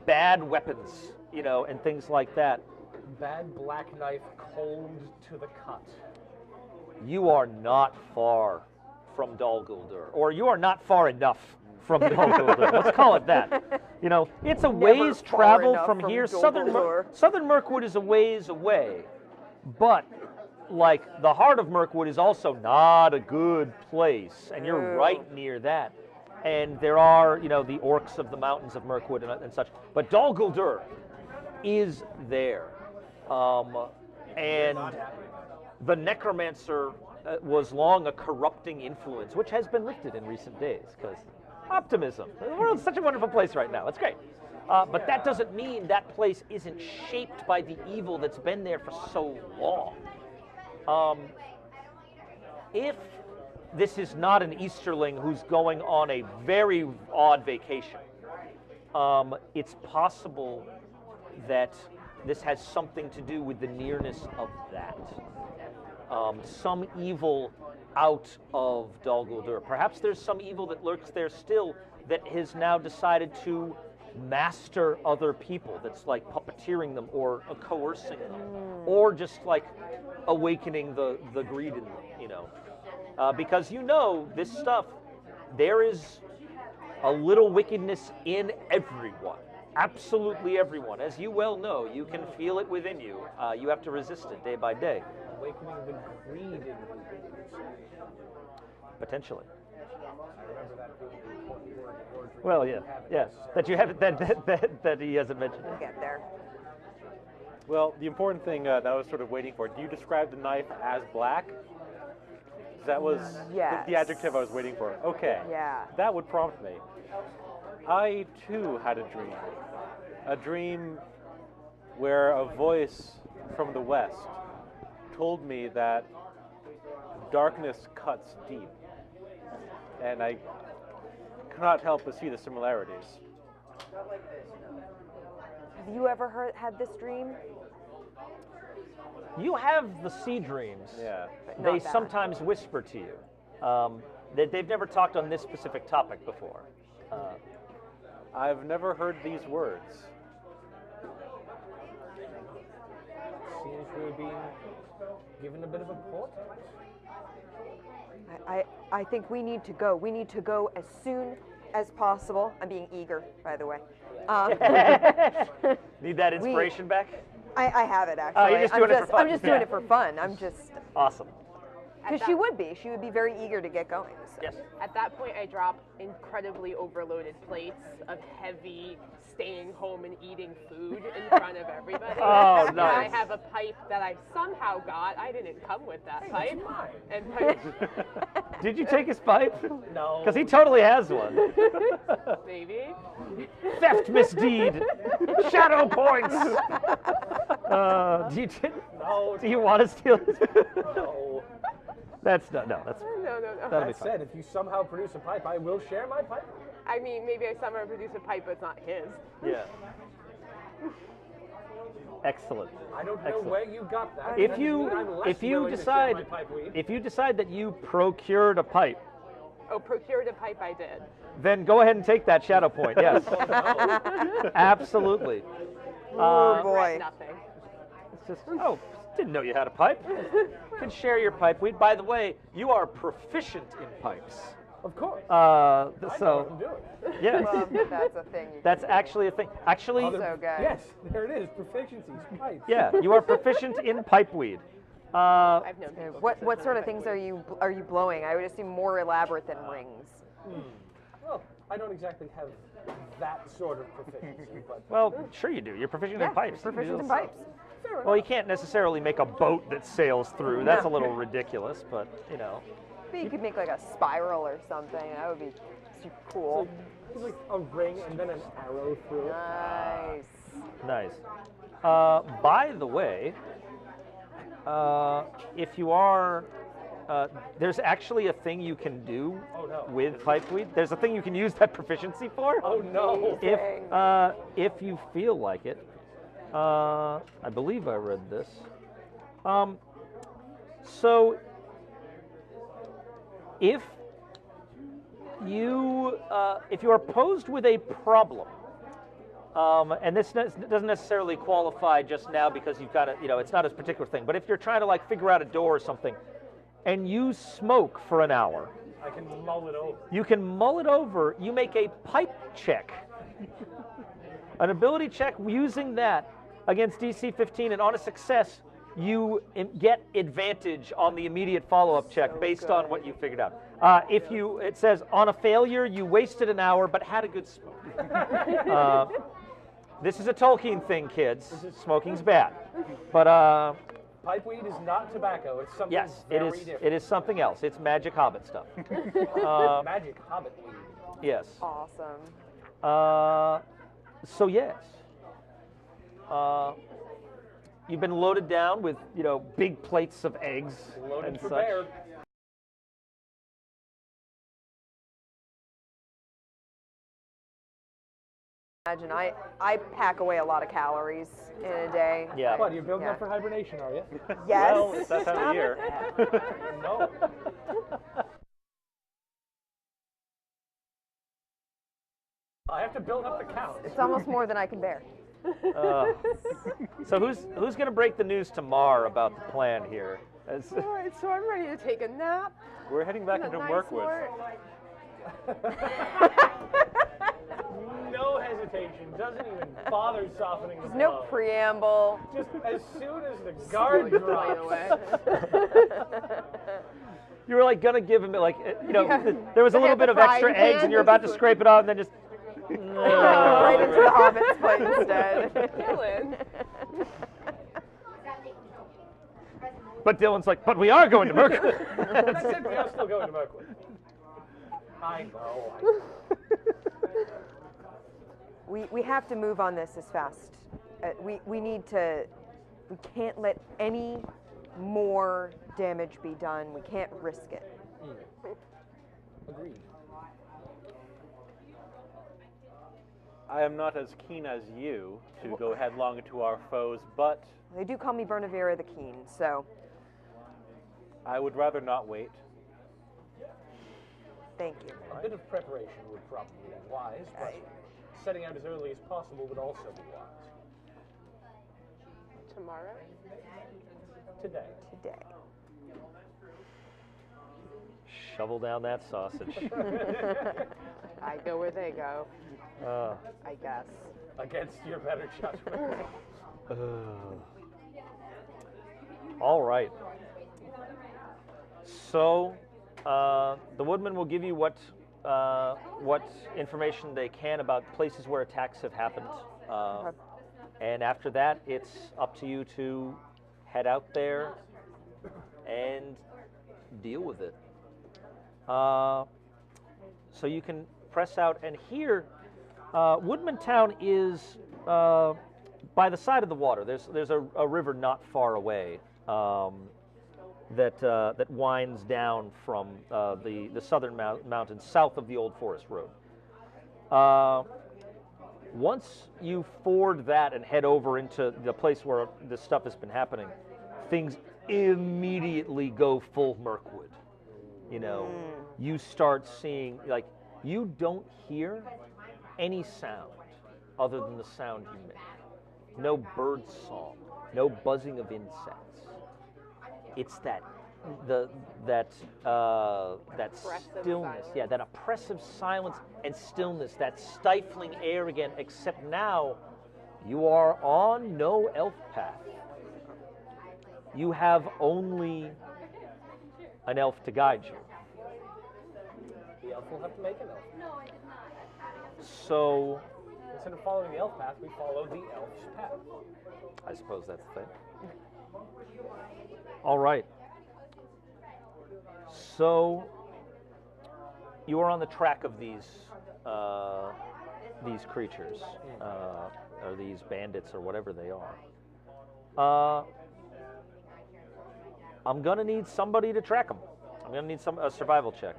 bad weapons, and things like that. Bad black knife, cold to the cut. You are not far from Dol Guldur, or you are not far enough from Dol Guldur. Let's call it that. It's a ways far travel enough from from here. Dol Southern Guldur. Southern Mirkwood is a ways away, but like the heart of Mirkwood is also not a good place, and you're right near that. And there are, the orcs of the mountains of Mirkwood and such. But Dol Guldur is there. And the necromancer was long a corrupting influence, which has been lifted in recent days, because optimism. The world's such a wonderful place right now. It's great. But that doesn't mean that place isn't shaped by the evil that's been there for so long. If this is not an Easterling who's going on a very odd vacation, it's possible that this has something to do with the nearness of that. Some evil out of Dol Guldur. Perhaps there's some evil that lurks there still that has now decided to master other people, that's like puppeteering them or coercing them, or just like awakening the greed in them, because this stuff, there is a little wickedness in everyone. Absolutely everyone. As you well know, you can feel it within you. You have to resist it day by day. Awakening the greed in people. Potentially. I remember that being an important word in your dream. Well, yeah. That you haven't, that he hasn't mentioned. We'll get there. Well, the important thing that I was sort of waiting for, do you describe the knife as black? 'Cause that was Yes. the adjective I was waiting for. Okay. Yeah. That would prompt me. I, too, had a dream. A dream where a voice from the west told me that darkness cuts deep. And I cannot help but see the similarities. Have you ever had this dream? You have the sea dreams. Yeah. They Not bad. sometimes whisper to you. They've never talked on this specific topic before. I've never heard these words. Seems we're being given a bit of a port. I think we need to go. We need to go as soon as possible. I'm being eager, by the way. Need that inspiration back? I have it, actually. You're just doing it for fun. I'm just doing it for fun. I'm just... Awesome. Because she would be. She would be very eager to get going. So. Yes. At that point, I drop incredibly overloaded plates of heavy, staying home and eating food in front of everybody. Oh, And nice. I have a pipe that I somehow got. I didn't come with that pipe. And pipe, Did you take his pipe? No. Because he totally has one. maybe. Theft misdeed. Shadow points. Do you want to steal his? No. That's No. that'll be That fine. said, if you somehow produce a pipe, I will share my pipe. I mean, maybe I somehow produce a pipe, but it's not his. Yeah. Excellent. I don't know Excellent. where you got that. If That you doesn't mean I'm less if you willing to share decide my pipe weed. if you decide that you procured a pipe, Oh, procured a pipe I did. then go ahead and take that shadow point. Yes. Absolutely. Oh, Regret boy. nothing. It's just didn't know you had a pipe. You can share your pipe weed. By the way, you are proficient in pipes. Of course. Uh, I know what so I'm doing. yes, Well, that's a thing. that's actually a thing. Actually, So good. Yes, there it is. Proficiencies, pipes. yeah, you are proficient in pipe weed. I've known people. What sort of things are you blowing? I would assume more elaborate than rings. Well, I don't exactly have that sort of proficiency, but Well, sure you do. You're proficient in pipes. Proficient in pipes. Well, you can't necessarily make a boat that sails through. That's a little ridiculous, but you know. But you could make like a spiral or something. That would be super cool. it's like a ring and then an arrow through it. Nice. Nice. By the way, if you are, there's actually a thing you can do with pipe weed. There's a thing you can use that proficiency for. Oh no! If you feel like it. I believe I read this. So if you are posed with a problem, and this doesn't necessarily qualify just now because you've got it's not a particular thing, but if you're trying to like figure out a door or something, and you smoke for an hour, I can mull it over. you can mull it over. You make a pipe check, an ability check using that against DC 15, and on a success, you get advantage on the immediate follow-up check based on what you figured out. It says on a failure, you wasted an hour but had a good smoke. This is a Tolkien thing, kids. Smoking's bad, but Pipe weed is not tobacco. It's something yes, very it is. different. It is something else. It's magic hobbit stuff. Magic hobbit weed. Yes. Awesome. So yes, you've been loaded down with big plates of eggs Loaded and for such. bear. Imagine I pack away a lot of calories in a day. Yeah. What, you're building Yeah. up for hibernation, are you? Yes. Well, it's that time of year. No. I have to build up the cows. It's almost more than I can bear. So who's going to break the news to Mar about the plan here? All right, so I'm ready to take a nap. We're heading back A into nice Mirkwood. No hesitation. Doesn't even bother softening the No blow. preamble. Just as soon as the guard Right drops. away. You were like gonna give him there was a I little had bit the of extra frying eggs pan. and you're about to scrape it off and then just Right into the Hobbit's plate instead. Dylan. But Dylan's like, but we are going to Mirkwood. That's it. We are still going to Mirkwood. I know. We have to move on this as fast. We can't let any more damage be done. We can't risk it. Agreed. I am not as keen as you to go headlong into our foes, but They do call me Bernavera the Keen, so I would rather not wait. Thank you. A bit of preparation would probably be wise, but setting out as early as possible would also be wise. Tomorrow? Today. Today. Shovel down that sausage. I go where they go, I guess. Against your better judgment. All right. So, the woodmen will give you what information they can about places where attacks have happened, and after that, it's up to you to head out there and deal with it. So you can press out, and here, Woodman Town is by the side of the water. There's a river not far away that winds down from the southern mountains south of the Old Forest Road. Once you ford that and head over into the place where this stuff has been happening, things immediately go full Mirkwood. You know, you start seeing, like, you don't hear any sound other than the sound you make. No bird song, no buzzing of insects. It's that stillness, yeah, that oppressive silence and stillness, that stifling air again, except now you are on no elf path. You have only an elf to guide you. The elf will have to make an elf. So, instead of following the elf path, we follow the elf's path. I suppose that's the thing. All right. So, you are on the track of these creatures, or these bandits, or whatever they are. I'm gonna need somebody to track them. I'm gonna need a survival check.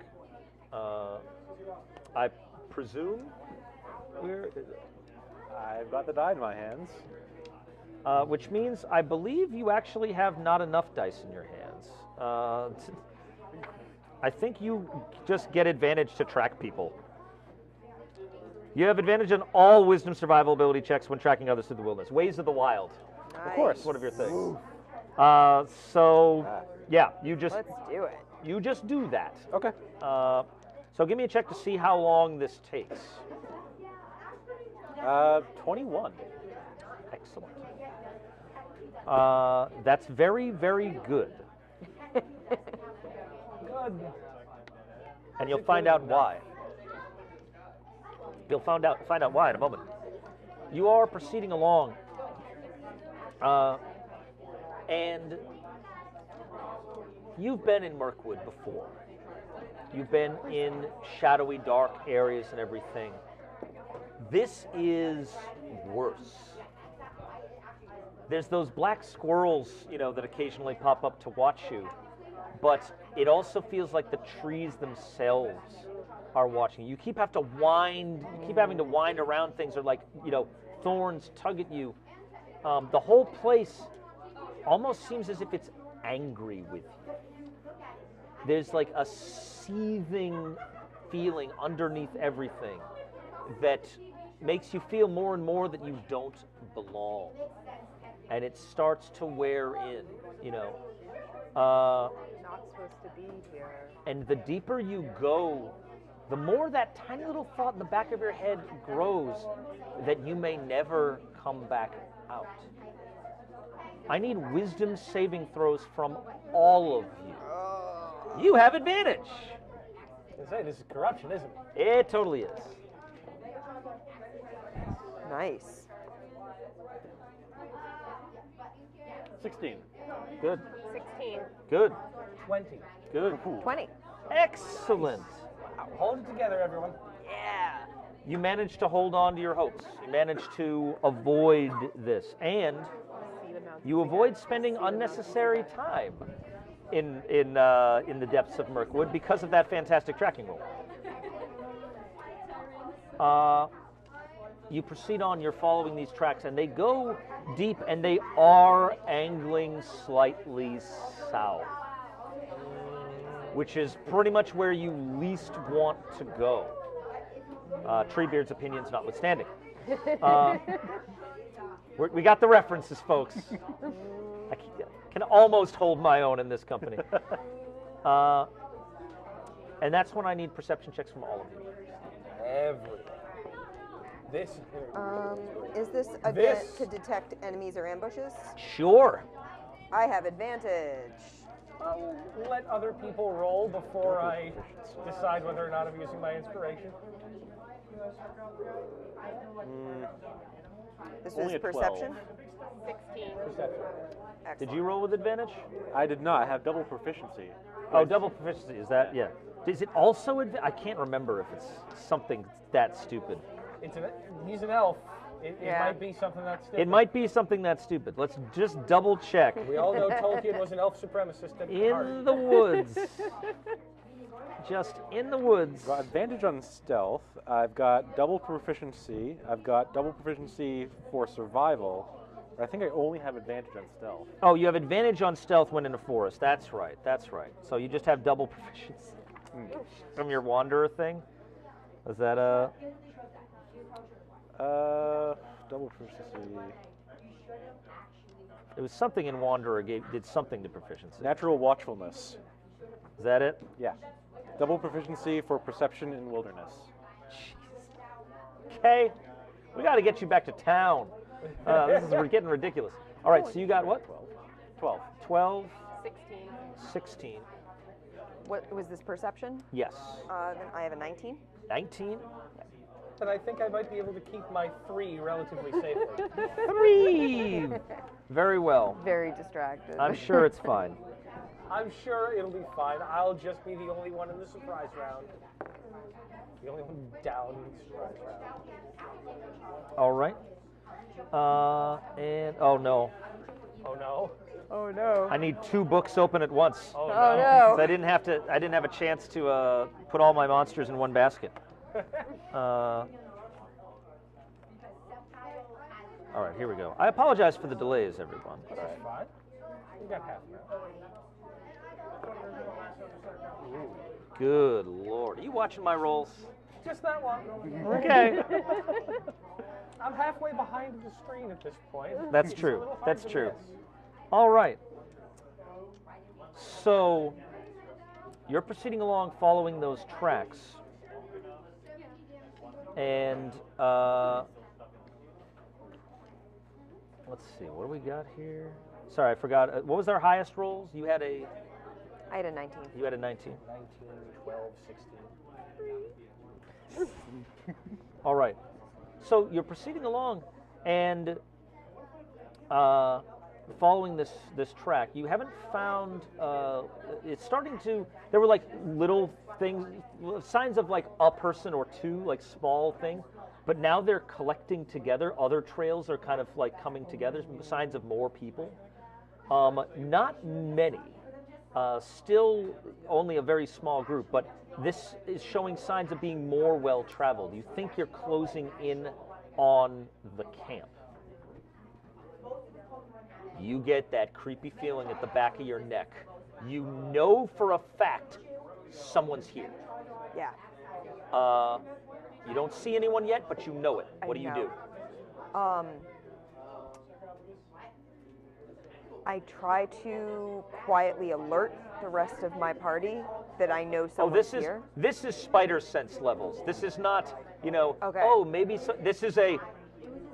I presume. Where is it? I've got the die in my hands. Which means I believe you actually have not enough dice in your hands. I think you just get advantage to track people. You have advantage on all wisdom survival ability checks when tracking others through the wilderness. Ways of the wild. Nice. Of course, one of your things. Yeah, you just Let's do it. You just do that. Okay. So give me a check to see how long this takes. 21. Excellent. That's very, very good. Good. And you'll find out why. You'll find out why in a moment. You are proceeding along, and you've been in Mirkwood before. You've been in shadowy, dark areas and everything. This is worse. There's those black squirrels, that occasionally pop up to watch you, but it also feels like the trees themselves are watching you. You keep having to wind around things, or thorns tug at you. The whole place almost seems as if it's angry with you. There's like a seething feeling underneath everything that makes you feel more and more that you don't belong. And it starts to wear in, Not supposed to be here. And the deeper you go, the more that tiny little thought in the back of your head grows that you may never come back out. I need wisdom saving throws from all of you. You have advantage. I say, this is corruption, isn't it? It totally is. Nice. 16. Good. 16. Good. 20. Good. 20. Excellent. Hold it together, everyone. Yeah. You managed to hold on to your hopes. You managed to avoid this, and you avoid spending unnecessary time in the depths of Mirkwood because of that fantastic tracking roll. You proceed on. You're following these tracks, and they go deep, and they are angling slightly south. which is pretty much where you least want to go. Treebeard's opinions notwithstanding. We got the references, folks. I can almost hold my own in this company. And that's when I need perception checks from all of you. Everything. This. Is this again This- to detect enemies or ambushes? Sure. I have advantage. I'll let other people roll before I decide whether or not I'm using my inspiration. This Only was a 12. perception. 16. Perception. Excellent. Did you roll with advantage? I did not. I have double proficiency. Oh, double proficiency. Is that, yeah. Is it also, I can't remember if it's something that stupid. He's an elf. It Yeah. might be something that's It might be something that stupid. Let's just double check. We all know Tolkien was an elf supremacist at heart. In the woods. Just in the woods. Got advantage on stealth. I've got double proficiency. I've got double proficiency for survival. But I think I only have advantage on stealth. Oh, you have advantage on stealth when in a forest. That's right. That's right. So you just have double proficiency from your wanderer thing. Is that Double proficiency. It was something in wanderer did something to proficiency. Natural watchfulness. Is that it? Yeah. Double proficiency for perception in wilderness. Okay. We got to get you back to town. We're getting ridiculous. All right. So you got what? 12. 12, 16. 16. What was this perception? Yes. Then I have a 19. 19. And I think I might be able to keep my 3 relatively safely. 3. Very well. Very distracted. I'm sure it's fine. I'm sure it'll be fine. I'll just be the only one in the surprise round. The only one down in the surprise round. All right. And oh no, Oh no. Oh no. I need 2 books open at once. Oh, Oh So no. I didn't have a chance to put all my monsters in one basket. All right, here we go. I apologize for the delays, everyone. That's fine. We got half an hour. Good Lord, are you watching my rolls? Just that one. Okay. I'm halfway behind the screen at this point. That's It's a true. little hard That's to true. miss. All right. So you're proceeding along following those tracks. And let's see, what do we got here? Sorry, I forgot. What was our highest rolls? You had a I had a 19. You had a 19. 19, 12, 16. All right. So you're proceeding along, and following this track, you haven't found. It's starting to. There were like little things, signs of like a person or two, like small things. But now they're collecting together. Other trails are kind of like coming together. Signs of more people. Not many. Still only a very small group, but this is showing signs of being more well-traveled. You think you're closing in on the camp. You get that creepy feeling at the back of your neck. You know for a fact someone's here. Yeah. You don't see anyone yet, but you know it. What do you do? I try to quietly alert the rest of my party that I know Oh, someone's here. this is spider sense levels. This is not, Okay. oh, maybe this is a,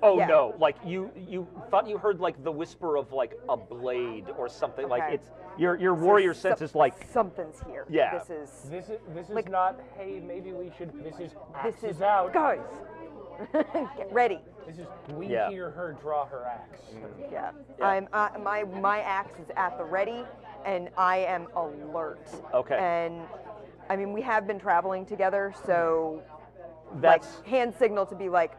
oh Yeah. no, like you thought you heard like the whisper of like a blade or something. Like Okay. it's your warrior sense is like, something's here. Yeah. This is Like- not, hey, maybe we should, this is, This axes is out. guys. Get ready. This is, we Yeah. hear her draw her axe. Yeah. Yeah. I'm my axe is at the ready, and I am alert. Okay. And I mean, we have been traveling together, so that's like hand signal to be like,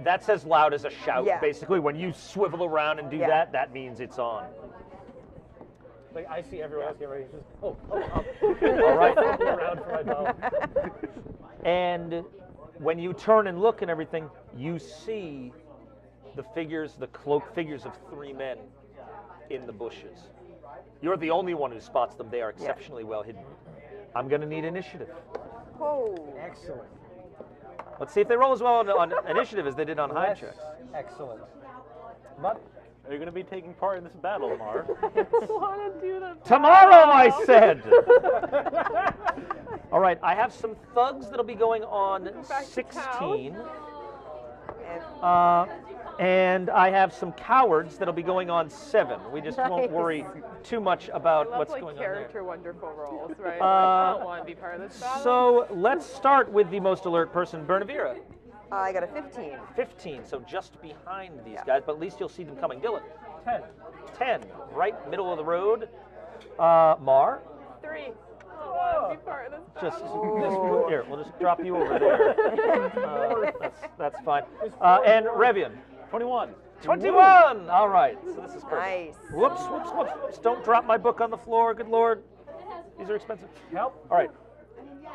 that's as loud as a shout. Yeah. Basically, when you swivel around and do Yeah. that, that means it's on. Like, I see everyone else get ready. It's just, oh. All right. Looking around for my bow. And when you turn and look and everything, you see the cloaked figures of 3 men in the bushes. You're the only one who spots them. They are exceptionally well hidden. I'm going to need initiative. Whoa. Excellent. Let's see if they roll as well on initiative as they did on high Less checks. excellent. But Are you going to be taking part in this battle, Mar? want to do the Tomorrow, I said. All right, I have some thugs that'll be going on Back to 16. And And I have some cowards that'll be going on 7. We just won't Nice. worry too much about I love what's like going character wonderful roles, right? Uh, I don't want to be part of this on battle. there. So let's start with the most alert person, Bernavira. I got a 15. 15, so just behind these Yeah. guys, but at least you'll see them coming. Dylan, 10. 10, right middle of the road. Mar, 3. I don't want to be part of this battle. just here. We'll just drop you over there. That's fine. And Revian, 21. 21. All right. So this is perfect. Nice. Whoops, whoops, whoops. Don't drop my book on the floor. Good Lord. These are expensive. Help. All right.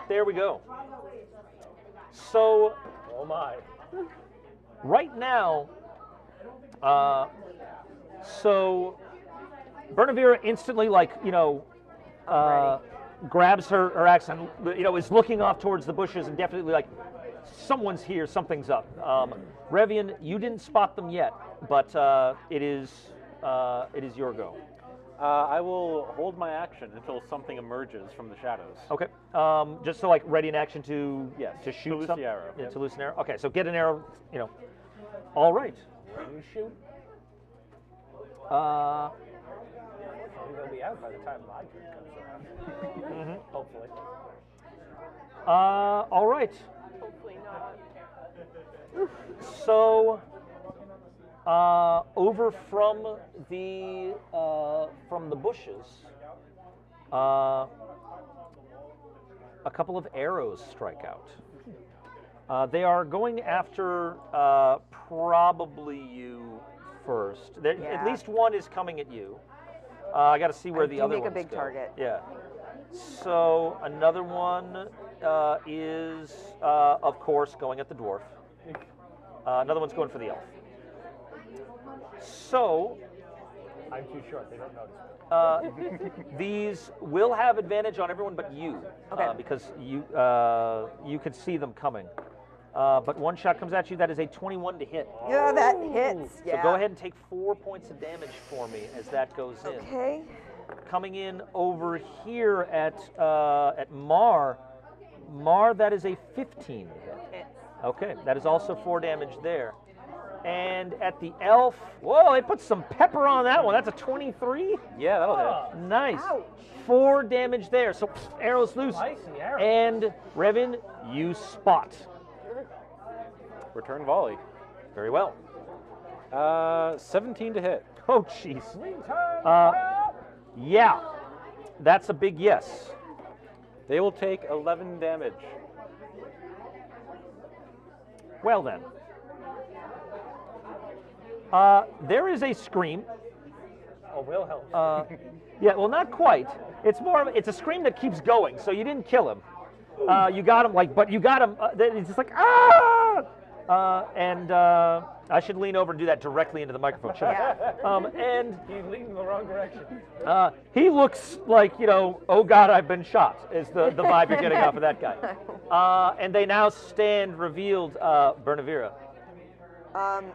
There we go. So Oh my. right now, so Bernavira instantly, grabs her axe and, is looking off towards the bushes and definitely like, someone's here, something's up. Revian, you didn't spot them yet, but it is your go. I will hold my action until something emerges from the shadows. Okay. Just so like ready in action to Yes, to to shoot loose something. the arrow. Yeah, Yep. to loose an arrow. Okay, so get an arrow. All right. You shoot. Uh, They'll be out by the time my turn comes around. Hopefully. all right. Hopefully not. So, over from the bushes, a couple of arrows strike out. They are going after probably you first. At Yeah. least one is coming at you. I got to see where I the do other make a ones big go. target. Yeah. So another one is, of course, going at the dwarf. Another one's going for the elf. So I'm too short. They don't notice. these will have advantage on everyone but you, Okay. because you could see them coming. But one shot comes at you. That is a 21 to hit. Yeah, that hits. Yeah. So go ahead and take 4 points of damage for me as that goes in. Okay. Coming in over here at Mar, that is a 15 to hit. Hits. Okay, that is also 4 damage there. And at the elf, whoa, they put some pepper on that one. That's a 23. Yeah, that'll hit. Nice. Ouch. 4 damage there. So arrows loose. Spicy arrow. And Revan, you spot. Return volley. Very well. 17 to hit. Oh, jeez. Yeah, that's a big yes. They will take 11 damage. Well then. There is a scream. Oh, will help. Yeah, well, not quite. It's a scream that keeps going. So you didn't kill him. You got him, but you got him. It's just like ah. And I should lean over and do that directly into the microphone, shouldn't I? And He's leading in the wrong direction. he looks like, oh God, I've been shot, is the vibe you're getting off of that guy. And they now stand revealed, Bernavira.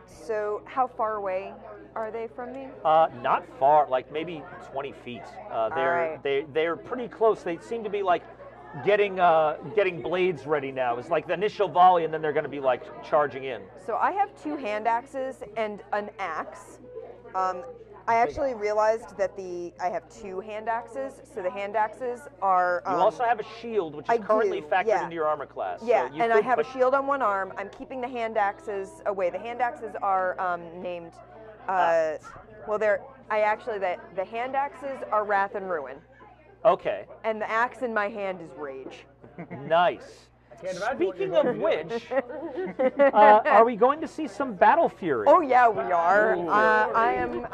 So how far away are they from me? Not far, like maybe 20 feet. right. They're pretty close. They seem to be like getting blades ready now. It's like the initial volley, and then they're going to be like charging in. So I have 2 hand axes and an axe. I actually realized that I have 2 hand axes. So the hand axes are. You also have a shield, which is I currently do, factored yeah. into your armor class. Yeah, so you and I could have a put- shield on one arm. I'm keeping the hand axes away. The hand axes are named. Well, the hand axes are Wrath and Ruin, Okay, and the axe in my hand is Rage. nice. Can't imagine what you're Speaking going of to which, are we going to see some battle fury? Oh yeah, we are. I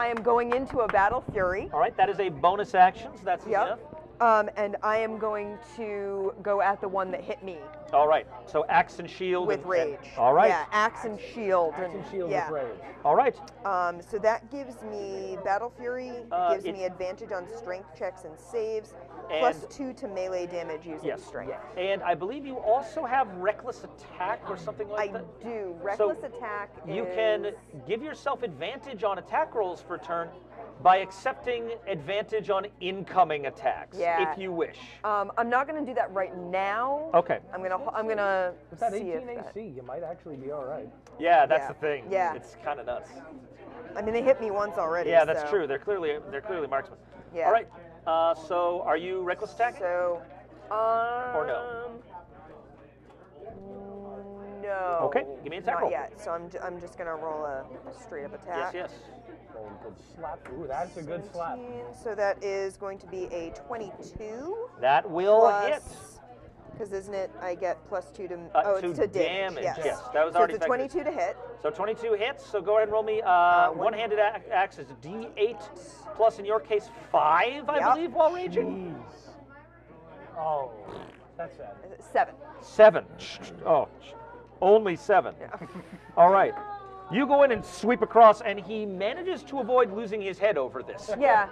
am going into a battle fury. All right, that is a bonus action, so that's easy Yep. enough. And I am going to go at the one that hit me All right. So axe and shield. with rage. All right. Yeah, axe and shield. Axe and shield yeah. with rage. All right. So that gives me Battle Fury, gives it- me advantage on strength checks and saves, And- +2 to melee damage using Yes. strength. And I believe you also have reckless attack or something I like that. do. Reckless attack You is... can give yourself advantage on attack rolls for a turn by accepting advantage on incoming attacks, Yeah. if you wish. I'm not going to do that right now. Okay. I'm gonna With that see 18 if that, AC, you might actually be all right. Yeah, that's Yeah. the thing. Yeah. It's kind of nuts. I mean, they hit me once already. Yeah, that's so- true. They're clearly marksmen. Yeah. All right. So are you reckless attack? So, Or no? No. Okay, give me an attack Not roll. yet. So I'm just gonna roll a straight up attack. Yes. Roll a good slap. Ooh, that's a good slap. 17, so that is going to be a 22 That will hit. Because isn't it? I get +2 to To it's to damage, Yes. yes, that was so already it's a factored. 22 to hit. So 22 hits. So go ahead and roll me one-handed axe is D8 plus, in your case, 5, I Yep. believe, while raging. Jeez. Oh, that's sad. 7. 7. Oh, only 7. All right. You go in and sweep across, and he manages to avoid losing his head over this. Yeah.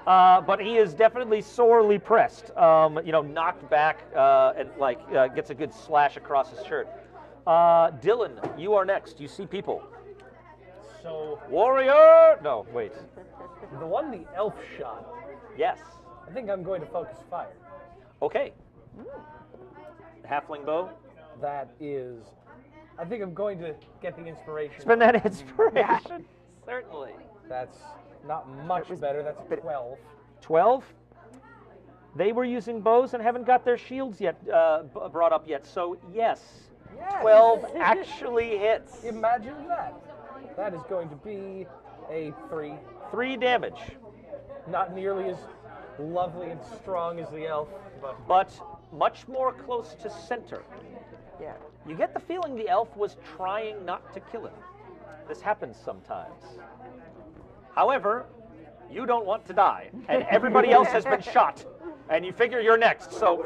But he is definitely sorely pressed. Knocked back and gets a good slash across his shirt. Dylan, you are next. You see people. So Warrior! No, wait. the one the elf shot, Yes. I think I'm going to focus fire. Okay. Halfling bow. That is, I think I'm going to get the inspiration. Spend that inspiration. Certainly. That's not much better. That's a 12. 12. They were using bows and haven't got their shields yet brought up yet. So yes, 12 actually hits. Imagine that. That is going to be a 3. 3 damage, Not nearly as lovely and strong as the elf, but but much more close to center. Yeah. You get the feeling the elf was trying not to kill him. This happens sometimes. However, you don't want to die, and everybody else has been shot, and you figure you're next. So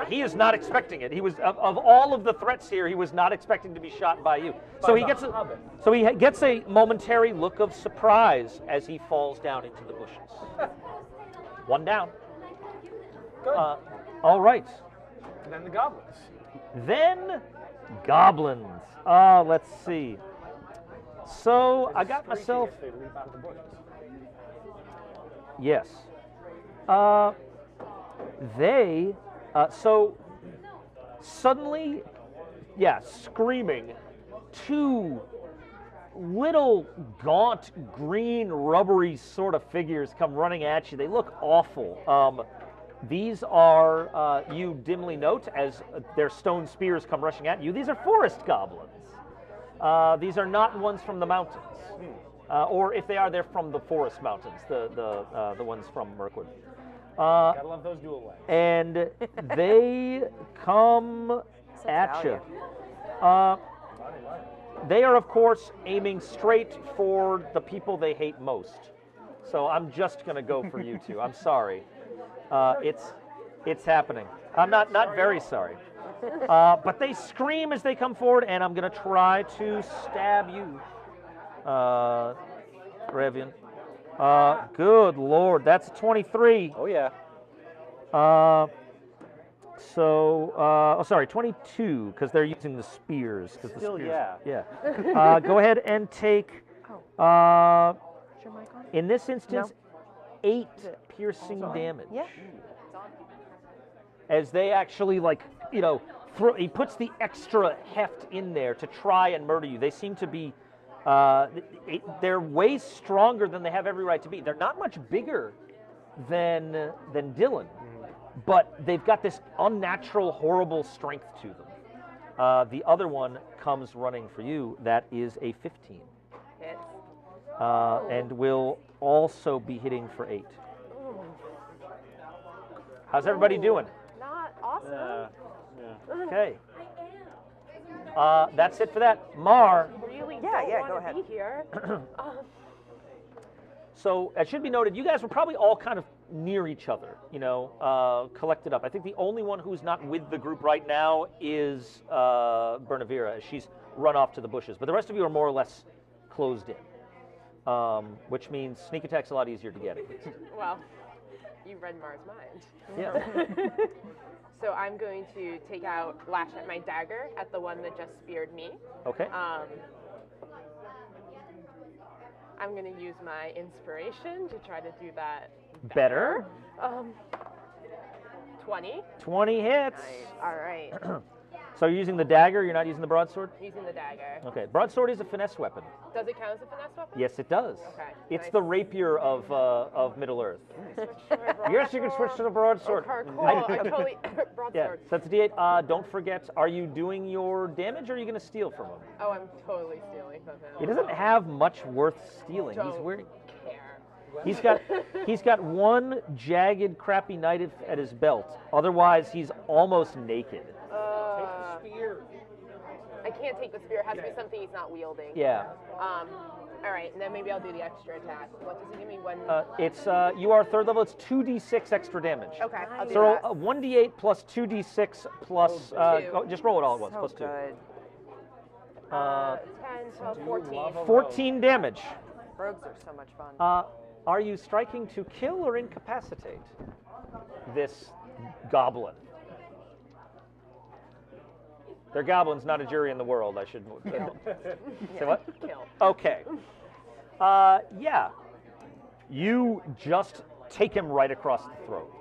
he is not expecting it. He was of all of the threats here, he was not expecting to be shot by you. So he gets gets a momentary look of surprise as he falls down into the bushes. One down. good. All right. And then the goblins. Then goblins. Let's see. So I got Freaky myself. if they leap out of the bushes. Yes. They. So suddenly, screaming, 2 little gaunt green rubbery sort of figures come running at you. They look awful. These are, you dimly note as their stone spears come rushing at you, these are forest goblins. These are not ones from the mountains. Or if they are, they're from the forest mountains, the ones from Mirkwood. Gotta love those dual legs. And they come at you. They are, of course, aiming straight for the people they hate most. So I'm just going to go for you two. I'm sorry. It's happening. I'm not very sorry. But they scream as they come forward, and I'm going to try to stab you, Revian. Good Lord, that's a 23. Oh, yeah. Sorry, 22, because they're using the spears. Still, yeah. yeah. Yeah. Go ahead and take, Is your mic on? in this instance, 8 piercing damage. Yeah. As they actually, he puts the extra heft in there to try and murder you. They seem to be, they're way stronger than they have every right to be. They're not much bigger than Dylan, but they've got this unnatural, horrible strength to them. The other one comes running for you. That is a 15. Hits. And will also be hitting for 8. How's everybody doing? Not awesome. Okay. That's it for that. Mar. Really Yeah, don't yeah, want go to ahead. be here. So it should be noted, you guys were probably all kind of near each other, collected up. I think the only one who's not with the group right now is Bernavira, as she's run off to the bushes. But the rest of you are more or less closed in, which means sneak attack's a lot easier to get. Well, you read Mars' mind. Yeah. So I'm going to lash at my dagger at the one that just speared me. Okay. I'm going to use my inspiration to try to do that Better. 20. 20 hits. All right. So you're using the dagger, you're not using the broadsword? Using the dagger. Okay. Broadsword is a finesse weapon. Does it count as a finesse weapon? Yes, it does. Okay. It's Nice. the rapier of Middle Earth. Yes, you can switch to the broadsword. Okay, cool. I totally broadsword. Yeah, so that's a D8. Don't forget, are you doing your damage or are you going to steal from him? Oh, I'm totally stealing from him. He doesn't have much worth stealing. He's Don't wearing. care. He's got one jagged, crappy knife at his belt. Otherwise, he's almost naked. I can't take the spear. It has to be something he's not wielding. Yeah. All right, and then maybe I'll do the extra attack. What does it give me? One. It's you are third level. It's 2d6 extra damage. Okay, I'll do So roll that. 1d8 plus 2d6 plus. Just roll it all at once. So Plus 2. good. 10, 12, 14. 14 damage. Rogues are so much fun. Are you striking to kill or incapacitate this goblin? They're goblins, not a jury in the world. I should. Say what? Kill. Okay. Yeah. You just take him right across the throat.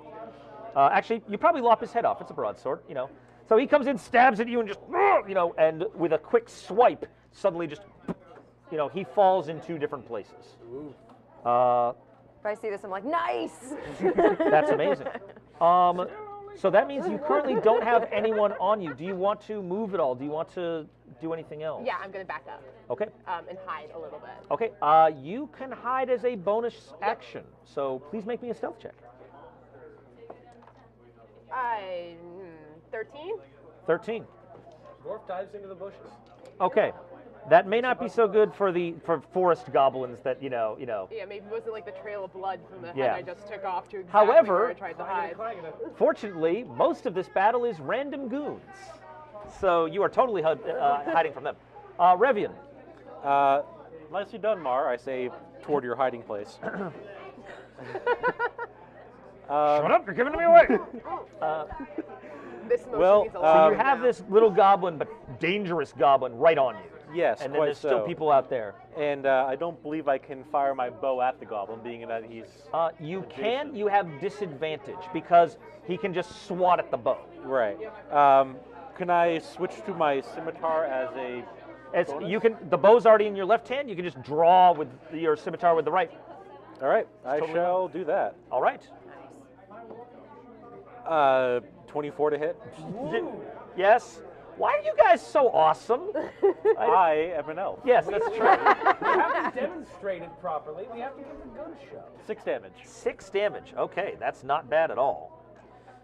Actually, you probably lop his head off. It's a broadsword, So he comes in, stabs at you, and just, and with a quick swipe, suddenly just, he falls in 2 different places. If I see this, I'm like, nice! That's amazing. So that means you currently don't have anyone on you. Do you want to move at all? Do you want to do anything else? Yeah, I'm going to back up Okay. and hide a little bit. Okay. You can hide as a bonus action. So please make me a stealth check. 13? 13. Dwarf dives into the bushes. Okay. That may not be so good for forest goblins that, Yeah, maybe it wasn't like the trail of blood from the Yeah. head I just took off to exactly However, where I tried to hide. Fortunately, most of this battle is random goons. So you are totally hiding from them. Revian. Nicely done, Mar, I say toward your hiding place. Shut up, you're giving me away. This motion Well, needs a So lot you have this little goblin, but dangerous goblin, right on you. Yes, And then quite there's still so. people out there. And I don't believe I can fire my bow at the goblin, being that he's... You can, you have disadvantage because he can just swat at the bow. Right. Can I switch to my scimitar as a bonus? The bow's already in your left hand, you can just draw with your scimitar with the right. All right, I totally shall do that. All right. 24 to hit. Yes. Why are you guys so awesome? I am an elf. Yes, that's true. We haven't demonstrated properly. We have to give a good show. 6 damage. 6 damage. Okay, that's not bad at all.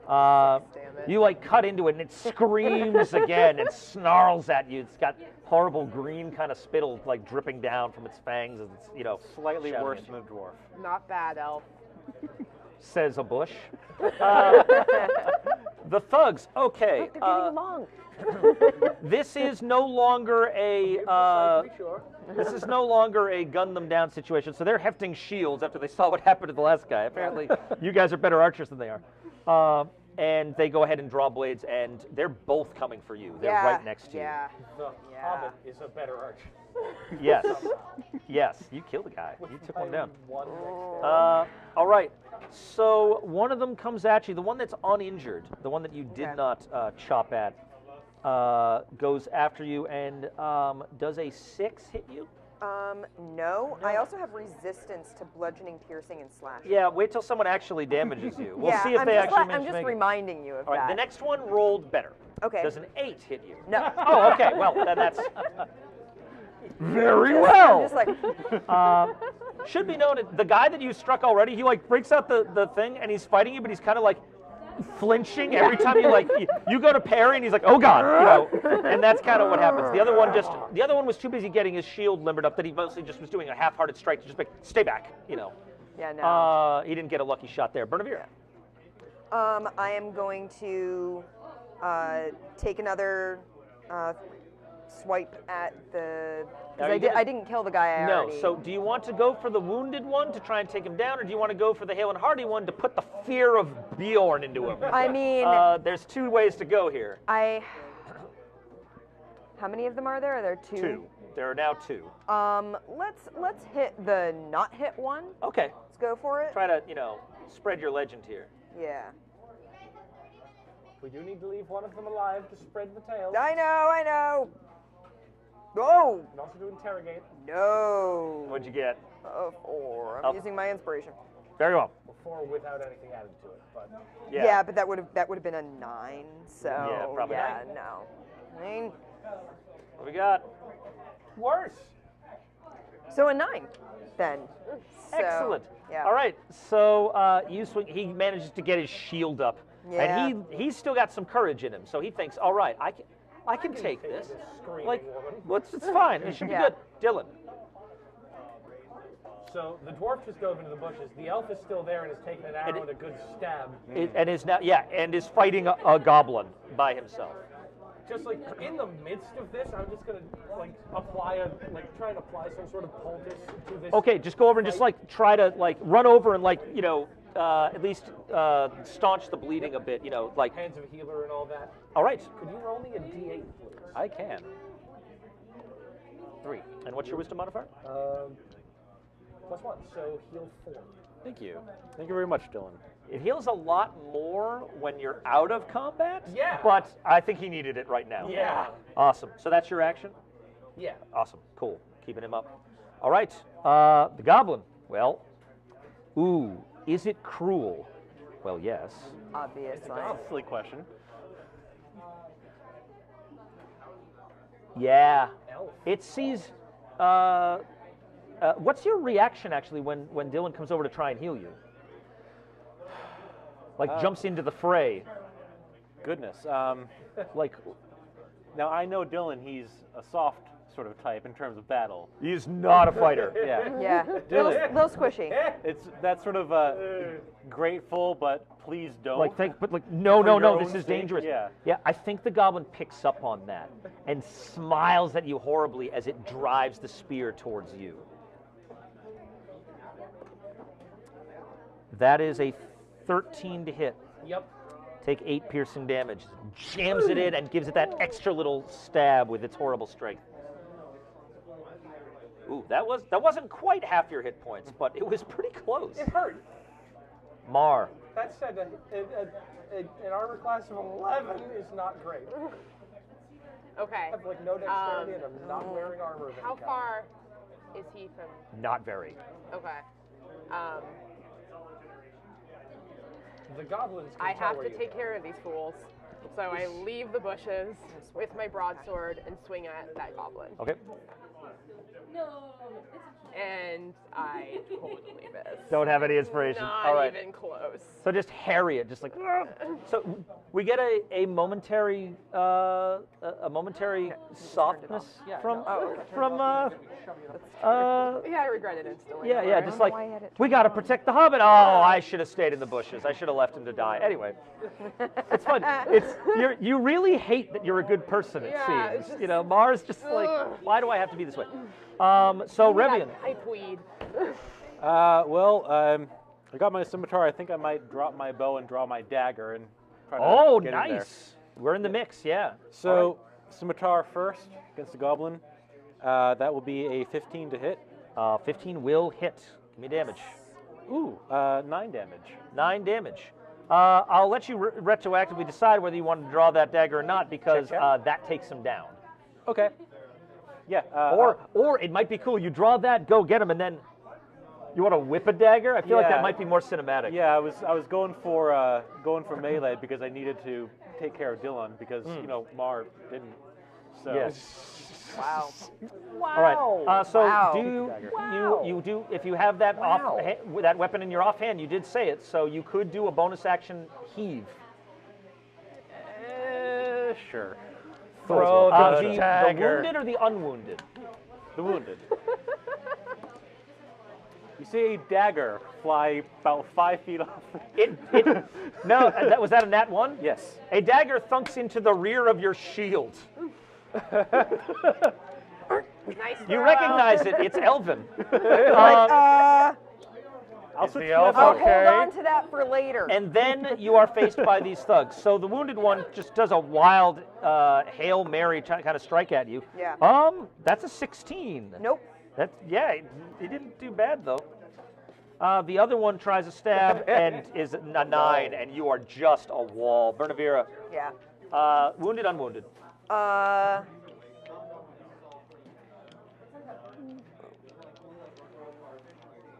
damage. You cut into it and it screams again and snarls at you. It's got horrible green kind of spittle dripping down from its fangs as it's Slightly shouting worse at than a dwarf. Not bad, elf. says a bush. The thugs. Okay. They're getting along. This is no longer a this is no longer a gun them down situation. So they're hefting shields after they saw what happened to the last guy. Apparently, you guys are better archers than they are. And they go ahead and draw blades, and they're both coming for you. They're right next to you. Yeah. The Hobbit is a better archer. Yes. Yes. You killed the guy. You took one down. All right. So one of them comes at you. The one that's uninjured, the one that you did not chop at, goes after you and does a 6 hit you? No. I also have resistance to bludgeoning, piercing, and slashing. Yeah, wait till someone actually damages you. We'll yeah, see if I'm they just actually I'm manage to just make it. reminding you of All right, that. the next one rolled better. Okay. Does an 8 hit you? No. Oh, okay. Well, then that's very I'm well. just like, Should be noted, the guy that you struck already, he breaks out the thing and he's fighting you, but he's kind of flinching every time you go to parry and he's like, oh god, and that's kind of what happens. The other one was too busy getting his shield limbered up that he mostly just was doing a half-hearted strike to just stay back, Yeah, no. He didn't get a lucky shot there. Bernavir. I am going to take another swipe at the. Now, Because I didn't kill the guy I No, already. so do you want to go for the wounded one to try and take him down, or do you want to go for the hale and hearty one to put the fear of Bjorn into him? I mean, there's 2 ways to go here. how many of them are there? Are there 2? 2. There are now 2. Let's hit the not hit one. Okay. Let's go for it. Try to, spread your legend here. Yeah. We do need to leave one of them alive to spread the tales. I know. No. And also to interrogate. No. What'd you get? 4. I'm Oh. using my inspiration. Very well. Before without anything added to it, but Yeah, but that would have been a 9. So Yeah, probably yeah, 9. no. I mean, What we got? worse. so a 9 then. So, Excellent. Yeah. All right. So you swing. He manages to get his shield up, Yeah. and he's still got some courage in him. So he thinks, all right, I can take this. screaming Like, woman. it's fine. It should be Yeah. good. Dylan. So the dwarf just dove into the bushes. The elf is still there and is taking an arrow and a good stab. And is now is fighting a goblin by himself. Just like in the midst of this, I'm just gonna try and apply some sort of poultice to this. Okay, just go over and just try to run over and at least staunch the bleeding a bit. Hands of a healer and all that. All right. Could you roll me a d8, please? I can. 3. And what's your wisdom modifier? +1, so heal 4. Thank you. Thank you very much, Dylan. It heals a lot more when you're out of combat. Yeah. But I think he needed it right now. Yeah. Awesome. So that's your action? Yeah. Awesome. Cool. Keeping him up. All right. The goblin. Well, is it cruel? Well, yes. Obviously. Silly question. Yeah. Elf. It sees. What's your reaction actually when Dylan comes over to try and heal you? Jumps into the fray. Goodness. Like, Now I know Dylan. He's a soft sort of type in terms of battle. he's not a fighter. Yeah. Yeah. Dylan. Little squishy. It's that sort of grateful, but please don't. No, For your this own is sake, dangerous. yeah. Yeah, I think the goblin picks up on that and smiles at you horribly as it drives the spear towards you. That is a 13 to hit. Yep. Take 8 piercing damage. Jams it in and gives it that extra little stab with its horrible strength. Ooh, that wasn't quite half your hit points, but it was pretty close. It hurt. Mar. That said, an armor class of 11 is not great. Okay. I have no dexterity and I'm not wearing armor. How far is he from? Not very. Okay. The goblins can I tell have where to you take are. care of these fools. So I leave the bushes with my broadsword and swing at that goblin. Okay. And I totally miss. Don't have any inspiration. Not All right. even close. So just harry it, just like. So we get a momentary softness from. Yeah, I regret it instantly. Yeah, just like we got to protect the hobbit. Oh, I should have stayed in the bushes. I should have left him to die. Anyway, it's fun. You really hate that you're a good person. It Yeah, seems. it's just- Mars just like, why do I have to be this way? So Revian. Pipe weed. I got my scimitar. I think I might drop my bow and draw my dagger and try to Oh, get in there. nice. We're in the mix. Yeah. So scimitar first against the goblin. That will be a 15 to hit. 15 will hit. Give me damage. Ooh, 9 damage. 9 damage. I'll let you retroactively decide whether you want to draw that dagger or not, because Check. that takes him down. Okay. Yeah. Or it might be cool. You draw that, go get him, and then you want to whip a dagger. I feel like that Yeah. might be more cinematic. Yeah, I was going for melee because I needed to take care of Dylan because Mar didn't. So. Yes. Wow. All right. So Wow. you do if you have that that weapon in your offhand, you did say it, so you could do a bonus action heave. Sure. Throw The dagger. wounded or the unwounded? The wounded. You see a dagger fly about 5 feet off. No, was that a nat 1? Yes. A dagger thunks into the rear of your shield. Nice. You throw. recognize it. It's Elvin. I'll switch the to elf my I'll bow. okay? hold on to that for later. And then you are faced by these thugs. So the wounded one just does a wild Hail Mary kind of strike at you. Yeah. That's a 16. Nope. Yeah, he didn't do bad though. The other one tries a stab and is a 9, and you are just a wall. Bernavira, Yeah. wounded, unwounded.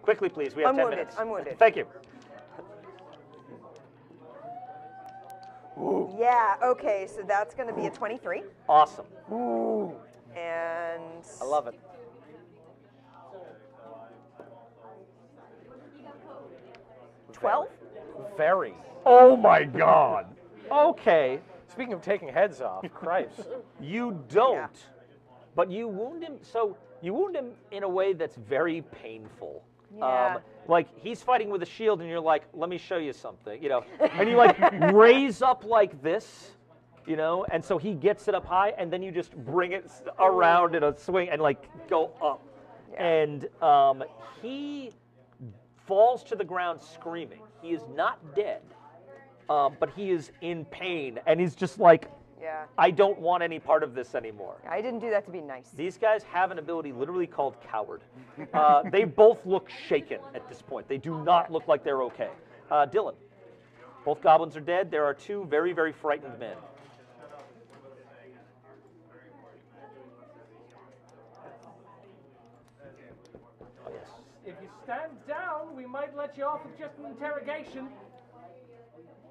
Quickly, please. We have 10 Unwounded, minutes. unwounded. Thank you. Yeah. Okay. So that's going to be a 23, Awesome. and I love it. 12. Very. Oh my God. Okay. Speaking of taking heads off, Christ. You don't, Yeah. but you wound him. So you wound him in a way that's very painful. Yeah. Like he's fighting with a shield, and you're like, "Let me show you something," and you like raise up like this, and so he gets it up high, and then you just bring it around in a swing and like go up, Yeah. and he falls to the ground screaming. He is not dead, but he is in pain, and he's just like, Yeah. I don't want any part of this anymore. I didn't do that to be nice. These guys have an ability literally called Coward. They both look shaken at this point. They do not look like they're okay. Dylan, both goblins are dead. There are 2 very, very frightened men. Oh, yes. If you stand down, we might let you off with just an interrogation.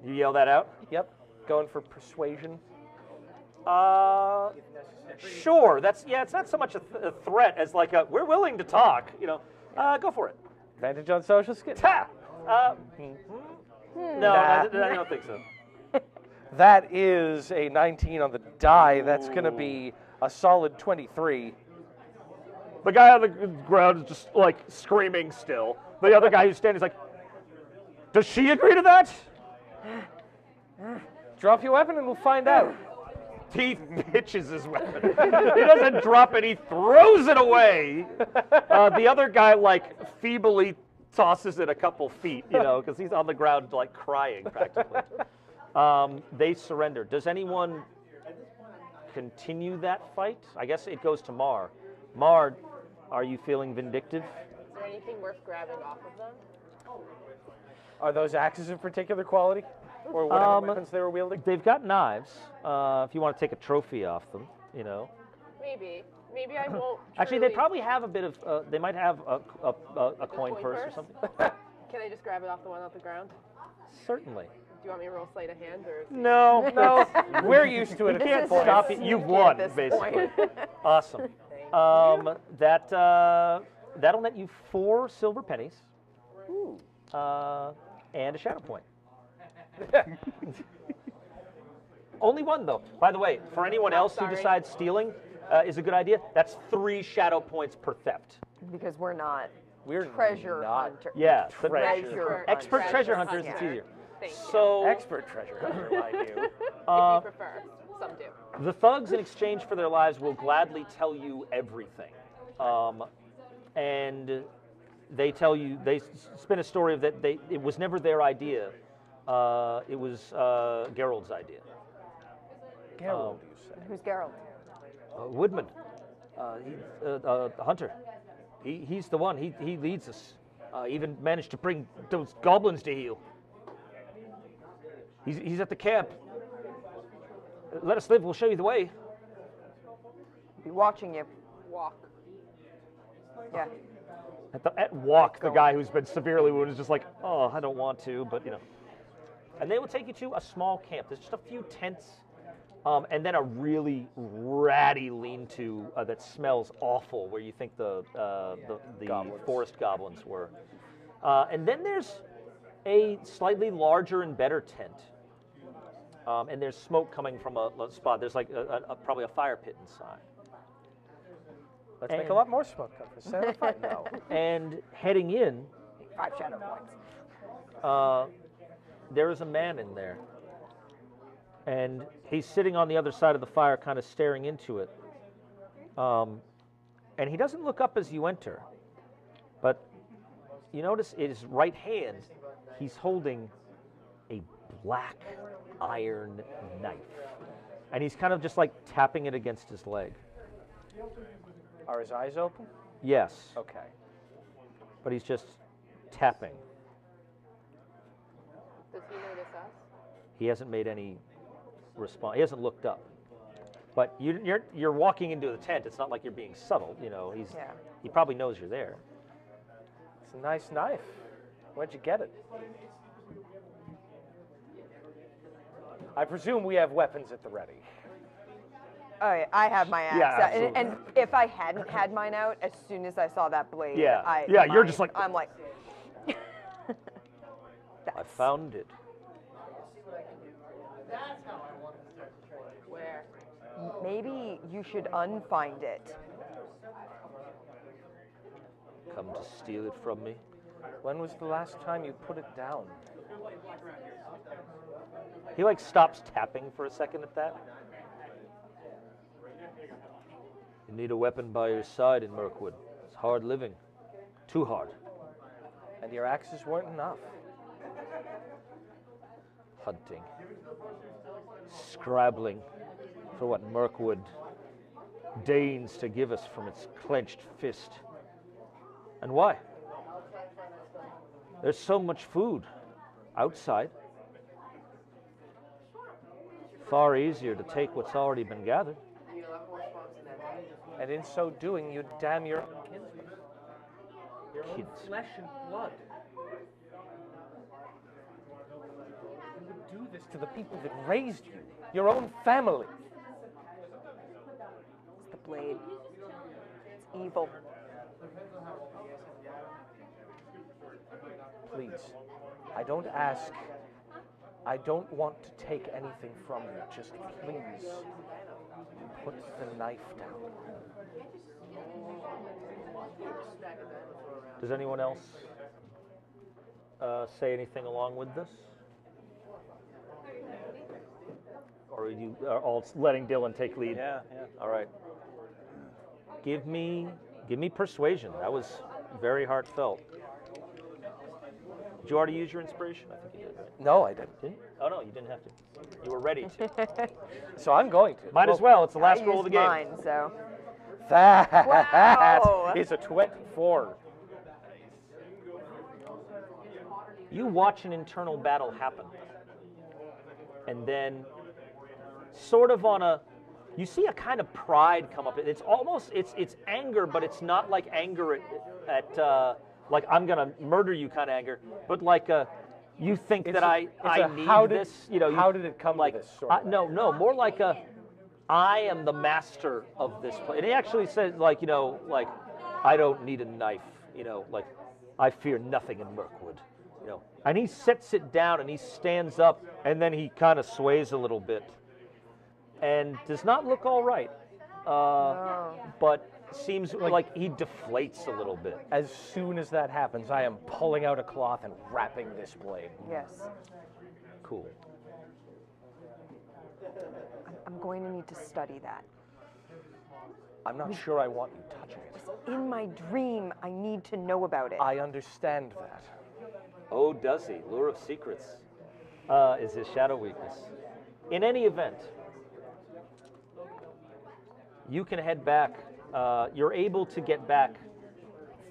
You yell that out? Yep. Going for persuasion. Sure. It's not so much a threat as like we're willing to talk. Go for it. Advantage on social skills. Ta! No, I don't think so. That is a 19 on the die. That's going to be a solid 23. The guy on the ground is just like screaming still. The other guy who's standing is like, does she agree to that? Drop your weapon and we'll find out. He pitches his weapon. He doesn't drop it, he throws it away. The other guy like feebly tosses it a couple feet, because he's on the ground like crying practically. They surrender. Does anyone continue that fight? I guess it goes to Mar. Mar, are you feeling vindictive? Is there anything worth grabbing off of them? Are those axes of particular quality? Or whatever weapons they were wielding? They've got knives. If you want to take a trophy off them, Maybe. Maybe I won't. Actually, they truly- probably have a bit of. They might have a coin purse or something. Can I just grab it off the one off the ground? Certainly. Do you want me to roll sleight of hand or? No, No, we're used to it. You can't This is stop it. sneaky You've at won, this basically. point. Awesome. That'll net you 4 silver pennies. And a shadow point. Only 1 though. By the way, for anyone else who sorry. decides stealing is a good idea, that's 3 shadow points per theft. Because we're not We're treasure not hunter. Yeah, but Treasure expert hunter. treasure hunters, hunter. it's easier. Thank you. So expert treasure hunter, mind you. If you prefer, some do. the thugs, in exchange for their lives, will gladly tell you everything, and they tell you they spin a story of that it was never their idea. It was Geralt's idea. Geralt, you say? Who's Geralt? Woodman, the hunter. He's the one. He leads us. Even managed to bring those goblins to heal. He's at the camp. Let us live. We'll show you the way. Be watching you. Walk. Yeah. At walk, the guy who's been severely wounded is just like, oh, I don't want to, but And they will take you to a small camp. There's just a few tents, and then a really ratty lean-to that smells awful, where you think the forest goblins were. And then there's a slightly larger and better tent. And there's smoke coming from a spot. There's like probably a fire pit inside. Let's make a And- lot more smoke comfort. Sarah, fight? No. And heading in, 5 shadow points. there is a man in there. And he's sitting on the other side of the fire, kind of staring into it. And he doesn't look up as you enter. But you notice in his right hand, he's holding a black iron knife. And he's kind of just like tapping it against his leg. Are his eyes open? Yes, Okay. but he's just tapping. Does he notice us? He hasn't made any response. He hasn't looked up. But you're walking into the tent. It's not like you're being subtle. You know, Yeah. he probably knows you're there. It's a nice knife. Where'd you get it? I presume we have weapons at the ready. Oh, yeah, I have my axe. Yeah, out, absolutely. and if I hadn't had mine out, as soon as I saw that blade, Yeah. Yeah, you're just like- I'm like, I that's found it. Where? maybe you should unfind it. Come to steal it from me. When was the last time you put it down? He like stops tapping for a second at that. You need a weapon by your side in Mirkwood. It's hard living. Too hard. And your axes weren't enough. Hunting. Scrabbling for what Mirkwood deigns to give us from its clenched fist. And why? There's so much food outside. Far easier to take what's already been gathered. And in so doing, you damn your own kinsmen. Your own Kids. flesh and blood. You would do this to the people that raised you, your own family. It's the blade. It's evil. Please, I don't ask. I don't want to take anything from you. Just please, put the knife down. Does anyone else say anything along with this? Or are you all letting Dylan take lead? Yeah. All right. Give me persuasion. That was very heartfelt. Did you already use your inspiration? I think you did, right? No, I didn't. Didn't you? Oh no, you didn't have to. You were ready to. So I'm going to. Might as well. It's the last I roll of the used game. mine, so That Wow. is a 24. You watch an internal battle happen, and then, sort of on a, you see a kind of pride come up. It's almost it's anger, but it's not like anger at like I'm gonna murder you kind of anger, but like you think It's that a- I it's I a need how did- this. You know, how did it come to like, this sort of- no, more like a I am the master of this place. And he actually says like like I don't need a knife. Like I fear nothing in Mirkwood. And he sets it down and he stands up and then he kind of sways a little bit and does not look all right, but seems like he deflates a little bit. As soon as that happens, I am pulling out a cloth and wrapping this blade. yes. Cool. I'm going to need to study that. I'm not sure I want you touching it. In my dream, I need to know about it. I understand that. Oh, does he? Lure of Secrets is his shadow weakness. In any event, you can head back. You're able to get back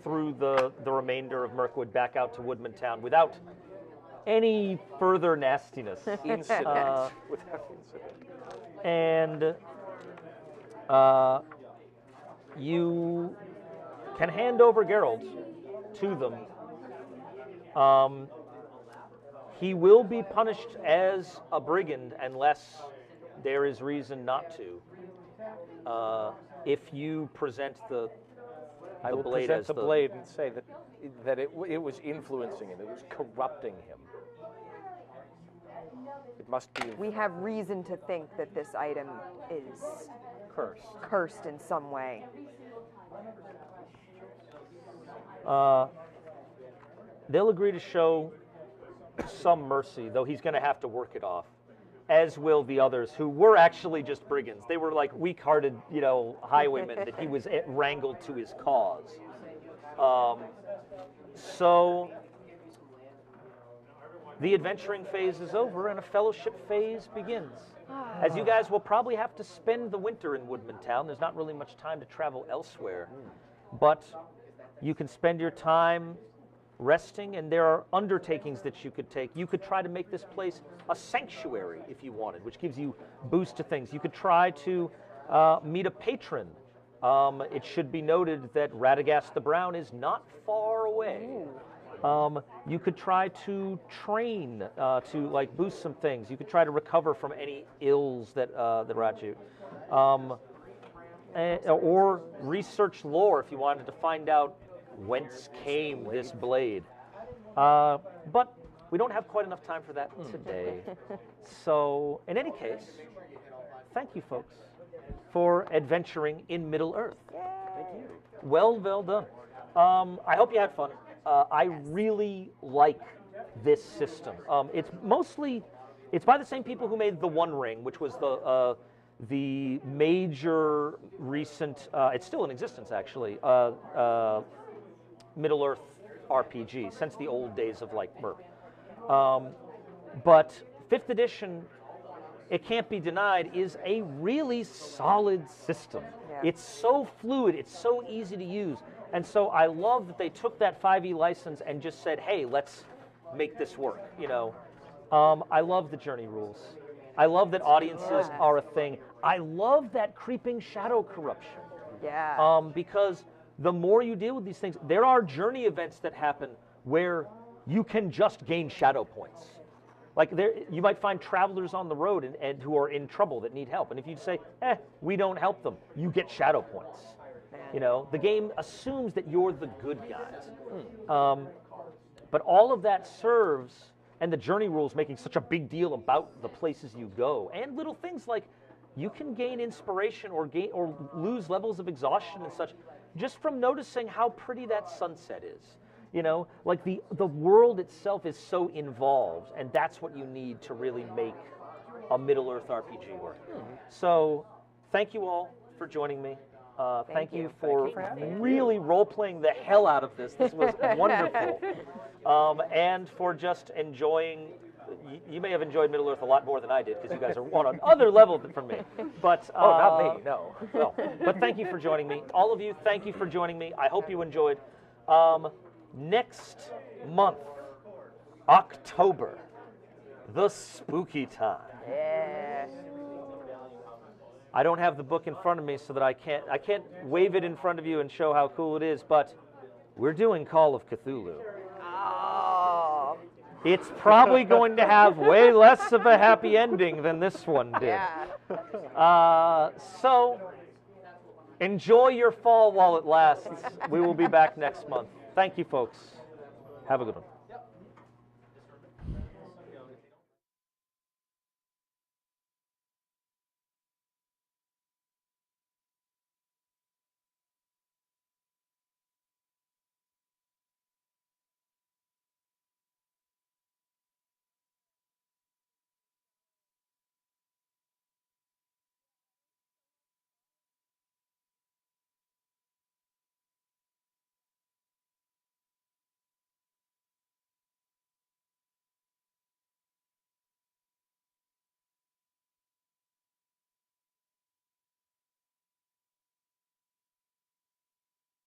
through the remainder of Mirkwood back out to Woodman Town without any further nastiness. Incident. Without incident. And you can hand over Geralt to them. He will be punished as a brigand unless there is reason not to. If you present the I will blade present as the blade and say that it was influencing him. It was corrupting him. It must be We have reason to think that this item is cursed. cursed in some way. they'll agree to show some mercy, though he's going to have to work it off, as will the others who were actually just brigands. They were like weak-hearted, highwaymen that he was wrangled to his cause. So the adventuring phase is over and a fellowship phase begins. As you guys will probably have to spend the winter in Woodman Town. There's not really much time to travel elsewhere, but you can spend your time resting, and there are undertakings that you could take. You could try to make this place a sanctuary if you wanted, which gives you boost to things. You could try to meet a patron. It should be noted that Radagast the Brown is not far away. You could try to train to boost some things. You could try to recover from any ills that are at you, or research lore if you wanted to find out whence came this blade. But we don't have quite enough time for that today. So, in any case, thank you, folks, for adventuring in Middle-earth. Thank you. Well done. I hope you had fun. I really like this system. It's by the same people who made the One Ring, which was the major recent, it's still in existence actually, Middle-earth RPG since the old days of Merc. But 5th edition, it can't be denied, is a really solid system. Yeah. It's so fluid, it's so easy to use. And so I love that they took that 5e license and just said, hey, let's make this work. I love the journey rules. I love that audiences are a thing. I love that creeping shadow corruption. Yeah. Because the more you deal with these things, there are journey events that happen where you can just gain shadow points. You might find travelers on the road and who are in trouble that need help. And if you say, we don't help them, you get shadow points. The game assumes that you're the good guys. But all of that serves, and the journey rules making such a big deal about the places you go, and little things like you can gain inspiration or lose levels of exhaustion and such just from noticing how pretty that sunset is. The world itself is so involved, and that's what you need to really make a Middle-earth RPG work. So, thank you all for joining me. Thank you for really role-playing the hell out of this. This was wonderful. And for just enjoying, you may have enjoyed Middle-earth a lot more than I did, because you guys are on another level from me. But not me, no. Well, but thank you for joining me. All of you, thank you for joining me. I hope you enjoyed. Next month, October, the spooky time. Yeah. I don't have the book in front of me so that I can't wave it in front of you and show how cool it is, but we're doing Call of Cthulhu. Oh. It's probably going to have way less of a happy ending than this one did. Yeah. So enjoy your fall while it lasts. We will be back next month. Thank you, folks. Have a good one.